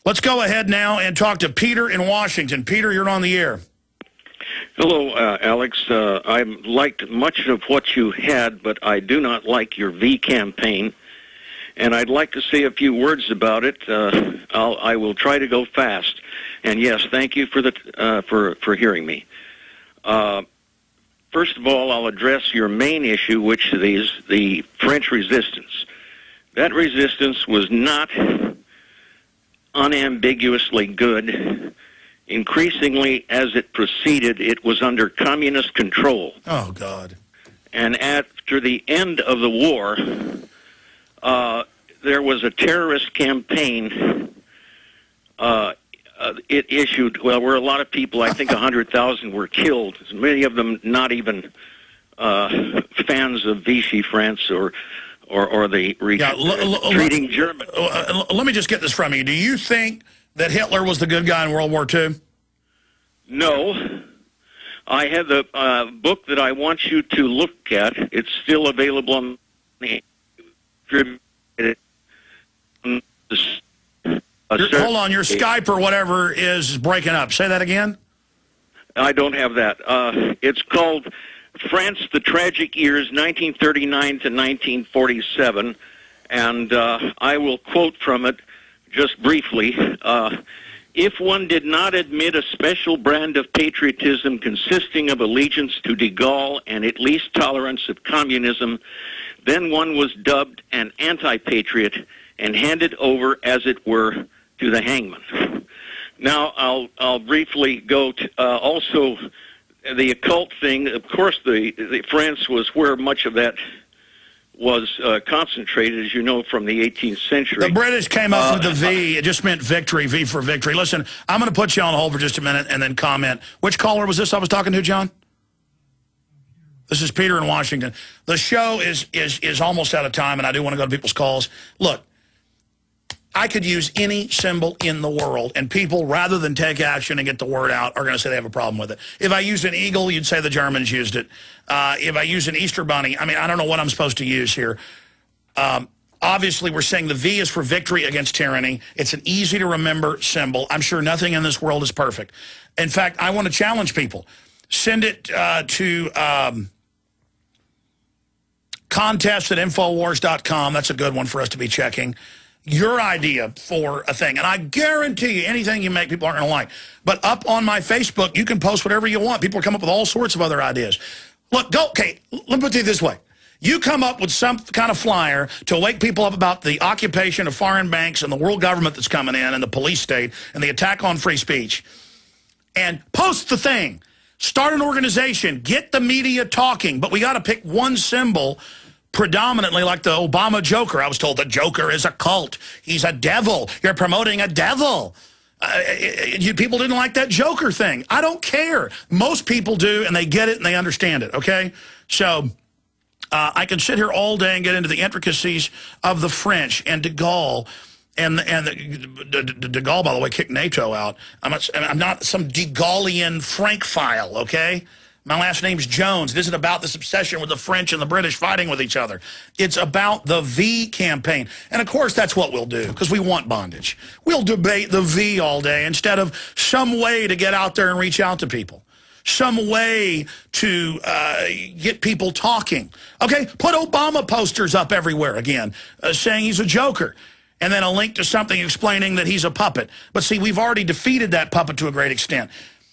Let's go ahead now and talk to Peter in Washington. Peter, you're on the air. Hello, Alex. I liked much of what you had, but I do not like your V campaign, and I'd like to say a few words about it. I will try to go fast. And yes, thank you for for hearing me. First of all, I'll address your main issue, which is the French resistance. That resistance was not unambiguously good. Increasingly, as it proceeded, it was under communist control. Oh, God. And after the end of the war, there was a terrorist campaign. It issued, well, where a lot of people, I think 100,000 were killed, many of them not even fans of Vichy France or the retreating German. Let me just get this from you. Do you think that Hitler was the good guy in World War II? No. I have the book that I want you to look at. It's still available on the hold on, your Skype or whatever is breaking up. Say that again? I don't have that. It's called France, the Tragic Years, 1939 to 1947, and I will quote from it just briefly. If one did not admit a special brand of patriotism consisting of allegiance to de Gaulle and at least tolerance of communism, then one was dubbed an anti-patriot and handed over, as it were, to the hangman. Now, I'll briefly go to also the occult thing. Of course, the France was where much of that was concentrated, as you know, from the 18th century. The British came up with the V. It just meant victory, V for victory. Listen, I'm going to put you on hold for just a minute and then comment. Which caller was this I was talking to, John? This is Peter in Washington. The show is almost out of time, and I do want to go to people's calls. Look, I could use any symbol in the world, and people, rather than take action and get the word out, are going to say they have a problem with it. If I used an eagle, you'd say the Germans used it. If I use an Easter bunny, I mean, I don't know what I'm supposed to use here. Obviously, we're saying the V is for victory against tyranny. It's an easy-to-remember symbol. I'm sure nothing in this world is perfect. In fact, I want to challenge people. Send it to contest@Infowars.com. That's a good one for us to be checking. Your idea for a thing. And I guarantee you, anything you make, people aren't going to like. But up on my Facebook, you can post whatever you want. People come up with all sorts of other ideas. Look, okay, let me put it this way. You come up with some kind of flyer to wake people up about the occupation of foreign banks and the world government that's coming in and the police state and the attack on free speech, and post the thing. Start an organization. Get the media talking. But we got to pick one symbol predominantly like the Obama Joker. I was told the Joker is a cult. He's a devil. You're promoting a devil. People didn't like that Joker thing. I don't care. Most people do, and they get it and they understand it, okay? So I can sit here all day and get into the intricacies of the French and de Gaulle. And de Gaulle, by the way, kicked NATO out. I'm not some de Gaullian Francophile, okay? My last name's Jones. It isn't about this obsession with the French and the British fighting with each other. It's about the V campaign. And, of course, that's what we'll do, because we want bondage. We'll debate the V all day instead of some way to get out there and reach out to people. some way to get people talking. Okay, put Obama posters up everywhere again, saying he's a joker, and then a link to something explaining that he's a puppet. But see, we've already defeated that puppet to a great extent.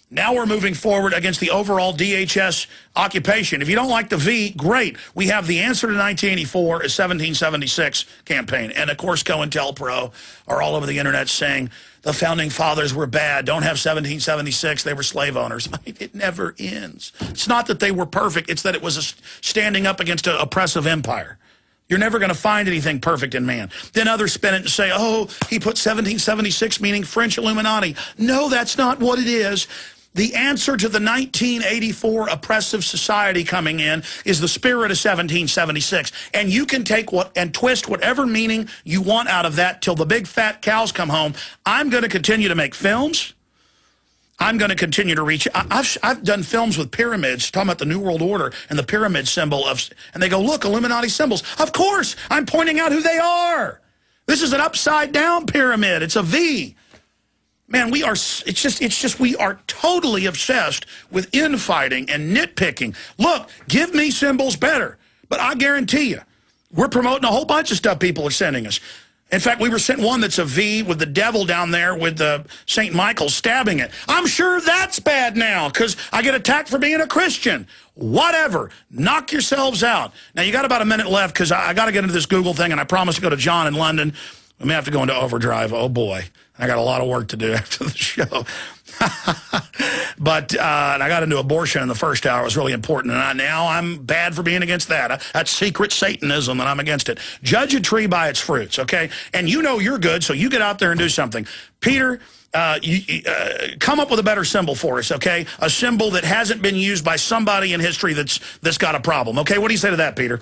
Now we're moving forward against the overall DHS occupation. If you don't like the V, great. We have the answer to 1984 is 1776 campaign. And, of course, COINTELPRO are all over the Internet saying the Founding Fathers were bad. Don't have 1776. They were slave owners. I mean, it never ends. It's not that they were perfect. It's that it was standing up against an oppressive empire. You're never going to find anything perfect in man. Then others spin it and say, oh, he put 1776 meaning French Illuminati. No, that's not what it is. The answer to the 1984 oppressive society coming in is the spirit of 1776. And you can take and twist whatever meaning you want out of that till the big fat cows come home. I'm going to continue to make films. I'm going to continue to reach. I've done films with pyramids, talking about the New World Order and the pyramid symbol and they go, look, Illuminati symbols. Of course, I'm pointing out who they are. This is an upside down pyramid. It's a V. Man, we are totally obsessed with infighting and nitpicking. Look, give me symbols better. But I guarantee you, we're promoting a whole bunch of stuff people are sending us. In fact, we were sent one that's a V with the devil down there with the St. Michael stabbing it. I'm sure that's bad now because I get attacked for being a Christian. Whatever. Knock yourselves out. Now, you got about a minute left because I got to get into this Google thing, and I promised to go to John in London. We may have to go into overdrive. Oh, boy. I got a lot of work to do after the show. But and I got into abortion in the first hour. It was really important. And now I'm bad for being against that. That's secret Satanism, and I'm against it. Judge a tree by its fruits, okay? And you know you're good, so you get out there and do something. Peter, come up with a better symbol for us, okay? A symbol that hasn't been used by somebody in history that's got a problem, okay? What do you say to that, Peter?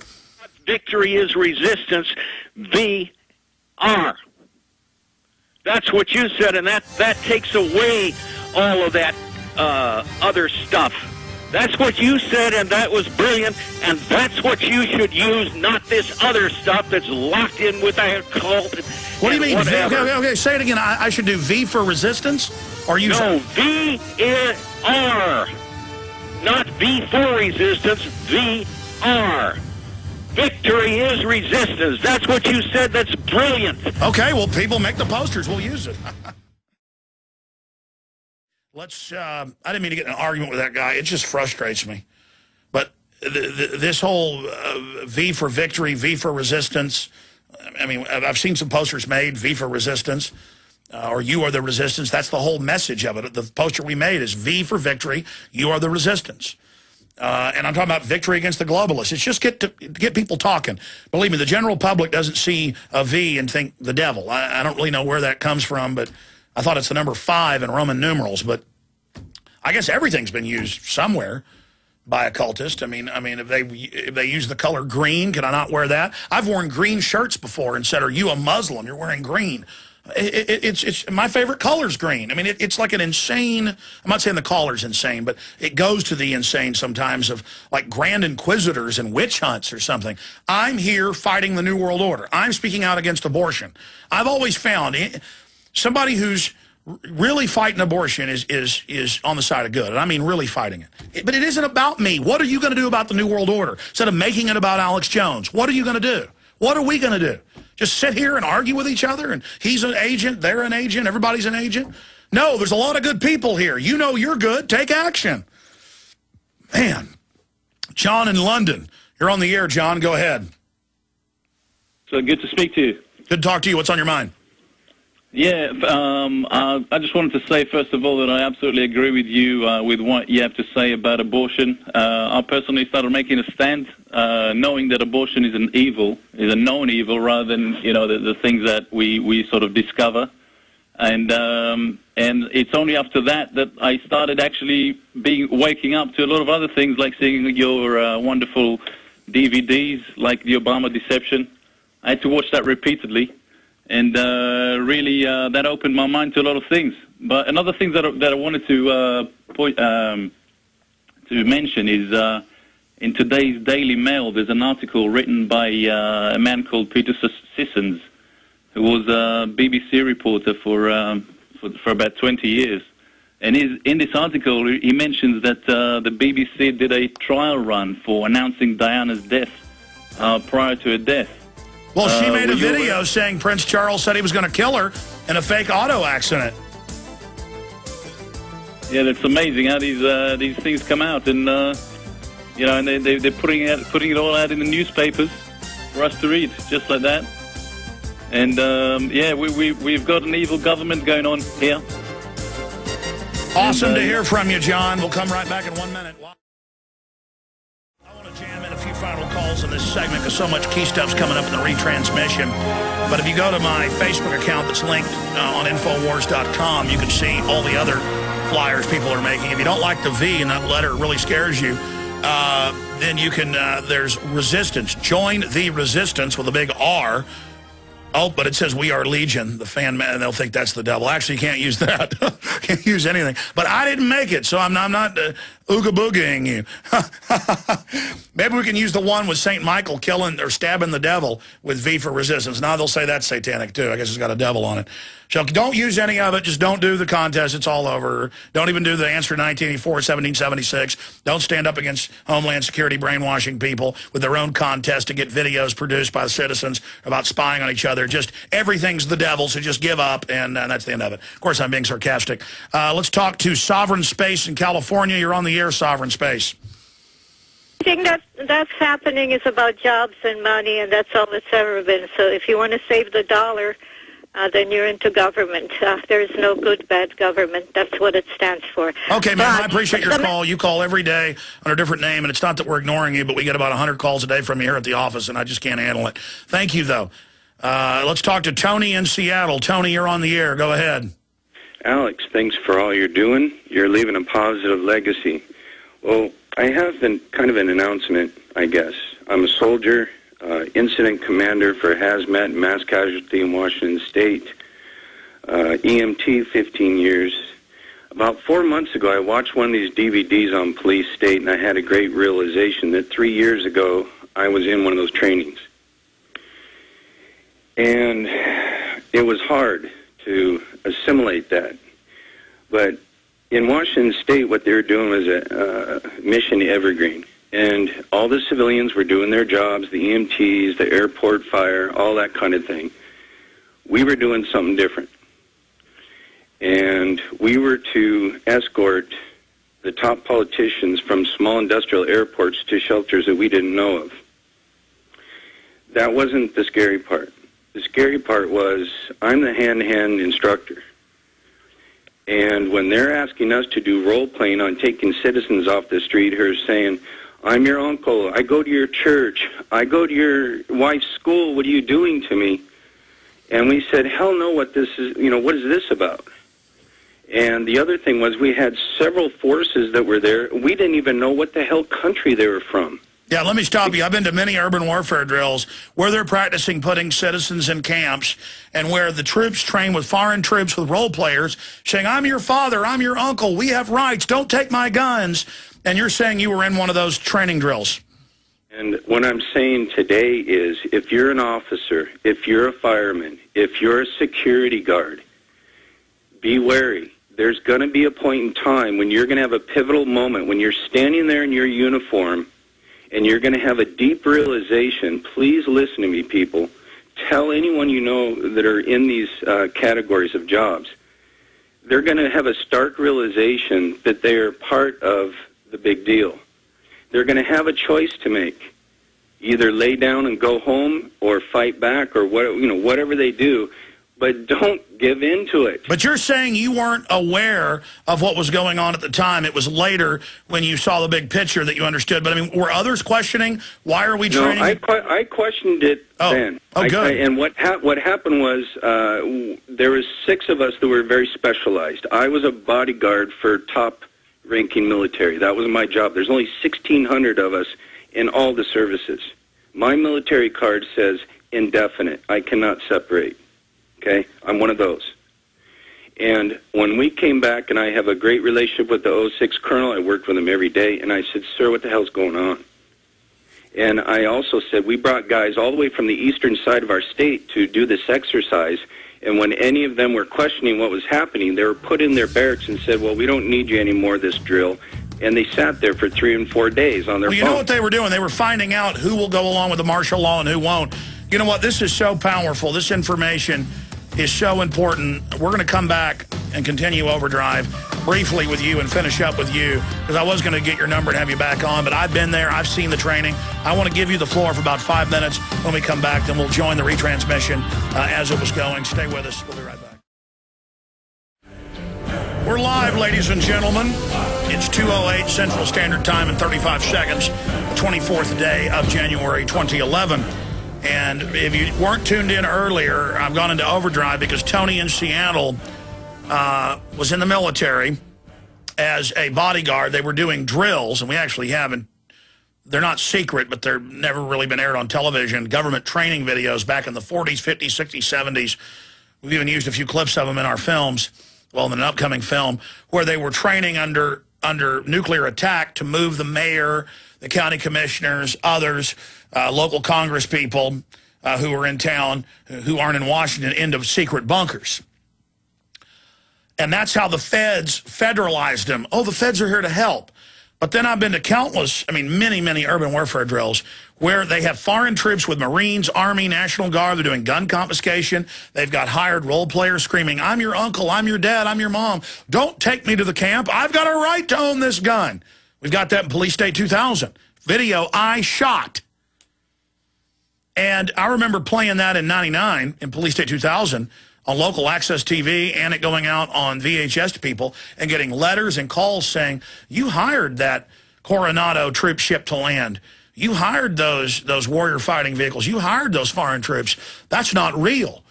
Victory is resistance. VR. That's what you said, and that takes away all of that other stuff. That's what you said, and that was brilliant, and that's what you should use, not this other stuff that's locked in with a cult. What do you mean? Okay, say it again. I should do V for resistance? Or use No, V is R. Not V for resistance, VR. Victory is resistance. That's what you said. That's brilliant. Okay, well, people make the posters. We'll use it. I didn't mean to get in an argument with that guy. It just frustrates me. But this whole V for victory, V for resistance, I mean, I've seen some posters made, V for resistance, or you are the resistance. That's the whole message of it. The poster we made is V for victory, you are the resistance. And I'm talking about victory against the globalists. It's just get people talking. Believe me, the general public doesn't see a V and think the devil. I don't really know where that comes from, but I thought it's the number 5 in Roman numerals. But I guess everything's been used somewhere by occultists. I mean, if they use the color green, can I not wear that? I've worn green shirts before and said, "Are you a Muslim? You're wearing green." It's my favorite color's green. I mean, it's like an insane, I'm not saying the color's insane, but it goes to the insane sometimes of like grand inquisitors and witch hunts or something. I'm here fighting the New World Order. I'm speaking out against abortion. I've always found somebody who's really fighting abortion is on the side of good, and I mean really fighting it. But it isn't about me. What are you going to do about the New World Order? Instead of making it about Alex Jones, what are you going to do? What are we going to do? Just sit here and argue with each other, and he's an agent, they're an agent, everybody's an agent? No, there's a lot of good people here. You know you're good. Take action. Man. John in London. You're on the air, John. Go ahead. So good to speak to you. Good to talk to you. What's on your mind? Yeah, I just wanted to say, first of all, that I absolutely agree with you with what you have to say about abortion. I personally started making a stand, knowing that abortion is an evil, is a known evil, rather than, the things that we sort of discover. And it's only after that I started actually waking up to a lot of other things, like seeing your wonderful DVDs, like the Obama Deception. I had to watch that repeatedly. And really, that opened my mind to a lot of things. But another thing that I wanted to mention is in today's Daily Mail, there's an article written by a man called Peter Sissons, who was a BBC reporter for about 20 years. And in this article, he mentions that the BBC did a trial run for announcing Diana's death prior to her death. Well, she made a video saying Prince Charles said he was going to kill her in a fake auto accident. Yeah, that's amazing how these things come out, and you know, and they're putting it all out in the newspapers for us to read, just like that. And yeah, we've got an evil government going on here. Awesome to hear from you, John. We'll come right back in 1 minute. I want to jam in a few final calls in this segment because so much key stuff's coming up in the retransmission. But if you go to my Facebook account that's linked on Infowars.com, you can see all the other flyers people are making. If you don't like the V and that letter really scares you, then you can, there's resistance. Join the resistance with a big R. Oh, but it says we are Legion, the fan man, and they'll think that's the devil. Actually, you can't use that. Can't use anything. But I didn't make it, so I'm not ooga-boogieing you. Maybe we can use the one with St. Michael killing or stabbing the devil with V for resistance. Now they'll say that's satanic, too. I guess it's got a devil on it. So don't use any of it. Just don't do the contest. It's all over. Don't even do the answer 1984, 1776. Don't stand up against Homeland Security brainwashing people with their own contest to get videos produced by the citizens about spying on each other. Just everything's the devil, so just give up, and that's the end of it. Of course, I'm being sarcastic. Let's talk to Sovereign Space in California. You're on the air, Sovereign Space. I think that's happening is about jobs and money, and that's all it's ever been. So if you want to save the dollar, then you're into government. There's no good, bad government. That's what it stands for. Okay, ma'am, I appreciate your call. You call every day under a different name, and it's not that we're ignoring you, but we get about 100 calls a day from you here at the office, and I just can't handle it. Thank you, though. Let's talk to Tony in Seattle. Tony, you're on the air. Go ahead. Alex, thanks for all you're doing. You're leaving a positive legacy. Well, I have kind of an announcement, I guess. I'm a soldier, incident commander for hazmat and mass casualty in Washington State, EMT 15 years. About 4 months ago, I watched one of these DVDs on Police State, and I had a great realization that 3 years ago, I was in one of those trainings. And it was hard to assimilate that. But in Washington State, what they were doing was a mission evergreen. And all the civilians were doing their jobs, the EMTs, the airport fire, all that kind of thing. We were doing something different. And we were to escort the top politicians from small industrial airports to shelters that we didn't know of. That wasn't the scary part. The scary part was I'm the hand-to-hand instructor. And when they're asking us to do role-playing on taking citizens off the street who are saying, I'm your uncle, I go to your church, I go to your wife's school, what are you doing to me? And we said, hell no, what this is, what is this about? And the other thing was we had several forces that were there. We didn't even know what the hell country they were from. Yeah, let me stop you. I've been to many urban warfare drills where they're practicing putting citizens in camps and where the troops train with foreign troops with role players saying, I'm your father, I'm your uncle, we have rights, don't take my guns. And you're saying you were in one of those training drills. And what I'm saying today is if you're an officer, if you're a fireman, if you're a security guard, be wary. There's going to be a point in time when you're going to have a pivotal moment when you're standing there in your uniform and you're going to have a deep realization. Please listen to me, people. Tell anyone you know that are in these categories of jobs. They're going to have a stark realization that they are part of the big deal. They're going to have a choice to make. Either lay down and go home or fight back or whatever they do. But don't give in to it. But you're saying you weren't aware of what was going on at the time. It was later when you saw the big picture that you understood. But, I mean, were others questioning, why are we training? No, I questioned it then. Oh, good. And what happened was there was 6 of us that were very specialized. I was a bodyguard for top-ranking military. That was my job. There's only 1,600 of us in all the services. My military card says indefinite. I cannot separate. Okay, I'm one of those. And when we came back, and I have a great relationship with the 06 colonel, I worked with him every day, and I said, sir, what the hell's going on? And I also said, we brought guys all the way from the eastern side of our state to do this exercise, And when any of them were questioning what was happening, they were put in their barracks and said, well, we don't need you anymore, this drill. And they sat there for 3 and 4 days on their phone. You know what they were doing? They were finding out who will go along with the martial law and who won't. You know what? This is so powerful. This information is so important. We're going to come back and continue Overdrive briefly with you and finish up with you, because I was going to get your number and have you back on, but I've been there. I've seen the training. I want to give you the floor for about 5 minutes. When we come back, then we'll join the retransmission as it was going. Stay with us. We'll be right back. We're live, ladies and gentlemen. It's 2:08 Central Standard Time and 35 seconds, the 24th day of January 2011. And if you weren't tuned in earlier, I've gone into overdrive because Tony in Seattle was in the military as a bodyguard. They were doing drills, and we actually haven't. They're not secret, but they're never really been aired on television. Government training videos back in the 40s, 50s, 60s, 70s. We've even used a few clips of them in our films, well, in an upcoming film, where they were training under nuclear attack to move the mayor, the county commissioners, others, local Congress people who are in town, who aren't in Washington, into secret bunkers. And that's how the feds federalized them. Oh, the feds are here to help. But then I've been to countless, many, many urban warfare drills where they have foreign troops with Marines, Army, National Guard. They're doing gun confiscation. They've got hired role players screaming, I'm your uncle, I'm your dad, I'm your mom. Don't take me to the camp. I've got a right to own this gun. We've got that in Police State 2000. Video I shot. And I remember playing that in 99 in Police State 2000 on local access TV, and it going out on VHS to people and getting letters and calls saying, you hired that Coronado troop ship to land. You hired those warrior fighting vehicles. You hired those foreign troops. That's not real.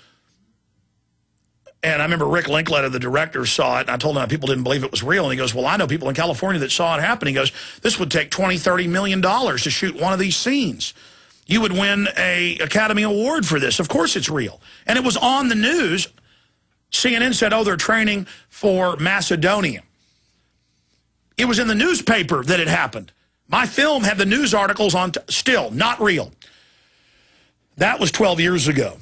And I remember Rick Linklater, the director, saw it, and I told him people didn't believe it was real. And he goes, well, I know people in California that saw it happen. He goes, this would take $20, $30 million to shoot one of these scenes. You would win an Academy Award for this. Of course it's real. And it was on the news. CNN said, oh, they're training for Macedonia. It was in the newspaper that it happened. My film had the news articles on, still not real. That was 12 years ago.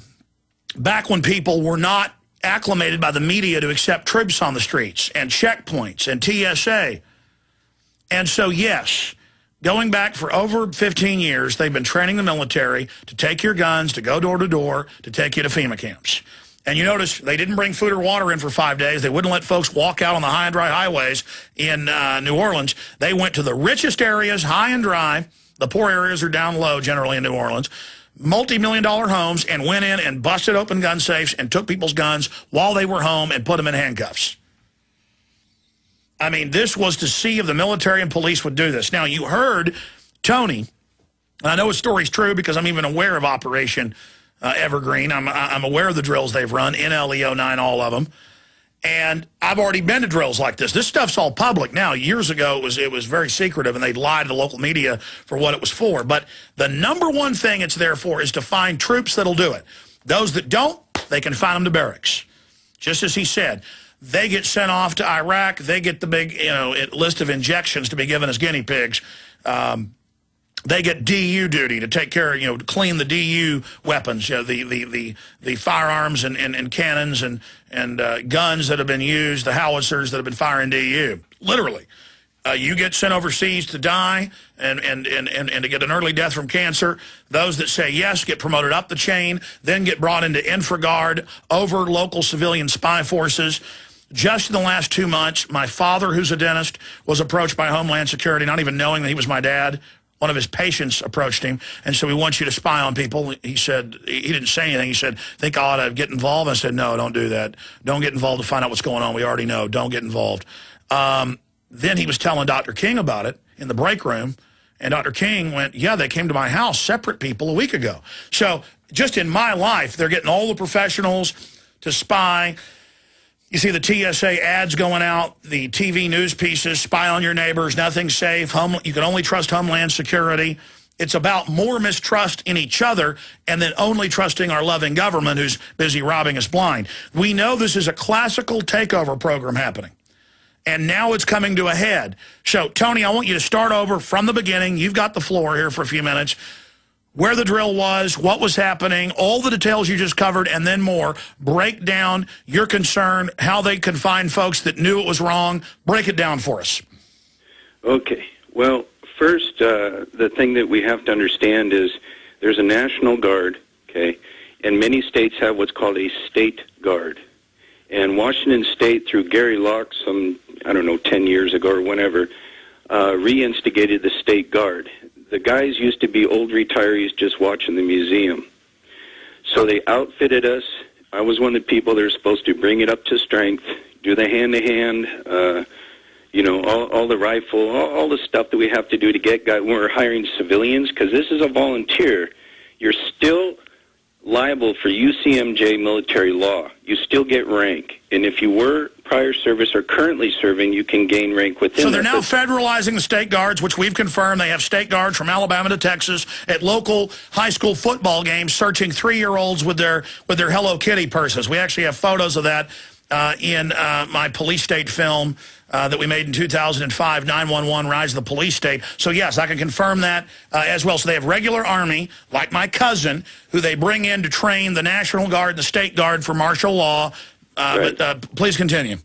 Back when people were not acclimated by the media to accept troops on the streets and checkpoints and TSA. And so, yes, going back for over 15 years, they've been training the military to take your guns, to go door to door, to take you to FEMA camps. And you notice they didn't bring food or water in for 5 days. They wouldn't let folks walk out on the high and dry highways in New Orleans. They went to the richest areas, high and dry. The poor areas are down low generally in New Orleans. Multi-million-dollar homes, and went in and busted open gun safes and took people's guns while they were home and put them in handcuffs. This was to see if the military and police would do this. Now, you heard Tony, and I know his story's true because I'm even aware of Operation Evergreen. I'm aware of the drills they've run, NLEO9, all of them. And I've already been to drills like this. This stuff's all public now. Years ago, it was very secretive, and they'd lie to the local media for what it was for. But the number one thing it's there for is to find troops that'll do it. Those that don't, they can find them to barracks. Just as he said, they get sent off to Iraq. They get the big list of injections to be given as guinea pigs. They get DU duty to take care of, to clean the DU weapons, the firearms and cannons and guns that have been used, the howitzers that have been firing DU. Literally. You get sent overseas to die and to get an early death from cancer. Those that say yes get promoted up the chain, then get brought into InfraGard over local civilian spy forces. Just in the last 2 months, my father, who's a dentist, was approached by Homeland Security, not even knowing that he was my dad. One of his patients approached him and said, we want you to spy on people. He said, he didn't say anything. He said, think I ought to get involved? I said, no, don't do that. Don't get involved to find out what's going on. We already know. Don't get involved. Then he was telling Dr. King about it in the break room, and Dr. King went, yeah, they came to my house, separate people, a week ago. So just in my life, they're getting all the professionals to spy. You see the TSA ads going out, the TV news pieces, spy on your neighbors, nothing's safe, you can only trust Homeland Security. It's about more mistrust in each other and then only trusting our loving government who's busy robbing us blind. We know this is a classical takeover program happening, and now it's coming to a head. So, Tony, I want you to start over from the beginning. You've got the floor here for a few minutes. where the drill was, what was happening, all the details you just covered, and then more. Break down your concern, how they can find folks that knew it was wrong. Break it down for us. Okay. Well, first, the thing that we have to understand is there's a National Guard, okay, and many states have what's called a State Guard. And Washington State, through Gary Locke, some, 10 years ago or whenever, reinstigated the State Guard. The guys used to be old retirees just watching the museum. So they outfitted us. I was one of the people that are supposed to bring it up to strength, do the hand-to-hand, all the rifle, all the stuff that we have to do to get guys. When we're hiring civilians, because this is a volunteer, you're still liable for UCMJ military law. You still get rank. And if you were prior service or currently serving, you can gain rank within. So they're now federalizing the state guards, which we've confirmed. They have state guards from Alabama to Texas at local high school football games searching 3-year-olds with their Hello Kitty purses. We actually have photos of that in my police state film that we made in 2005, 911, Rise of the Police State. So, yes, I can confirm that as well. So they have regular Army, like my cousin, who they bring in to train the National Guard and the State Guard for martial law. Right. But please continue.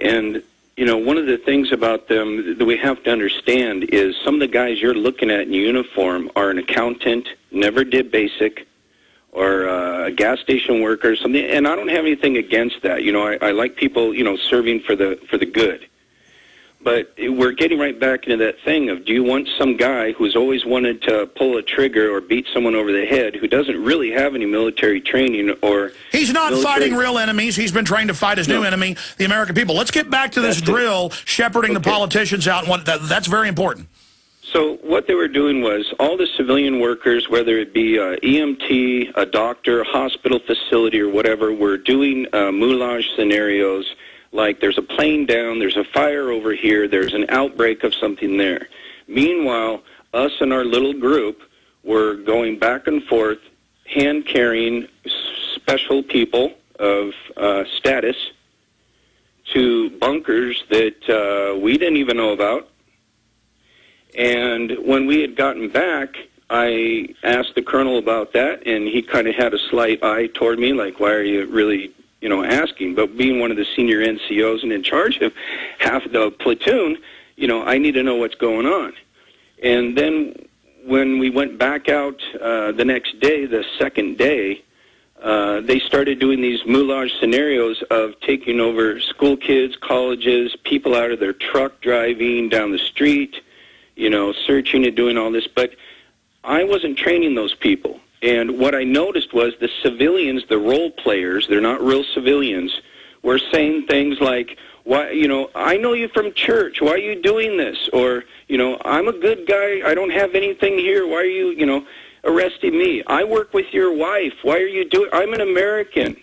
And, one of the things about them that we have to understand is some of the guys you're looking at in uniform are an accountant, never did basic, or a gas station worker or something, and I don't have anything against that. I like people, serving for the good. But we're getting right back into that thing of, do you want some guy who's always wanted to pull a trigger or beat someone over the head who doesn't really have any military training or... He's not fighting real enemies. He's been trained to fight his new enemy, the American people. Let's get back to this drill, shepherding the politicians out, and that's very important. So what they were doing was all the civilian workers, whether it be EMT, a doctor, hospital facility, or whatever, were doing moulage scenarios like there's a plane down, there's a fire over here, there's an outbreak of something there. Meanwhile, us and our little group were going back and forth, hand-carrying special people of status to bunkers that we didn't even know about. And when we had gotten back, I asked the colonel about that, and he kind of had a slight eye toward me, like, why are you really, asking? But being one of the senior NCOs and in charge of half the platoon, I need to know what's going on. And then when we went back out the next day, the second day, they started doing these moulage scenarios of taking over school kids, colleges, people out of their truck driving down the street, searching and doing all this. But I wasn't training those people. And what I noticed was the civilians, the role players, they're not real civilians, were saying things like, "Why, I know you from church. Why are you doing this?" Or, "I'm a good guy. I don't have anything here. Why are you, arresting me? I work with your wife. Why are you doing? I'm an American."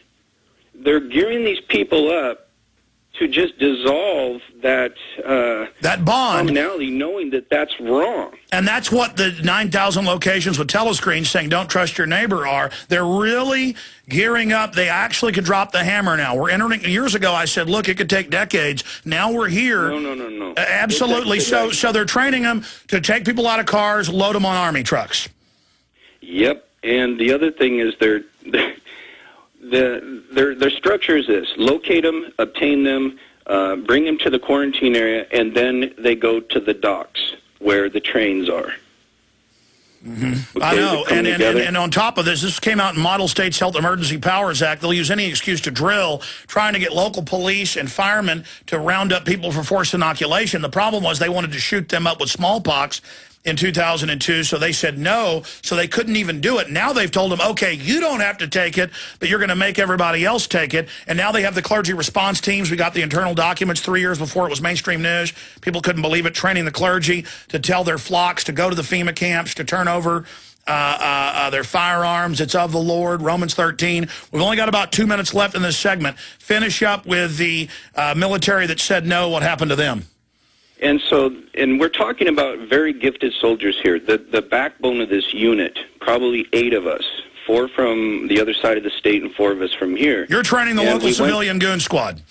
They're gearing these people up to just dissolve that bond, commonality, knowing that that's wrong. And that's what the 9,000 locations with telescreens saying "don't trust your neighbor" are. They're really gearing up. They actually could drop the hammer now. We're entering. Years ago, I said, look, it could take decades. Now we're here. No. Absolutely. So they're training them to take people out of cars, load them on Army trucks. Yep. And the other thing is their structure is this: locate them, obtain them, bring them to the quarantine area, and then they go to the docks where the trains are. Mm-hmm. Okay, I know, and on top of this came out in Model States Health Emergency Powers Act. They'll use any excuse to drill, trying to get local police and firemen to round up people for forced inoculation. The problem was they wanted to shoot them up with smallpox in 2002, so they said no, so they couldn't even do it. Now they've told them, okay, you don't have to take it, but you're going to make everybody else take it. And now they have the clergy response teams. We got the internal documents 3 years before it was mainstream news. People couldn't believe it, training the clergy to tell their flocks to go to the FEMA camps, to turn over their firearms. It's of the Lord, Romans 13. We've only got about 2 minutes left in this segment. Finish up with the military that said no, what happened to them? And we're talking about very gifted soldiers here. The backbone of this unit, probably 8 of us, 4 from the other side of the state and 4 of us from here. You're training the local civilian goon squad.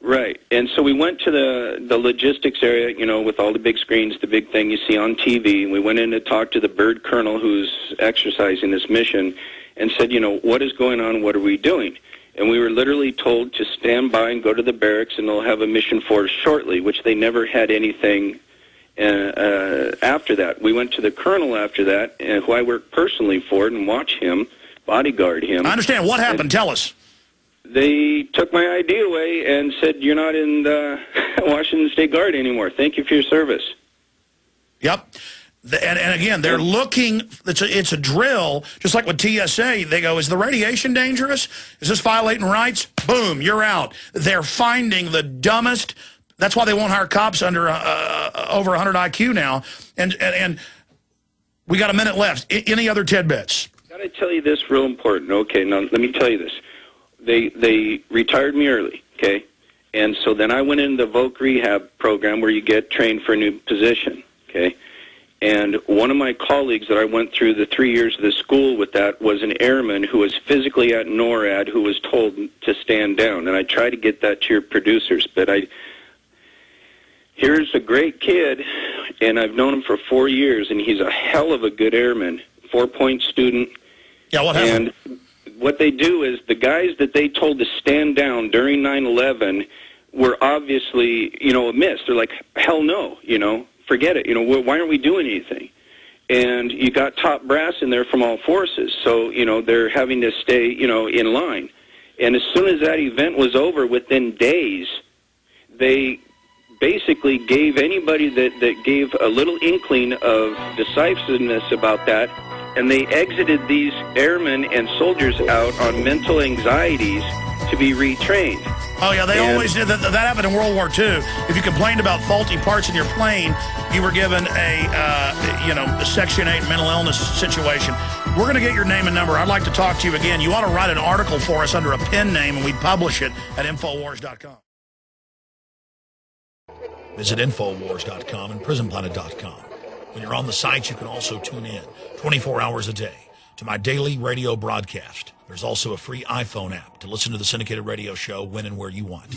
Right. And so we went to the logistics area, you know, with all the big screens, the big thing you see on TV. We went in to talk to the bird colonel who's exercising this mission and said, you know, what is going on? What are we doing? And we were literally told to stand by and go to the barracks, and they'll have a mission for us shortly, which they never had anything after that. We went to the colonel after that, who I work personally for, and watch him, bodyguard him. I understand. What happened? Tell us. They took my ID away and said, you're not in the Washington State Guard anymore. Thank you for your service. Yep. And again, they're looking, it's a drill, just like with TSA. They go, is the radiation dangerous? Is this violating rights? Boom, you're out. They're finding the dumbest. That's why they won't hire cops under over 100 IQ now. And we got a minute left. Any other tidbits? Got to tell you this real important. Okay, now let me tell you this. They retired me early, okay? And so then I went into the voc rehab program where you get trained for a new position, okay? And one of my colleagues that I went through the 3 years of the school with that was an airman who was physically at NORAD who was told to stand down. And I try to get that to your producers, but here's a great kid, and I've known him for 4 years, and he's a hell of a good airman, 4-point student. Yeah, what happened? And what they do is the guys that they told to stand down during 9/11 were obviously, you know, amiss. They're like, hell no, you know, forget it. You know, why aren't we doing anything? And you got top brass in there from all forces. So, you know, they're having to stay, you know, in line. And as soon as that event was over, within days, they basically gave anybody that gave a little inkling of decisiveness about that, and they exited these airmen and soldiers out on mental anxieties to be retrained. Oh, yeah, they always did. That happened in World War II. If you complained about faulty parts in your plane, you were given a Section 8 mental illness situation. We're going to get your name and number. I'd like to talk to you again. You ought to write an article for us under a pen name, and we'd publish it at Infowars.com. Visit Infowars.com and PrisonPlanet.com. When you're on the site, you can also tune in 24 hours a day to my daily radio broadcast. There's also a free iPhone app to listen to the syndicated radio show when and where you want.